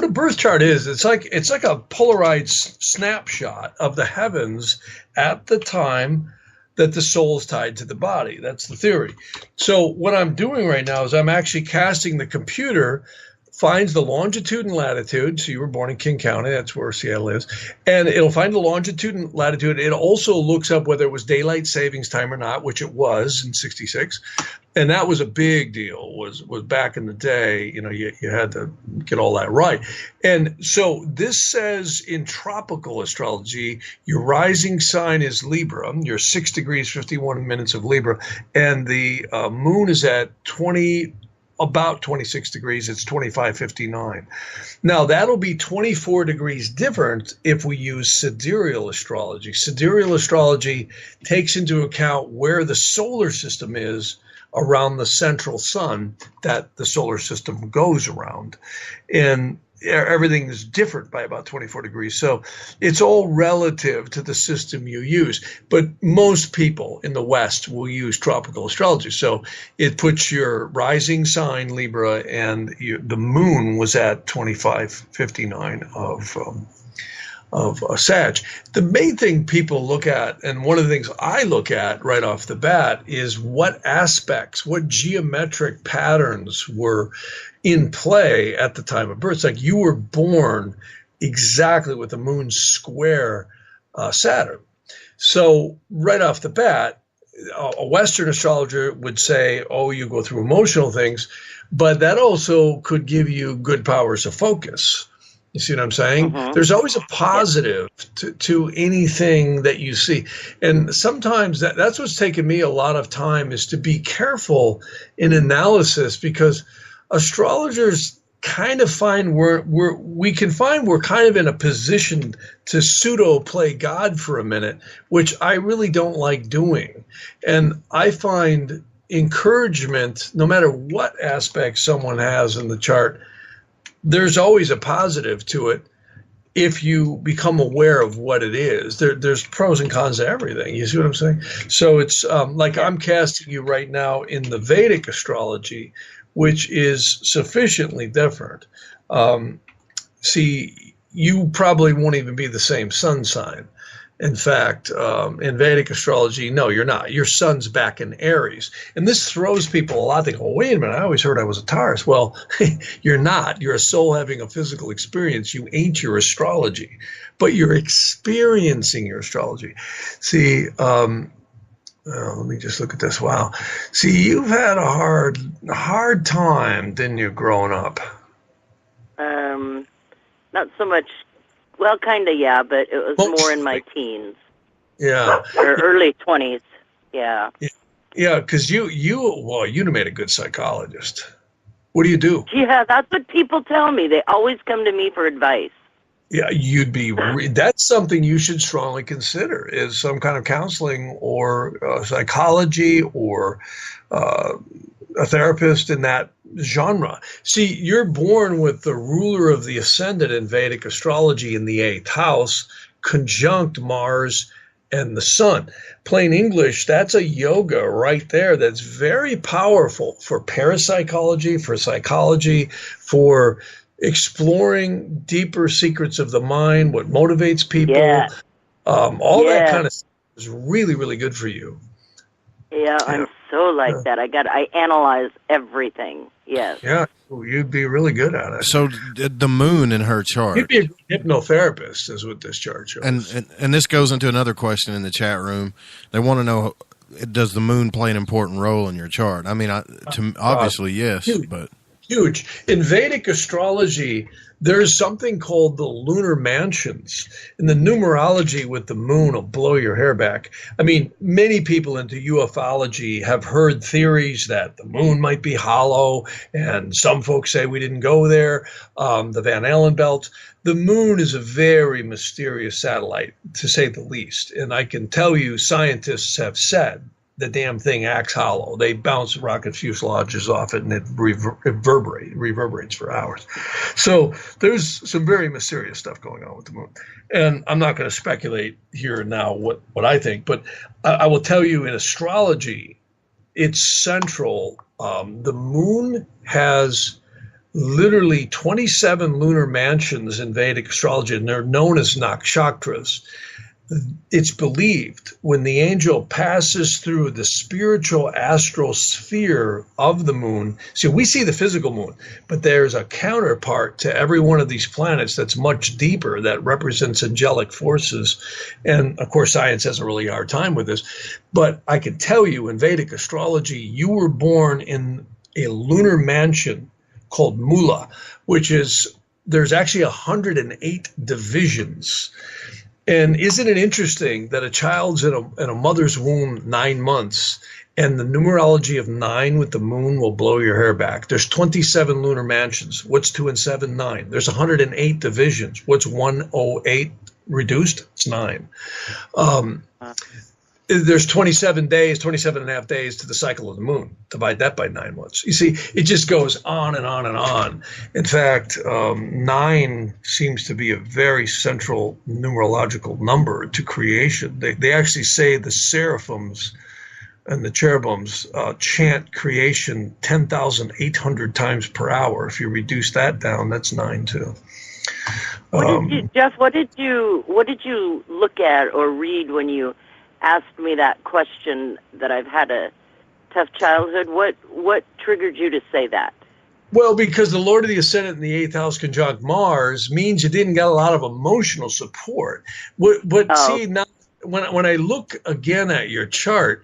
a birth chart is, it's like a Polaroid snapshot of the heavens at the time that the soul's tied to the body. That's the theory. So what I'm doing right now is I'm actually casting the computer, finds the longitude and latitude. So you were born in King County. That's where Seattle is. And it'll find the longitude and latitude. It also looks up whether it was daylight savings time or not, which it was in 66. And that was a big deal, was back in the day. You had to get all that right. And so this says in tropical astrology, your rising sign is Libra. You're 6 degrees, 51 minutes of Libra. And the moon is at about 26 degrees. It's 25:59. Now, that'll be 24 degrees different if we use sidereal astrology. Sidereal astrology takes into account where the solar system is around the central sun that the solar system goes around. And everything is different by about 24 degrees. So it's all relative to the system you use. But most people in the West will use tropical astrology. So it puts your rising sign, Libra, and the moon was at 25:59 of Sag. The main thing people look at, and one of the things I look at right off the bat, is what aspects, what geometric patterns were in play at the time of birth. It's like you were born exactly with the moon square Saturn. So right off the bat, a Western astrologer would say, oh, you go through emotional things, but that also could give you good powers of focus. You see what I'm saying? Mm-hmm. There's always a positive to anything that you see. And sometimes that's what's taken me a lot of time, is to be careful in analysis, because astrologers kind of find we're kind of in a position to pseudo play God for a minute, which I really don't like doing. And I find encouragement, no matter what aspect someone has in the chart, there's always a positive to it if you become aware of what it is. There's pros and cons to everything. You see what I'm saying? So it's like I'm casting you right now in the Vedic astrology, which is sufficiently different. See, you probably won't even be the same sun sign. In fact, in Vedic astrology, no, you're not. Your sun's back in Aries. And this throws people a lot. They go, wait a minute, I always heard I was a Taurus. Well, you're not. You're a soul having a physical experience. You ain't your astrology, but you're experiencing your astrology. See, let me just look at this. Wow. See, you've had a hard time, didn't you, growing up? Not so much. Well, kind of, yeah, but it was more in my teens. Yeah. Or early 20s, yeah. Yeah, because you'd have made a good psychologist. What do you do? Yeah, that's what people tell me. They always come to me for advice. Yeah, you'd be. That's something you should strongly consider, is some kind of counseling or psychology or a therapist in that genre. See, you're born with the ruler of the ascendant in Vedic astrology in the 8th house, conjunct Mars and the sun. Plain English, that's a yoga right there that's very powerful for parapsychology, for psychology, for exploring deeper secrets of the mind, what motivates people. Yeah. That kind of stuff is really, really good for you. Yeah, I'm so like that. I analyze everything. Yes. Yeah, you'd be really good at it. So the moon in her chart. You'd be a hypnotherapist, is what this chart shows. And this goes into another question in the chat room. They want to know, does the moon play an important role in your chart? I mean, obviously yes, but huge. In Vedic astrology, there's something called the lunar mansions. And the numerology with the moon will blow your hair back. I mean, many people into ufology have heard theories that the moon might be hollow, and some folks say we didn't go there, the Van Allen belt. The moon is a very mysterious satellite, to say the least. And I can tell you, scientists have said the damn thing acts hollow. They bounce rocket fuselages off it, and it reverberates for hours. So there's some very mysterious stuff going on with the moon. And I'm not going to speculate here and now what I think, but I will tell you in astrology, it's central. The moon has literally 27 lunar mansions in Vedic astrology, and they're known as nakshatras. It's believed when the angel passes through the spiritual astral sphere of the moon. See, we see the physical moon, but there's a counterpart to every one of these planets that's much deeper, that represents angelic forces. And of course, science has a really hard time with this. But I can tell you, in Vedic astrology, you were born in a lunar mansion called Mula, which is, there's actually 108 divisions. And isn't it interesting that a child's in a mother's womb 9 months, and the numerology of 9 with the moon will blow your hair back? There's 27 lunar mansions. What's 2 and 7? 9. There's 108 divisions. What's 108 reduced? It's 9. There's 27 days, 27 and a half days to the cycle of the moon. Divide that by 9 months. You see, it just goes on and on and on. In fact, 9 seems to be a very central numerological number to creation. They actually say the seraphims and the cherubims chant creation 10,800 times per hour. If you reduce that down, that's 9 too. Jeff, what did you look at or read when you asked me that question, that I've had a tough childhood? What triggered you to say that? Well, because the Lord of the Ascendant in the 8th house conjunct Mars means you didn't get a lot of emotional support. See, now when I look again at your chart,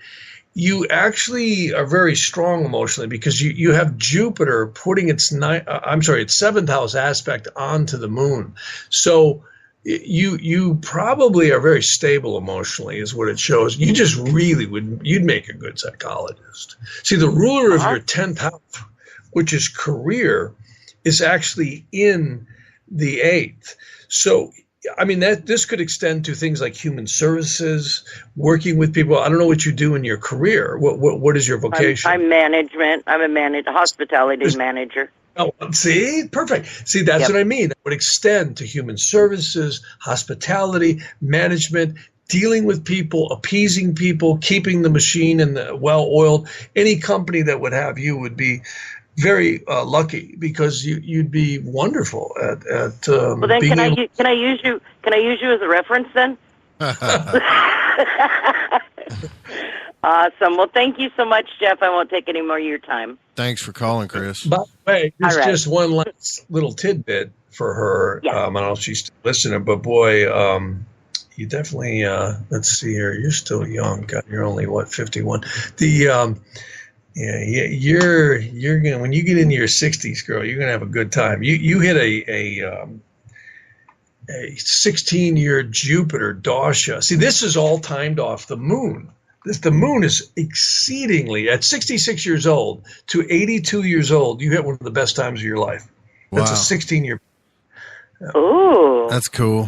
you actually are very strong emotionally, because you have Jupiter putting its 7th house aspect onto the moon. So you probably are very stable emotionally, is what it shows. You just really you'd make a good psychologist. See, the ruler of your 10th house, which is career, is actually in the 8th. So, I mean, this could extend to things like human services, working with people. I don't know what you do in your career. What is your vocation? I'm management. I'm a hospitality manager. Oh, see, perfect. See, that's what I mean. That would extend to human services, hospitality, management, dealing with people, appeasing people, keeping the machine well-oiled. Any company that would have you would be very lucky, because you'd be wonderful at well, then can I use you as a reference then? Awesome. Well, thank you so much, Jeff. I won't take any more of your time. Thanks for calling, Chris. By the way, there's All right. just one last little tidbit for her. Yeah. I don't know if she's still listening, but boy, you definitely, let's see here. You're still young. God, you're only, 51? You're going to, when you get into your 60s, girl, you're going to have a good time. You hit a 16-year Jupiter Dasha. See, this is all timed off the moon. The moon is exceedingly, at 66 years old to 82 years old, you hit one of the best times of your life. That's Wow. a 16-year. Ooh. That's cool.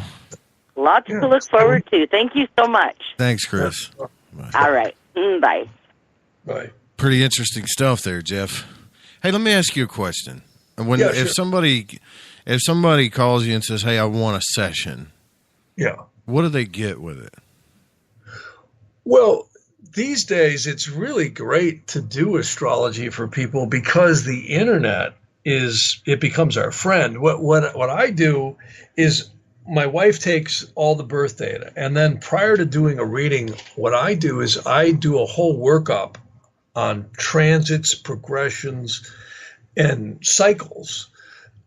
Lots to look forward to. Thank you so much. Thanks, Chris. All right. Bye. Bye. Pretty interesting stuff there, Jeff. Hey, let me ask you a question. When Yeah, if somebody calls you and says, "Hey, I want a session," Yeah. what do they get with it? Well, these days it's really great to do astrology for people because the internet becomes our friend. What I do is my wife takes all the birth data, and then prior to doing a reading, what I do is I do a whole workup on transits, progressions, and cycles.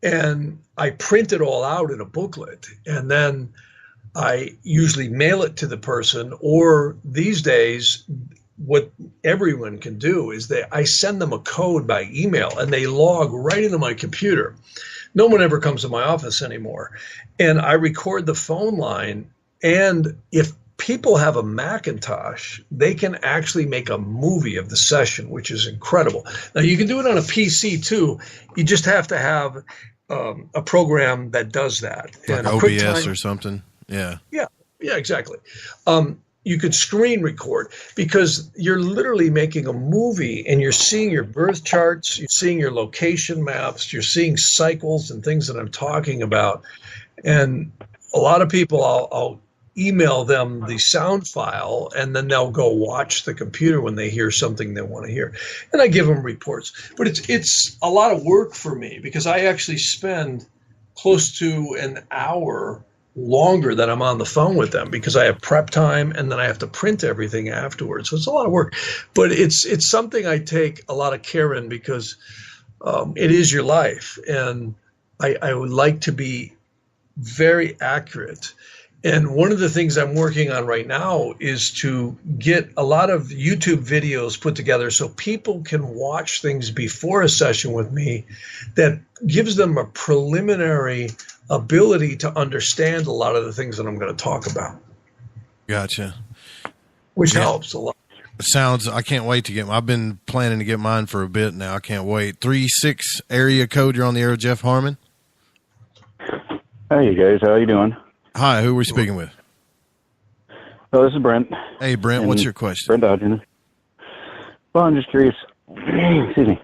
And I print it all out in a booklet, and then I usually mail it to the person, or these days, what everyone can do is I send them a code by email, and they log right into my computer. No one ever comes to my office anymore. And I record the phone line, and if people have a Macintosh, they can actually make a movie of the session, which is incredible. Now, you can do it on a PC, too. You just have to have a program that does that. Like and OBS or something? Yeah. Yeah, exactly. You could screen record because you're literally making a movie, and you're seeing your birth charts, you're seeing your location maps, you're seeing cycles and things that I'm talking about. And a lot of people, I'll email them the sound file, and then they'll go watch the computer when they hear something they want to hear. And I give them reports. But it's a lot of work for me because I actually spend close to an hour longer than I'm on the phone with them because I have prep time, and then I have to print everything afterwards. So it's a lot of work. But it's something I take a lot of care in because it is your life. And I would like to be very accurate. And one of the things I'm working on right now is to get a lot of YouTube videos put together so people can watch things before a session with me that gives them a preliminary ability to understand a lot of the things that I'm going to talk about. Gotcha. Which helps a lot. I can't wait to get, I've been planning to get mine for a bit now. I can't wait. 36 area code. You're on the air with Jeff Harman. Hey, you guys. How you doing? Hi, who are we speaking with? Oh, this is Brent. Hey, Brent, what's your question? Brent Dodgen. Well, I'm just curious. Excuse me.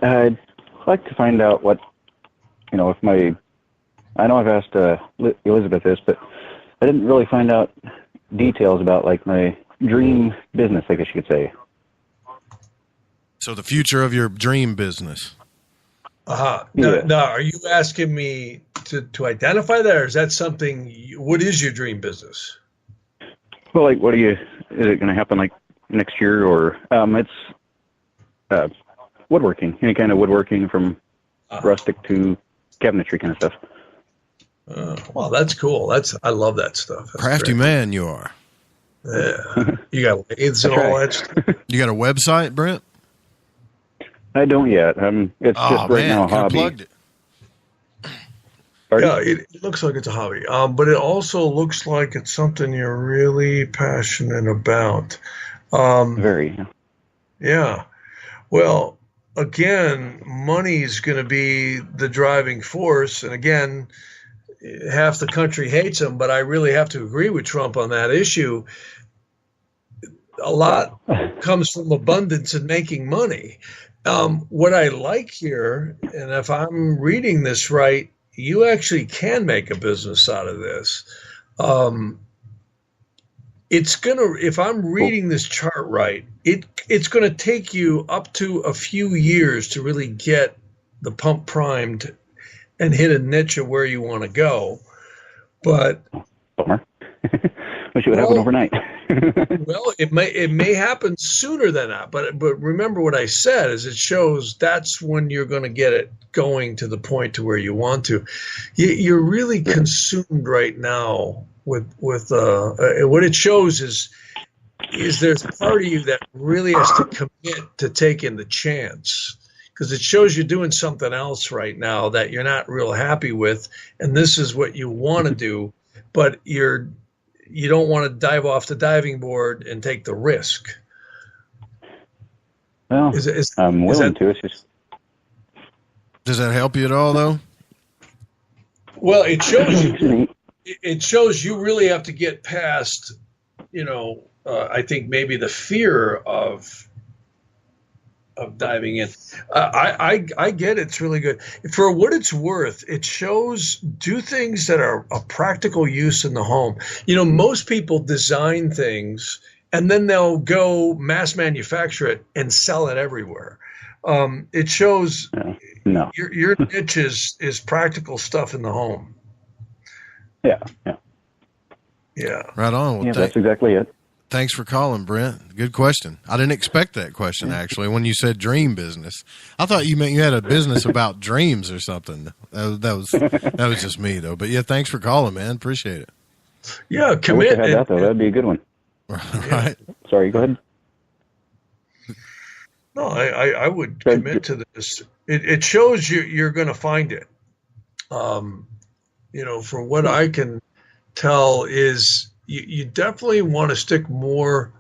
I'd like to find out what, if I know I've asked Elizabeth this, but I didn't really find out details about, my dream business, I guess you could say. So the future of your dream business. Now, are you asking me to identify that, or is that something, what is your dream business? Well, is it going to happen next year, or it's woodworking, any kind of woodworking from rustic to cabinetry kind of stuff. Well, that's cool. I love that stuff. That's crafty great. Man you are. Yeah. You got lathes and all that stuff. You got a website, Brent? I don't yet. It's just right now a hobby. Plugged it. Yeah, it looks like it's a hobby, but it also looks like it's something you're really passionate about. Very. Yeah. Well, again, money's going to be the driving force, and again, half the country hates him, but I really have to agree with Trump on that issue. A lot comes from abundance and making money. What I like here, and if I'm reading this right, you actually can make a business out of this. If I'm reading this chart right, it's going to take you up to a few years to really get the pump primed and hit a niche of where you want to go. But that's wish it would happen overnight. Well, it may happen sooner than that, but remember what I said is it shows that's when you're going to get it going to the point to where you want to. You're really consumed right now with what it shows is there's a part of you that really has to commit to taking the chance, because it shows you're doing something else right now that you're not real happy with, and this is what you want to do, but you don't want to dive off the diving board and take the risk. Well, I'm willing to. It's just... Does that help you at all, though? Well, it shows you. It shows you really have to get past, I think maybe the fear of diving in. I get it. It's really good. For what it's worth, it shows do things that are a practical use in the home. Most people design things and then they'll go mass manufacture it and sell it everywhere. It shows your niche is practical stuff in the home. Yeah. Right on. Well, that's exactly it. Thanks for calling, Brent. Good question. I didn't expect that question, actually, when you said dream business. I thought you meant you had a business about dreams or something. That was just me, though. But, yeah, thanks for calling, man. Appreciate it. Yeah, commit. I wish I had that, though. That'd be a good one. Right. Sorry, go ahead. No, I would commit to this. It shows you're going to find it. For what I can tell is you definitely want to stick more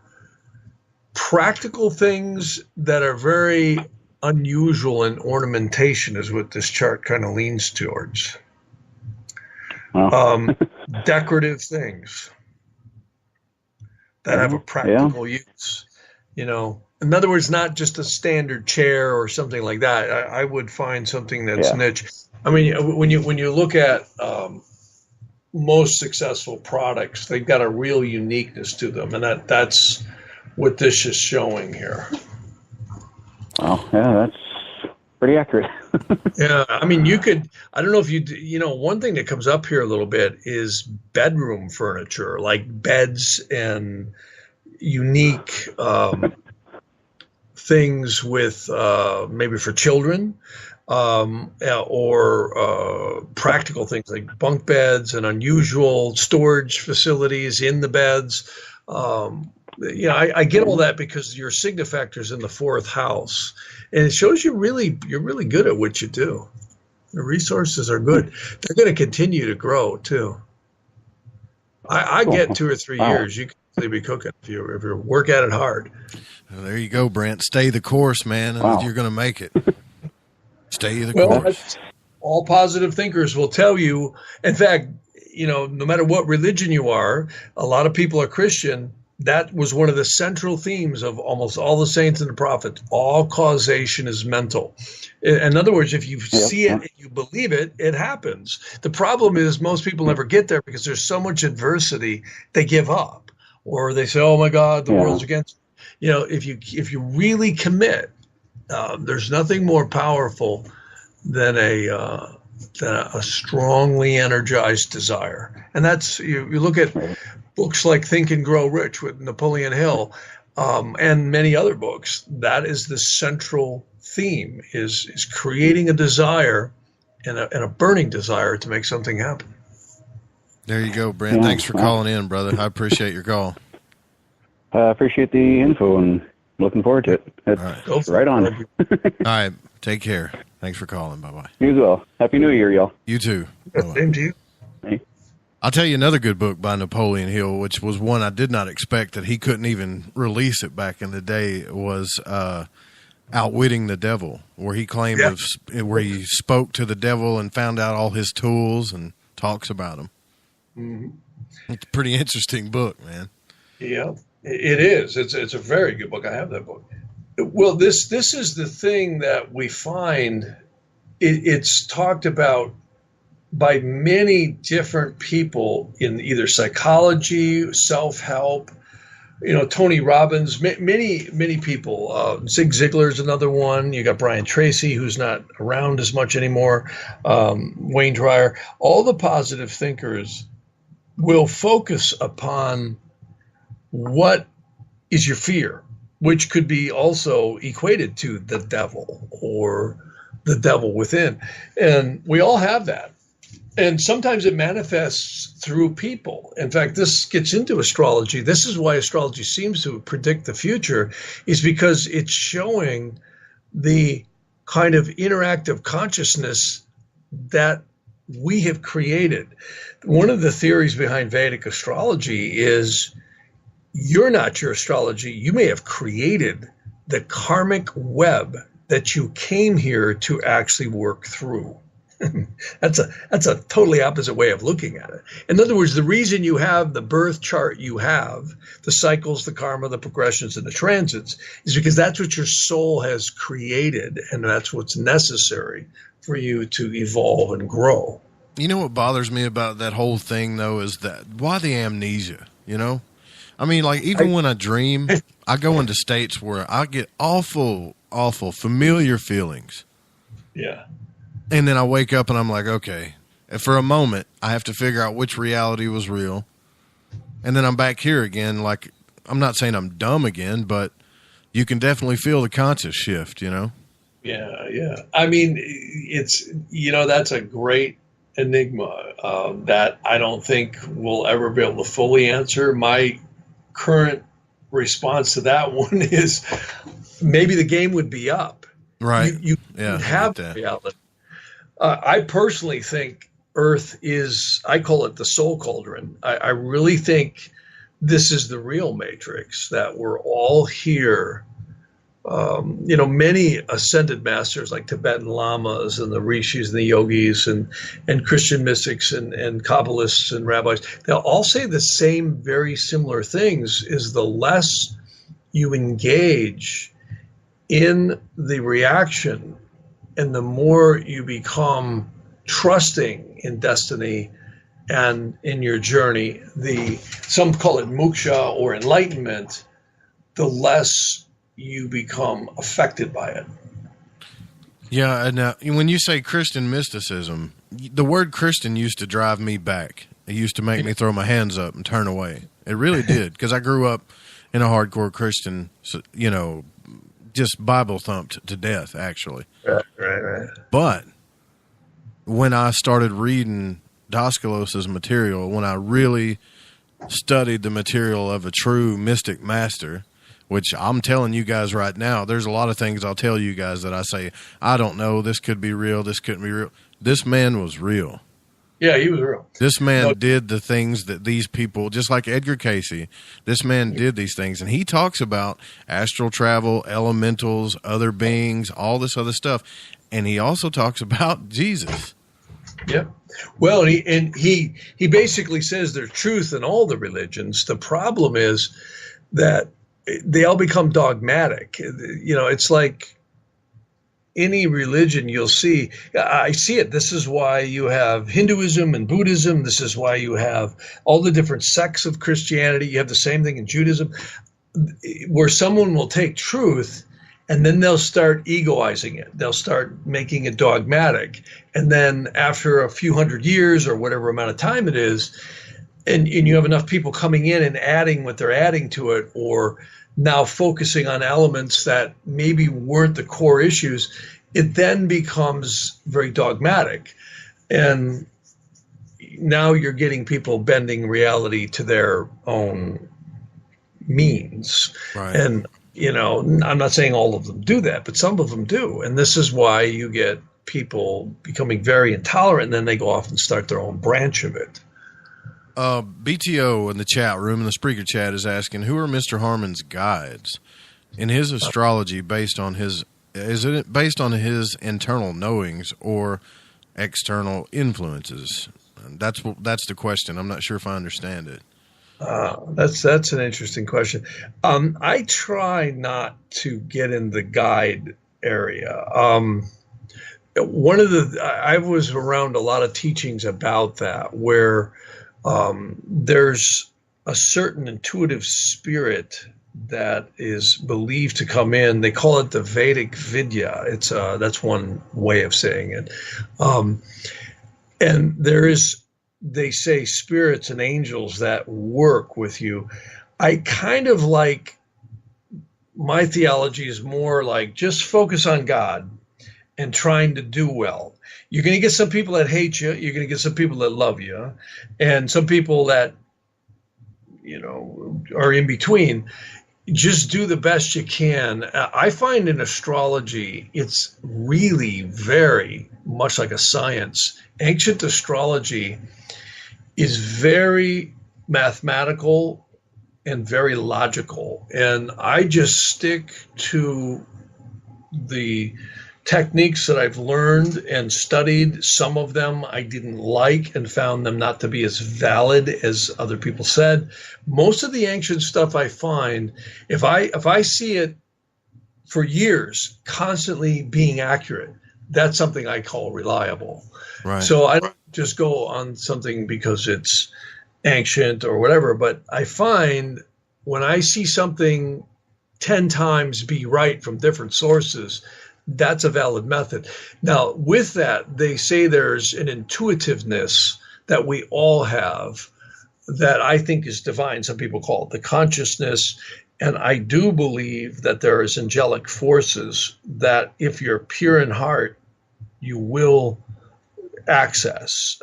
practical things that are very unusual in ornamentation is what this chart kind of leans towards. Wow. Decorative things that have a practical use. In other words, not just a standard chair or something like that. I would find something that's niche. I mean, when you look at most successful products, they've got a real uniqueness to them, and that's what this is showing here. Wow, yeah, that's pretty accurate. Yeah, I mean, I don't know if one thing that comes up here a little bit is bedroom furniture, like beds and unique things with maybe for children. Or practical things like bunk beds and unusual storage facilities in the beds. I get all that because your signifactor's in the 4th house, and it shows you're really good at what you do. The resources are good. They're going to continue to grow too. I get 2 or 3 years. You can really be cooking if you work at it hard. Well, there you go, Brent. Stay the course, man, and you're going to make it. Stay the course. All positive thinkers will tell you. In fact, no matter what religion you are, a lot of people are Christian. That was one of the central themes of almost all the saints and the prophets. All causation is mental. In other words, if you see it and you believe it, it happens. The problem is most people never get there because there's so much adversity, they give up. Or they say, oh, my God, the world's against me. If you really commit, there's nothing more powerful than a strongly energized desire. And that's, you look at books like Think and Grow Rich with Napoleon Hill, and many other books. That is the central theme, is creating a desire and a burning desire to make something happen. There you go, Brent. Thanks for calling in, brother. I appreciate your call. I appreciate the info and looking forward to it. It's right on. All right. Take care. Thanks for calling. Bye-bye. You as well. Happy New Year, y'all. You too. Same to you. Hey. I'll tell you another good book by Napoleon Hill, which was one I did not expect that he couldn't even release it back in the day, was Outwitting the Devil, where he claimed where he spoke to the devil and found out all his tools and talks about them. Mm-hmm. It's a pretty interesting book, man. Yeah, it is. It's a very good book. I have that book. Well, this is the thing that we find. It's talked about by many different people in either psychology, self-help, Tony Robbins, many people. Zig Ziglar's another one. You got Brian Tracy, who's not around as much anymore. Wayne Dyer. All the positive thinkers will focus upon what is your fear, which could be also equated to the devil or the devil within. And we all have that. And sometimes it manifests through people. In fact, this gets into astrology. This is why astrology seems to predict the future, is because it's showing the kind of interactive consciousness that we have created. One of the theories behind Vedic astrology is you're not your astrology. You may have created the karmic web that you came here to actually work through. That's a totally opposite way of looking at it. In other words, the reason you have the birth chart you have, the cycles, the karma, the progressions, and the transits, is because that's what your soul has created, and that's what's necessary for you to evolve and grow. You know what bothers me about that whole thing, though, is that why the amnesia, you know? I mean, like, even when I dream, I go into states where I get awful familiar feelings. Yeah. And then I wake up and I'm like, okay. And for a moment, I have to figure out which reality was real. And then I'm back here again. Like, I'm not saying I'm dumb again, but you can definitely feel the conscious shift, you know? Yeah. I mean, it's, that's a great enigma that I don't think we'll ever be able to fully answer. My current response to that one is maybe the game would be up. Right. You have that reality. I personally think Earth is, I call it the soul cauldron. I really think this is the real matrix, that we're all here. Many ascended masters like Tibetan lamas and the rishis and the yogis and Christian mystics and Kabbalists and rabbis, they'll all say the same very similar things, is the less you engage in the reaction and the more you become trusting in destiny and in your journey, some call it moksha or enlightenment, the less you become affected by it. Yeah, and when you say Christian mysticism, the word Christian used to drive me back. It used to make me throw my hands up and turn away. It really did, because I grew up in a hardcore Christian, just Bible thumped to death, actually. Right. But when I started reading Daskalos' material, when I really studied the material of a true mystic master, which I'm telling you guys right now, there's a lot of things I'll tell you guys that I say, I don't know, this could be real, this couldn't be real. This man was real. Yeah, he was real. This man did the things that these people, just like Edgar Cayce, this man did these things. And he talks about astral travel, elementals, other beings, all this other stuff. And he also talks about Jesus. Yep. Well, he basically says there's truth in all the religions. The problem is that they all become dogmatic. It's like any religion you'll see. I see it. This is why you have Hinduism and Buddhism. This is why you have all the different sects of Christianity. You have the same thing in Judaism, where someone will take truth and then they'll start egoizing it. They'll start making it dogmatic. And then after a few hundred years or whatever amount of time it is, and you have enough people coming in and adding what they're adding to it, or now focusing on elements that maybe weren't the core issues, it then becomes very dogmatic. And now you're getting people bending reality to their own means. Right. And, I'm not saying all of them do that, but some of them do. And this is why you get people becoming very intolerant, and then they go off and start their own branch of it. BTO in the chat room, in the Spreaker chat, is asking, who are Mr. Harmon's guides in his astrology based on is it based on his internal knowings or external influences? That's the question. I'm not sure if I understand it. That's an interesting question. I try not to get in the guide area. I was around a lot of teachings about that, where there's a certain intuitive spirit that is believed to come in. They call it the Vedic Vidya. That's one way of saying it. And there is, they say, spirits and angels that work with you. I kind of like, my theology is more like just focus on God and trying to do well. You're going to get some people that hate you. You're going to get some people that love you, and some people that, are in between. Just do the best you can. I find in astrology, it's really very much like a science. Ancient astrology is very mathematical and very logical. And I just stick to the techniques that I've learned and studied. Some of them I didn't like and found them not to be as valid as other people said. Most of the ancient stuff I find, if I see it for years constantly being accurate, that's something I call reliable. Right. So I don't just go on something because it's ancient or whatever, but I find when I see something 10 times be right from different sources, that's a valid method. Now, with that, they say there's an intuitiveness that we all have that I think is divine. Some people call it the consciousness. And I do believe that there is angelic forces that if you're pure in heart, you will access.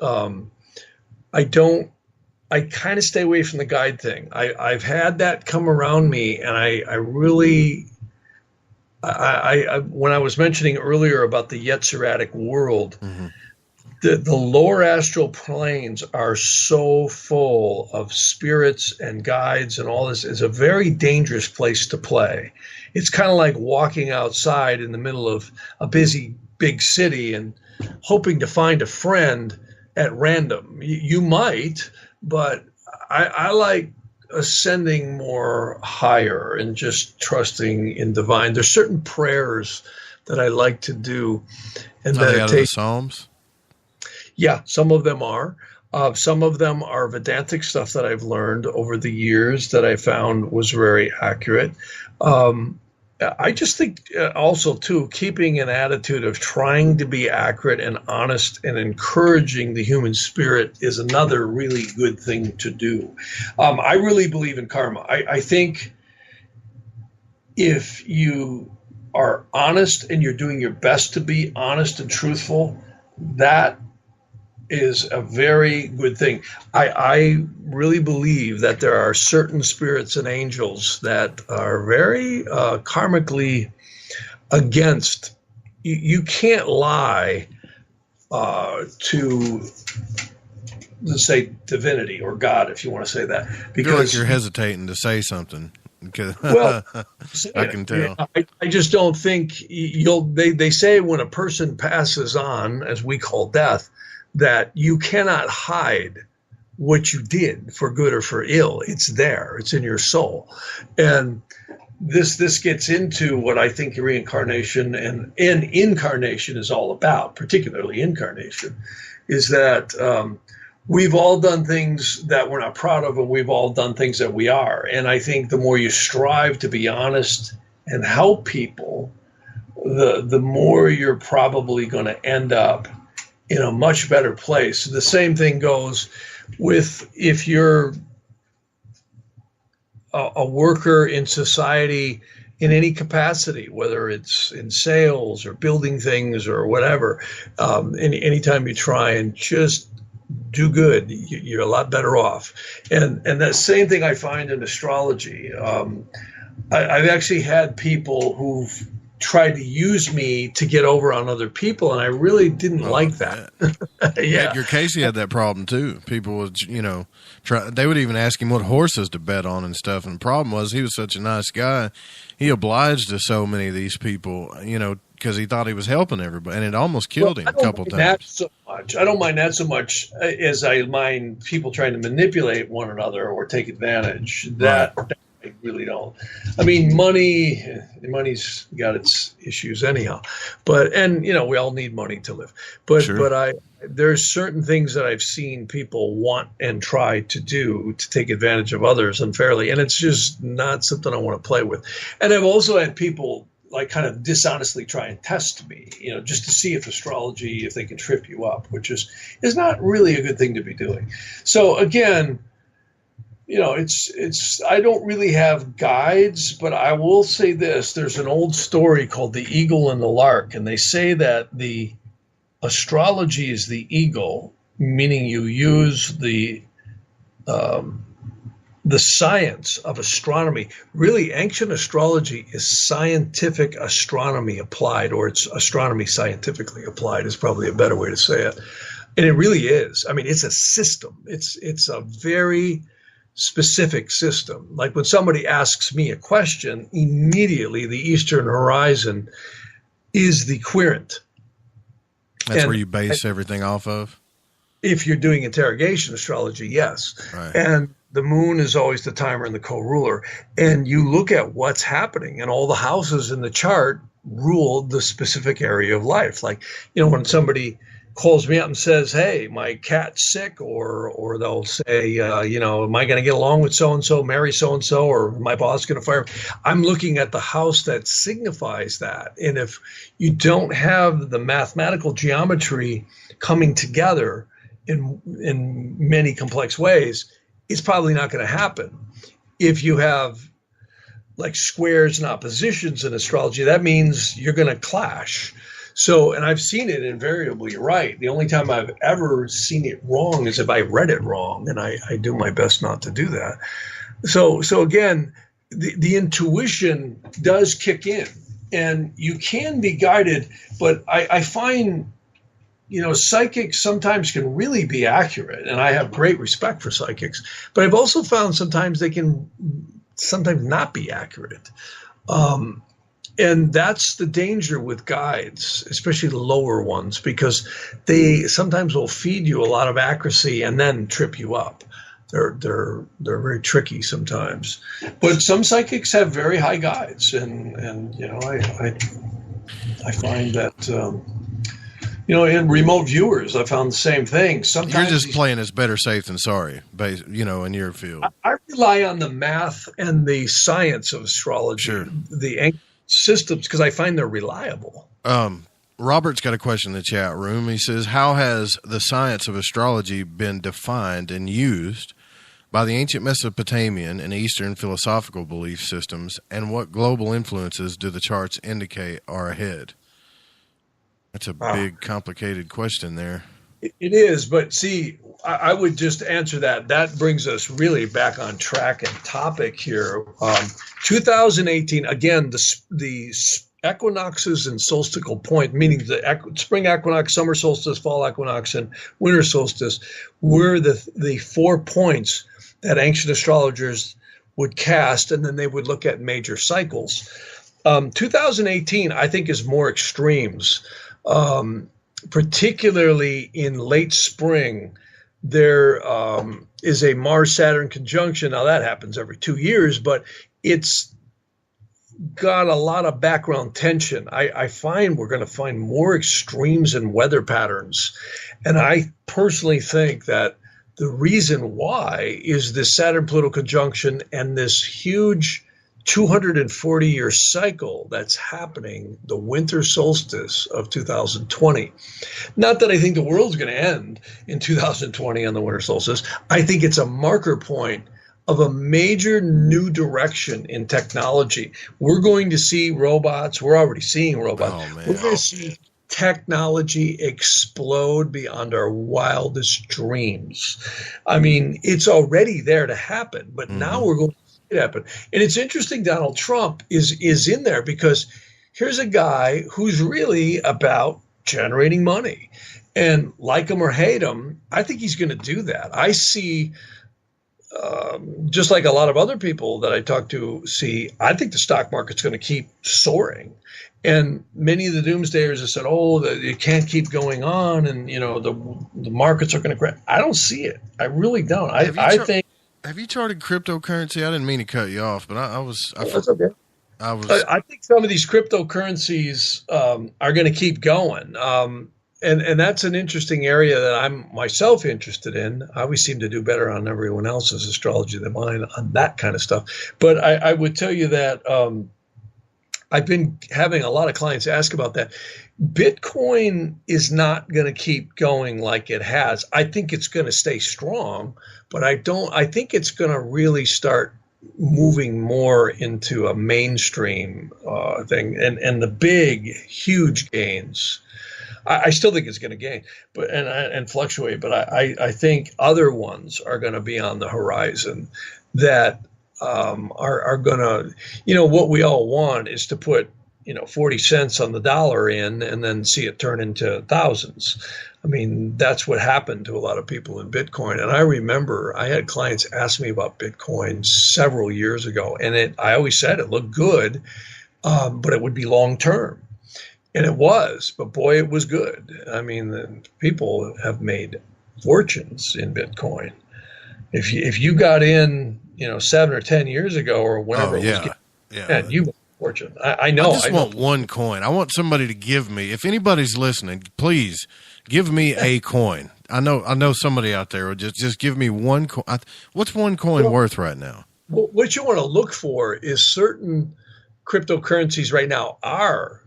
I kind of stay away from the guide thing. I've had that come around me, and I really... when I was mentioning earlier about the Yetziratic world, the lower astral planes are so full of spirits and guides and all this. Is a very dangerous place to play. It's kind of like walking outside in the middle of a busy big city and hoping to find a friend at random. You might, but I like ascending more higher and just trusting in divine. There's certain prayers that I like to do and meditate. Out of the Psalms? Yeah, some of them are. Some of them are Vedantic stuff that I've learned over the years that I found was very accurate. I just think also, too, keeping an attitude of trying to be accurate and honest and encouraging the human spirit is another really good thing to do. I really believe in karma. I think if you are honest and you're doing your best to be honest and truthful, that is a very good thing. I really believe that there are certain spirits and angels that are very karmically against. You can't lie to, let's say, divinity or God, if you want to say that. Because I feel like you're hesitating to say something. Well, I can tell. I just don't think they say when a person passes on, as we call death, that you cannot hide what you did for good or for ill. It's there. It's in your soul. And this gets into what I think reincarnation and incarnation is all about, particularly incarnation, is that we've all done things that we're not proud of, and we've all done things that we are. And I think the more you strive to be honest and help people, the more you're probably going to end up in a much better place. The same thing goes with if you're a worker in society in any capacity, whether it's in sales or building things or whatever. Anytime you try and just do good, you're a lot better off. And that same thing I find in astrology. I've actually had people who've tried to use me to get over on other people, and I really didn't like that. Yeah. Edgar Casey had that problem too. People would, they would even ask him what horses to bet on and stuff. And the problem was he was such a nice guy. He obliged to so many of these people, because he thought he was helping everybody, and it almost killed him a couple times. I don't mind that so much as I mind people trying to manipulate one another or take advantage. That I really don't. I mean, money's got its issues anyhow. And we all need money to live. But sure. But there's certain things that I've seen people want and try to do to take advantage of others unfairly, and it's just not something I want to play with. And I've also had people like kind of dishonestly try and test me, just to see if astrology, if they can trip you up, which is not really a good thing to be doing. So again, it's I don't really have guides, but I will say this. There's an old story called The Eagle and the Lark, and they say that the astrology is the eagle, meaning you use the science of astronomy. Really, ancient astrology is scientific astronomy applied, or it's astronomy scientifically applied is probably a better way to say it. And it really is. I mean, it's a system. It's a very specific system. Like when somebody asks me a question, immediately the Eastern horizon is the querent. That's where you base everything off of? If you're doing interrogation astrology, yes. Right. And the moon is always the timer and the co-ruler. And you look at what's happening, and all the houses in the chart rule the specific area of life. Like, when somebody calls me up and says, hey, my cat's sick, or they'll say, am I going to get along with so-and-so, marry so-and-so, or my boss going to fire me? I'm looking at the house that signifies that. And if you don't have the mathematical geometry coming together in many complex ways, it's probably not going to happen. If you have like squares and oppositions in astrology, that means you're going to clash. So, and I've seen it invariably right. The only time I've ever seen it wrong is if I read it wrong, and I do my best not to do that. So again, the intuition does kick in, and you can be guided, but I find, psychics sometimes can really be accurate, and I have great respect for psychics, but I've also found sometimes they can sometimes not be accurate. And that's the danger with guides, especially the lower ones, because they sometimes will feed you a lot of accuracy and then trip you up. They're very tricky sometimes. But some psychics have very high guides, and I find that in remote viewers, I found the same thing. Sometimes you're just playing as better safe than sorry, in your field. I rely on the math and the science of astrology, sure. The systems, because I find they're reliable. Robert's got a question in the chat room. He says, how has the science of astrology been defined and used by the ancient Mesopotamian and Eastern philosophical belief systems, and what global influences do the charts indicate are ahead? That's a big, complicated question there. It is, but see, I would just answer that. That brings us really back on track and topic here. 2018, again, the equinoxes and solstical point, meaning the spring equinox, summer solstice, fall equinox, and winter solstice, were the 4 points that ancient astrologers would cast, and then they would look at major cycles. 2018, I think, is more extremes. Particularly in late spring, there is a Mars-Saturn conjunction. Now, that happens every 2 years, but it's got a lot of background tension. I find we're going to find more extremes in weather patterns. And I personally think that the reason why is this Saturn-Pluto conjunction and this huge 240-year cycle that's happening, the winter solstice of 2020. Not that I think the world's going to end in 2020 on the winter solstice. I think it's a marker point of a major new direction in technology. We're going to see robots. We're already seeing robots. We're going to see technology explode beyond our wildest dreams. I mean, it's already there to happen, but now we're going to happen. And it's interesting Donald Trump is in there, because here's a guy who's really about generating money, and like him or hate him, I think he's going to do that. I see, just like a lot of other people that I talk to see, I think the stock market's going to keep soaring. And many of the doomsdayers have said, it can't keep going on, and the markets are going to crash. I don't see it. I really don't. I think. Have you charted cryptocurrency? I didn't mean to cut you off, but that's okay. I think some of these cryptocurrencies are going to keep going. And that's an interesting area that I'm myself interested in. I always seem to do better on everyone else's astrology than mine on that kind of stuff. But I would tell you that I've been having a lot of clients ask about that. Bitcoin is not going to keep going like it has. I think it's going to stay strong, but I think it's going to really start moving more into a mainstream thing, and the big, huge gains. I still think it's going to gain, but and fluctuate. But I think other ones are going to be on the horizon that are going to, what we all want is to put 40 cents on the dollar in and then see it turn into thousands. I mean, that's what happened to a lot of people in Bitcoin. And I remember I had clients ask me about Bitcoin several years ago, and I always said it looked good, but it would be long term. And it was, but boy, it was good. I mean, people have made fortunes in Bitcoin. If you got in, 7 or 10 years ago or whenever you made a fortune. I know. I want one coin. I want somebody to give me. If anybody's listening, please give me a coin. I know somebody out there will just give me one coin. What's one coin worth right now? What you want to look for is certain cryptocurrencies right now are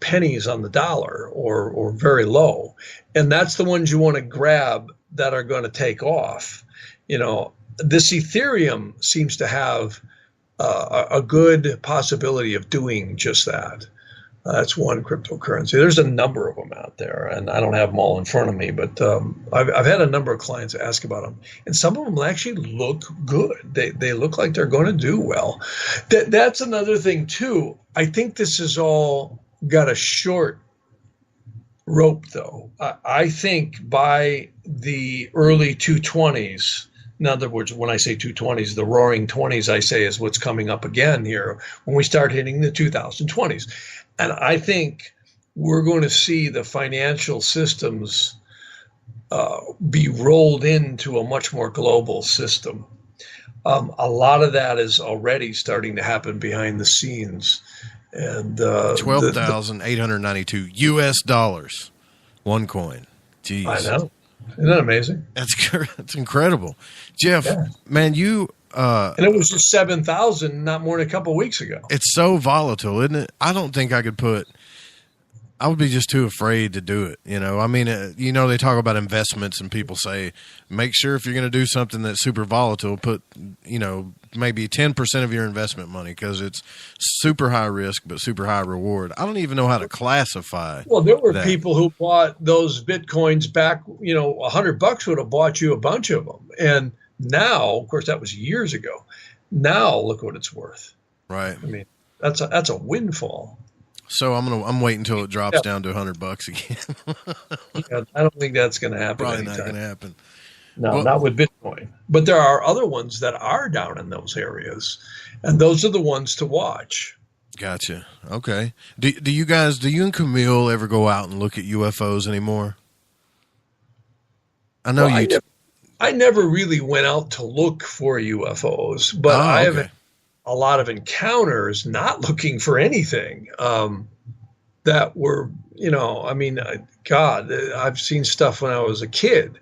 pennies on the dollar or very low. And that's the ones you want to grab that are going to take off. This Ethereum seems to have a good possibility of doing just that. That's one cryptocurrency. There's a number of them out there, and I don't have them all in front of me, but I've had a number of clients ask about them, and some of them actually look good. They look like they're going to do well. That's another thing, too. I think this is all got a short rope, though. I think by the early 220s, in other words, when I say 220s, the roaring 20s, I say, is what's coming up again here when we start hitting the 2020s. And I think we're going to see the financial systems be rolled into a much more global system. A lot of that is already starting to happen behind the scenes. And $12,892 US, one coin. Jeez. I know. Isn't that amazing? That's incredible. Jeff, man, and it was just 7,000 not more than a couple of weeks ago. It's so volatile, isn't it? I don't think I would be just too afraid to do it. I mean, they talk about investments and people say, make sure if you're going to do something that's super volatile, put, maybe 10% of your investment money because it's super high risk, but super high reward. I don't even know how to classify. Well, there were people who bought those Bitcoins back, $100 would have bought you a bunch of them. And now, of course, that was years ago. Now look what it's worth. Right. I mean, that's a windfall. So I'm waiting until it drops down to $100 again. I don't think that's going to happen. Probably not going to happen. No, not with Bitcoin. But there are other ones that are down in those areas, and those are the ones to watch. Gotcha. Okay. Do you and Camille ever go out and look at UFOs anymore? I know I never really went out to look for UFOs, but I have a lot of encounters not looking for anything that were, God, I've seen stuff when I was a kid.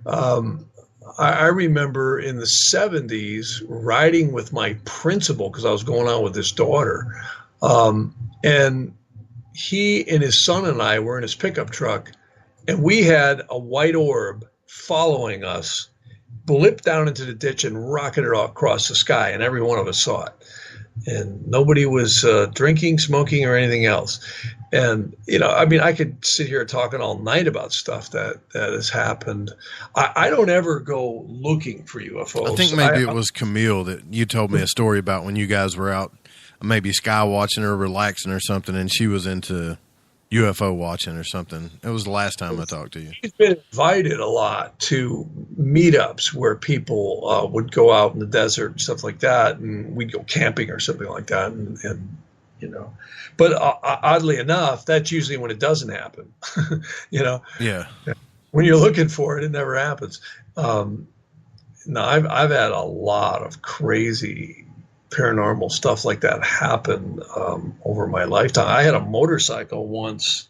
I remember in the 70s riding with my principal because I was going out with his daughter. And he and his son and I were in his pickup truck, and we had a white orb following us, blipped down into the ditch and rocketed across the sky, and every one of us saw it. And nobody was drinking, smoking, or anything else. And, I could sit here talking all night about stuff that has happened. I don't ever go looking for UFOs. I think maybe it was Camille that you told me a story about when you guys were out, maybe sky watching or relaxing or something, and she was into UFO watching or something. It was the last time I talked to you. She's been invited a lot to meetups where people would go out in the desert and stuff like that, and we'd go camping or something like that, and But oddly enough, that's usually when it doesn't happen. Yeah. When you're looking for it, it never happens. No, I've had a lot of crazy paranormal stuff like that happen over my lifetime. I had a motorcycle once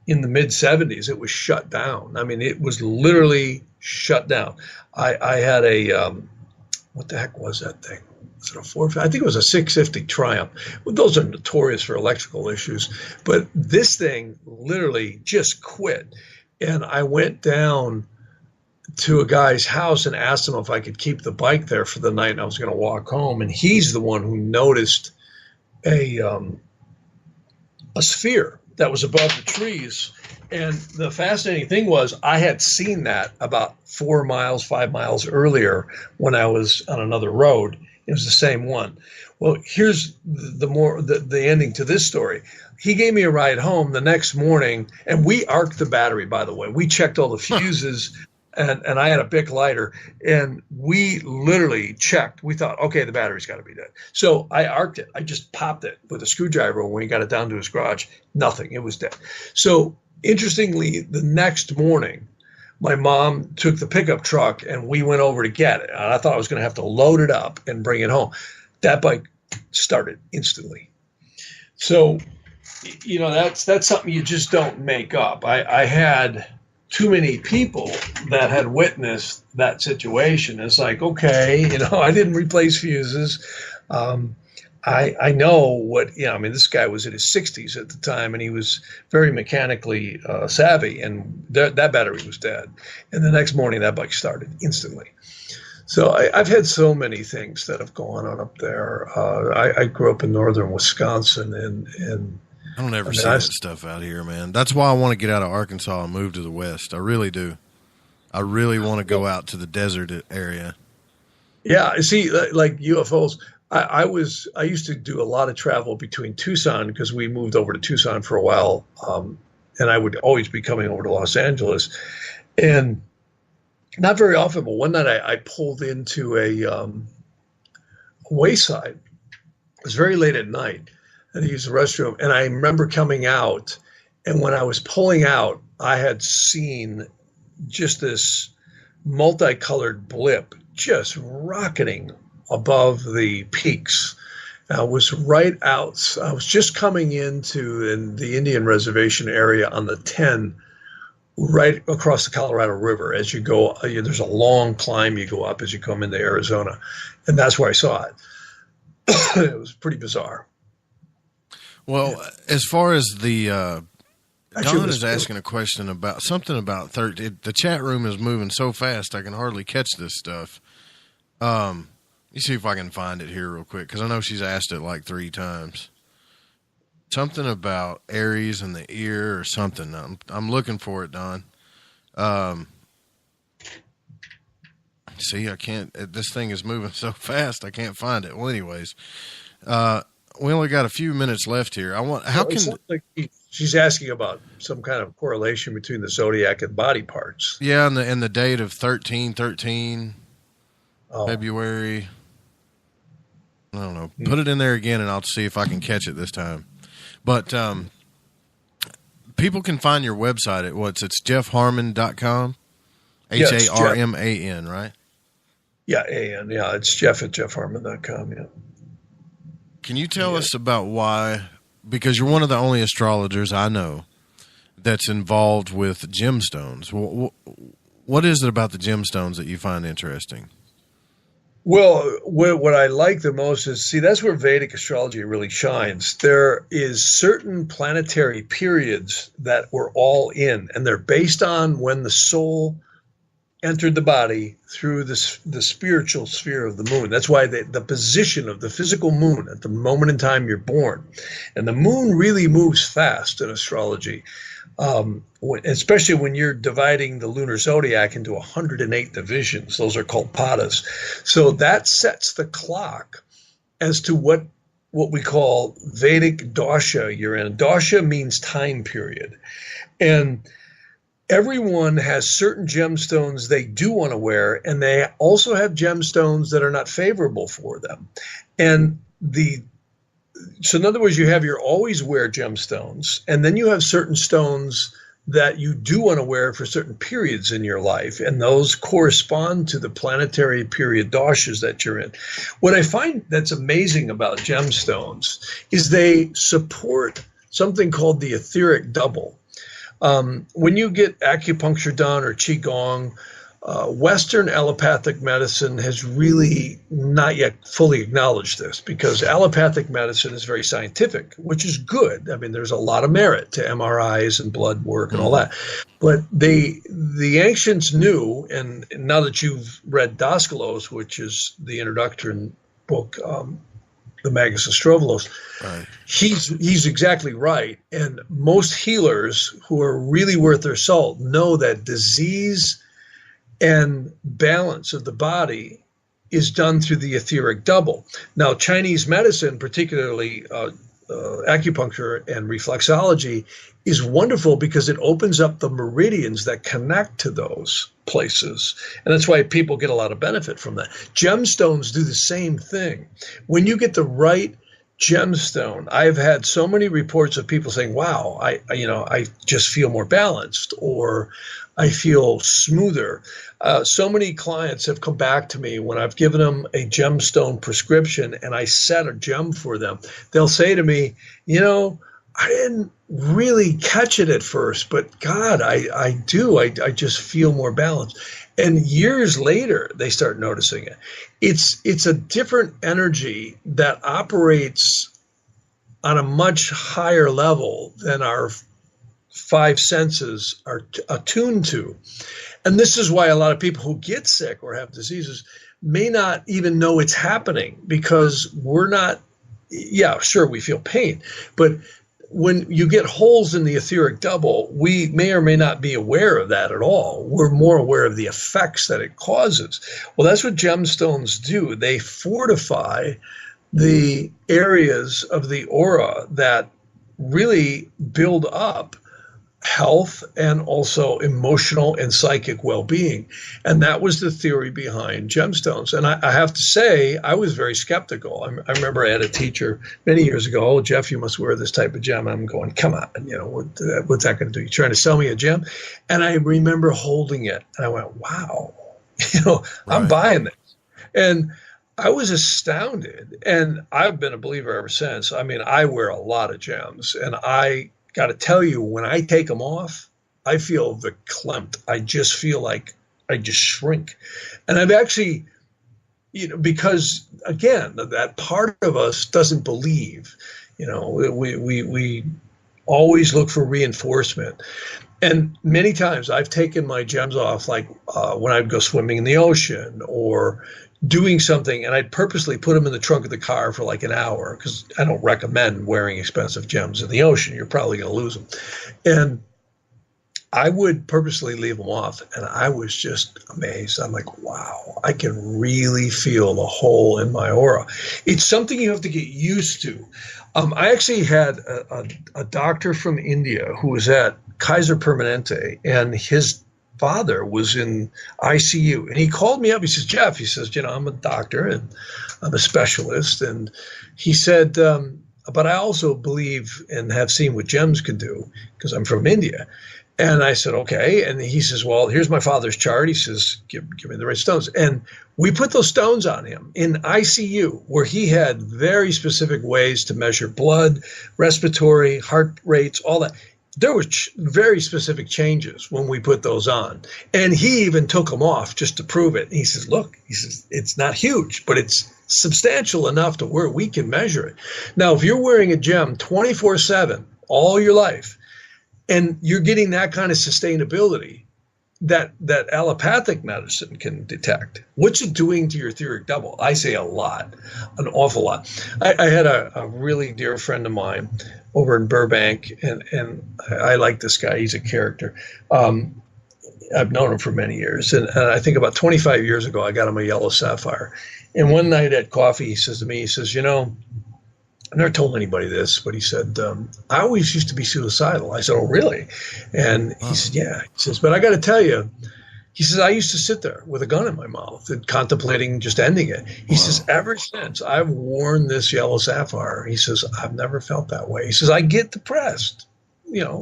in the mid-70s. It was shut down. I mean, it was literally shut down. I had a what the heck was that thing? was it a 450? I think it was a 650 Triumph. Well, those are notorious for electrical issues. But this thing literally just quit. And I went down to a guy's house and asked him if I could keep the bike there for the night, and I was going to walk home. And he's the one who noticed a sphere that was above the trees. And the fascinating thing was I had seen that about 5 miles earlier when I was on another road. It was the same one. Well, here's the ending to this story. He gave me a ride home the next morning, and we arced the battery, by the way. We checked all the fuses, and I had a Bic lighter, and we literally checked. We thought, okay, the battery's got to be dead. So I arced it. I just popped it with a screwdriver when we got it down to his garage. Nothing. It was dead. So interestingly, the next morning, my mom took the pickup truck, and we went over to get it. And I thought I was going to have to load it up and bring it home. That bike started instantly. So, that's something you just don't make up. I had too many people that had witnessed that situation. It's like, okay, I didn't replace fuses. I know what, this guy was in his 60s at the time, and he was very mechanically savvy, and that battery was dead. And the next morning, that bike started instantly. So I've had so many things that have gone on up there. I grew up in northern Wisconsin, and I don't ever see that stuff out here, man. That's why I want to get out of Arkansas and move to the West. I really do. I really want to go out to the desert area. Yeah, see, like UFOs. I used to do a lot of travel between Tucson because we moved over to Tucson for a while, and I would always be coming over to Los Angeles, and not very often. But one night I pulled into a wayside. It was very late at night. And I used the restroom, and I remember coming out, and when I was pulling out, I had seen just this multicolored blip just rocketing above the peaks. I was right out. I was just coming into the Indian reservation area on the 10, right across the Colorado River. As you go, there's a long climb you go up as you come into Arizona, and that's where I saw it. It was pretty bizarre. Well, as far as the Don is asking a question about something about 13. The chat room is moving so fast I can hardly catch this stuff. Let me see if I can find it here real quick, because I know she's asked it like 3 times. Something about Aries in the ear or something. I'm looking for it, Don. See, I can't. This thing is moving so fast I can't find it. Well, anyways. We only got a few minutes left here. She's asking about some kind of correlation between the zodiac and body parts. Yeah, and the date of 13/13, February. I don't know. Put it in there again, and I'll see if I can catch it this time. But people can find your website at it's jeffharman.com. HARMAN, right? Yeah, A-N. Yeah, it's Jeff at jeffharman.com, yeah. Can you tell us about why, because you're one of the only astrologers I know that's involved with gemstones. What is it about the gemstones that you find interesting? Well, what I like the most is, that's where Vedic astrology really shines. There is certain planetary periods that we're all in, and they're based on when the soul entered the body through the spiritual sphere of the moon. That's why the position of the physical moon at the moment in time you're born. And the moon really moves fast in astrology, especially when you're dividing the lunar zodiac into 108 divisions. Those are called padas. So that sets the clock as to what we call Vedic dasha you're in. Dasha means time period. And everyone has certain gemstones they do want to wear, and they also have gemstones that are not favorable for them. And so in other words, you have your always wear gemstones, and then you have certain stones that you do want to wear for certain periods in your life, and those correspond to the planetary period dashas that you're in. What I find that's amazing about gemstones is they support something called the etheric double. When you get acupuncture done or qigong, Western allopathic medicine has really not yet fully acknowledged this, because allopathic medicine is very scientific, which is good. I mean, there's a lot of merit to MRIs and blood work and all that. But the ancients knew, and now that you've read Daskalos, which is the introduction book, the Magus Astrovalos, right, he's exactly right. And most healers who are really worth their salt know that disease and balance of the body is done through the etheric double. Now, Chinese medicine, particularly acupuncture and reflexology, is wonderful because it opens up the meridians that connect to those places. And that's why people get a lot of benefit from that. Gemstones do the same thing. When you get the right gemstone, I've had so many reports of people saying, wow, I just feel more balanced, or I feel smoother. So many clients have come back to me when I've given them a gemstone prescription and I set a gem for them. They'll say to me, I didn't really catch it at first, but God, I do. I just feel more balanced. And years later, they start noticing it. It's a different energy that operates on a much higher level than our five senses are attuned to. And this is why a lot of people who get sick or have diseases may not even know it's happening, because we're not, sure, we feel pain, but when you get holes in the etheric double, we may or may not be aware of that at all. We're more aware of the effects that it causes. Well, that's what gemstones do. They fortify the areas of the aura that really build up health and also emotional and psychic well-being. And that was the theory behind gemstones. And I have to say, I was very skeptical. I remember I had a teacher many years ago, "Oh, Jeff, you must wear this type of gem." I'm going, come on, what's that going to do? You're trying to sell me a gem? And I remember holding it and I went, wow, I'm buying this. And I was astounded. And I've been a believer ever since. I mean, I wear a lot of gems, and I got to tell you, when I take them off, I feel verklempt. I just feel like I just shrink. And I've actually, because again, that part of us doesn't believe, we always look for reinforcement. And many times I've taken my gems off, like when I'd go swimming in the ocean or doing something, and I'd purposely put them in the trunk of the car for like an hour, because I don't recommend wearing expensive gems in the ocean. You're probably going to lose them. And I would purposely leave them off, and I was just amazed. I'm like, wow, I can really feel the hole in my aura. It's something you have to get used to. I actually had a doctor from India who was at Kaiser Permanente, and his father was in ICU, and he called me up. He says, "Jeff," he says, "I'm a doctor and I'm a specialist." And he said, "But I also believe and have seen what gems can do, because I'm from India." And I said, "Okay." And he says, "Well, here's my father's chart." He says, give me the right stones. And we put those stones on him in ICU, where he had very specific ways to measure blood, respiratory, heart rates, all that. There were very specific changes when we put those on. And he even took them off just to prove it. And he says, "Look," he says, "it's not huge, but it's substantial enough to where we can measure it." Now, if you're wearing a gem 24/7 all your life, and you're getting that kind of sustainability that allopathic medicine can detect, what's it doing to your etheric double? I say a lot, an awful lot. I had a really dear friend of mine over in Burbank, and I like this guy. He's a character. I've known him for many years. And I think about 25 years ago, I got him a yellow sapphire. And one night at coffee, he says to me, he says, I never told anybody this, but he said, "I always used to be suicidal." I said, "Oh, really?" And he said, "Yeah." He says, "But I got to tell you," he says, "I used to sit there with a gun in my mouth and contemplating just ending it." He says, "Ever since I've worn this yellow sapphire," he says, "I've never felt that way." He says, "I get depressed,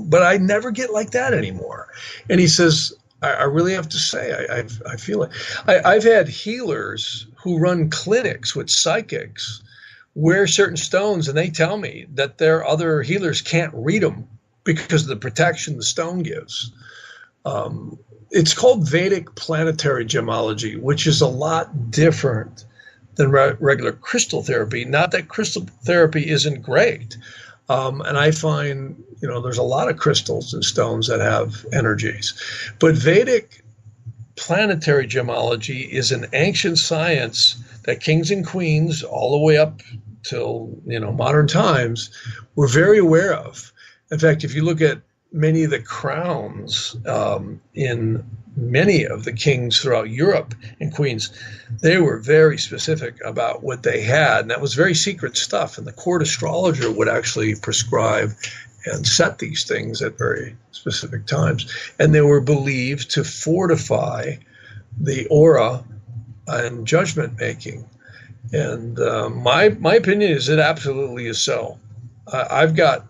but I never get like that anymore." And he says, I really have to say, I feel it. I've had healers who run clinics with psychics wear certain stones, and they tell me that their other healers can't read them because of the protection the stone gives. It's called Vedic planetary gemology, which is a lot different than regular crystal therapy. Not that crystal therapy isn't great. And I find, there's a lot of crystals and stones that have energies. But Vedic planetary gemology is an ancient science that kings and queens all the way up till, modern times were very aware of. In fact, if you look at many of the crowns in many of the kings throughout Europe and queens, they were very specific about what they had. And that was very secret stuff. And the court astrologer would actually prescribe and set these things at very specific times. And they were believed to fortify the aura and judgment making. And my opinion is it absolutely is so. I've got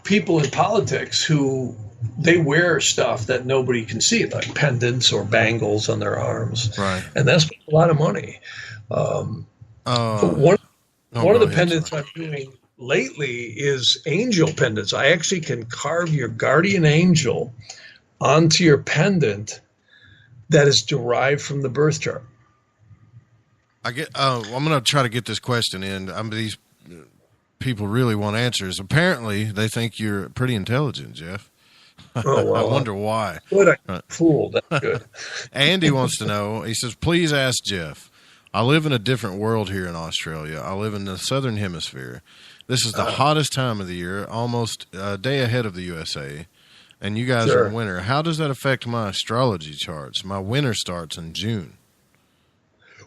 people in politics who they wear stuff that nobody can see, like pendants or bangles on their arms. Right. And that's a lot of money. One of the pendants I'm doing lately is angel pendants. I actually can carve your guardian angel onto your pendant that is derived from the birth chart. I'm going to try to get this question in. These people really want answers. Apparently, they think you're pretty intelligent, Jeff. Oh, well, I wonder why. What a fool. That's good. Andy wants to know, he says, please ask Jeff. I live in a different world here in Australia. I live in the southern hemisphere. This is the hottest time of the year, almost a day ahead of the USA. And you guys are in winter. How does that affect my astrology charts? My winter starts in June.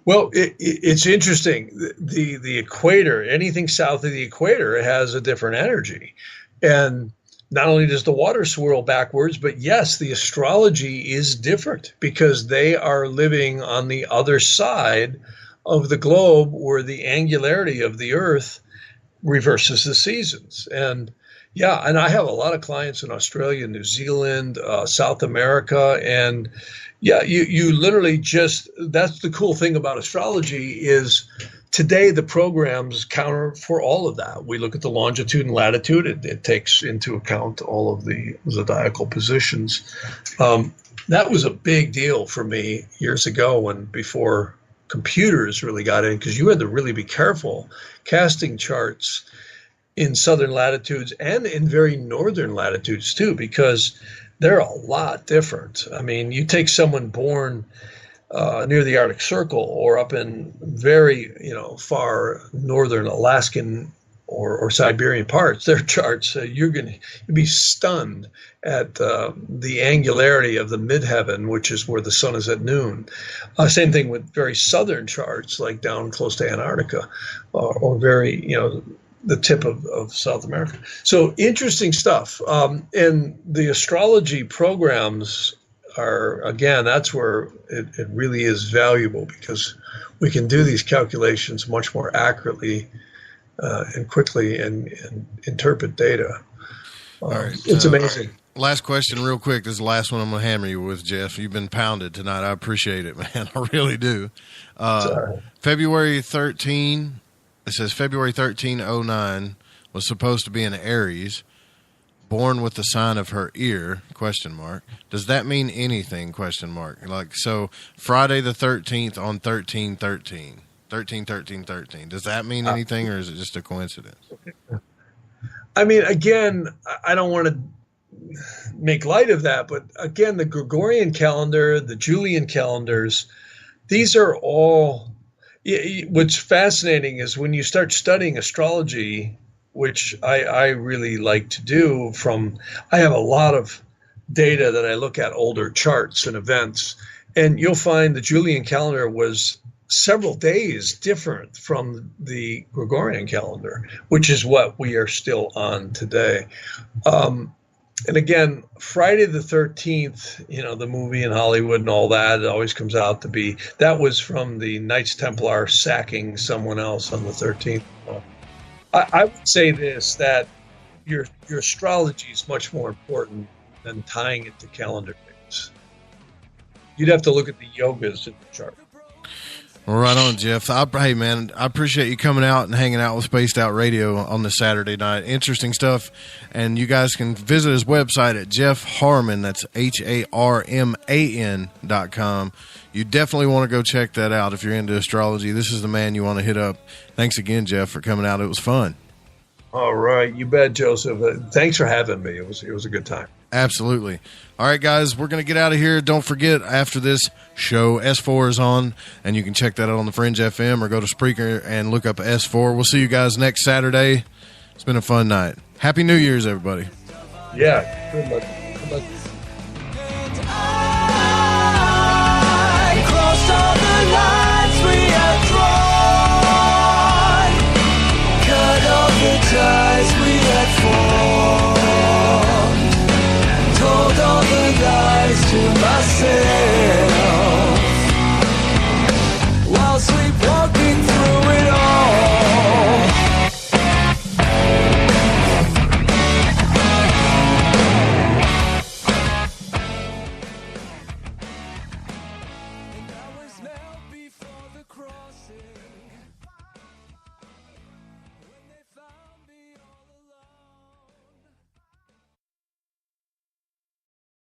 Well, it's interesting. The equator, anything south of the equator has a different energy. And not only does the water swirl backwards, but yes, the astrology is different because they are living on the other side of the globe where the angularity of the earth reverses the seasons. And yeah, and I have a lot of clients in Australia, New Zealand, South America, and yeah, you literally that's the cool thing about astrology is today the programs counter for all of that. We look at the longitude and latitude. It takes into account all of the zodiacal positions. That was a big deal for me years ago before computers really got in, because you had to really be careful casting charts in southern latitudes and in very northern latitudes too, because they're a lot different. I mean, you take someone born near the Arctic Circle or up in very, far northern Alaskan or Siberian parts, their charts, you'd be stunned at the angularity of the midheaven, which is where the sun is at noon. Same thing with very southern charts, like down close to Antarctica or very, the tip of South America. So interesting stuff. And the astrology programs are, again, that's where it really is valuable because we can do these calculations much more accurately and quickly and interpret data. All right, it's amazing. Last question real quick. This is the last one I'm going to hammer you with, Jeff. You've been pounded tonight. I appreciate it, man. I really do. February 13, it says February 13, 09 was supposed to be in Aries, born with the sign of her ear, ? Does that mean anything, ? Like, so Friday the 13th on 13/13. 13/13/13. Does that mean anything, or is it just a coincidence? I mean, again, I don't want to make light of that, but again, the Gregorian calendar, the Julian calendars, these are all. What's fascinating is when you start studying astrology, which I really like to do. I have a lot of data that I look at, older charts and events, and you'll find the Julian calendar was several days different from the Gregorian calendar, which is what we are still on today. And again, Friday the 13th, the movie in Hollywood and all that, it always comes out to be, that was from the Knights Templar sacking someone else on the 13th. I would say this, that your astrology is much more important than tying it to calendar dates. You'd have to look at the yogas in the chart. Well, right on, Jeff. Hey, man, I appreciate you coming out and hanging out with Spaced Out Radio on this Saturday night. Interesting stuff. And you guys can visit his website at Jeff Harman. That's HARMAN.com. You definitely want to go check that out if you're into astrology. This is the man you want to hit up. Thanks again, Jeff, for coming out. It was fun. All right. You bet, Joseph. Thanks for having me. It was a good time. Absolutely. All right, guys, we're going to get out of here. Don't forget, after this show, S4 is on, and you can check that out on the Fringe FM or go to Spreaker and look up S4. We'll see you guys next Saturday. It's been a fun night. Happy New Year's, everybody. Yeah. Good luck.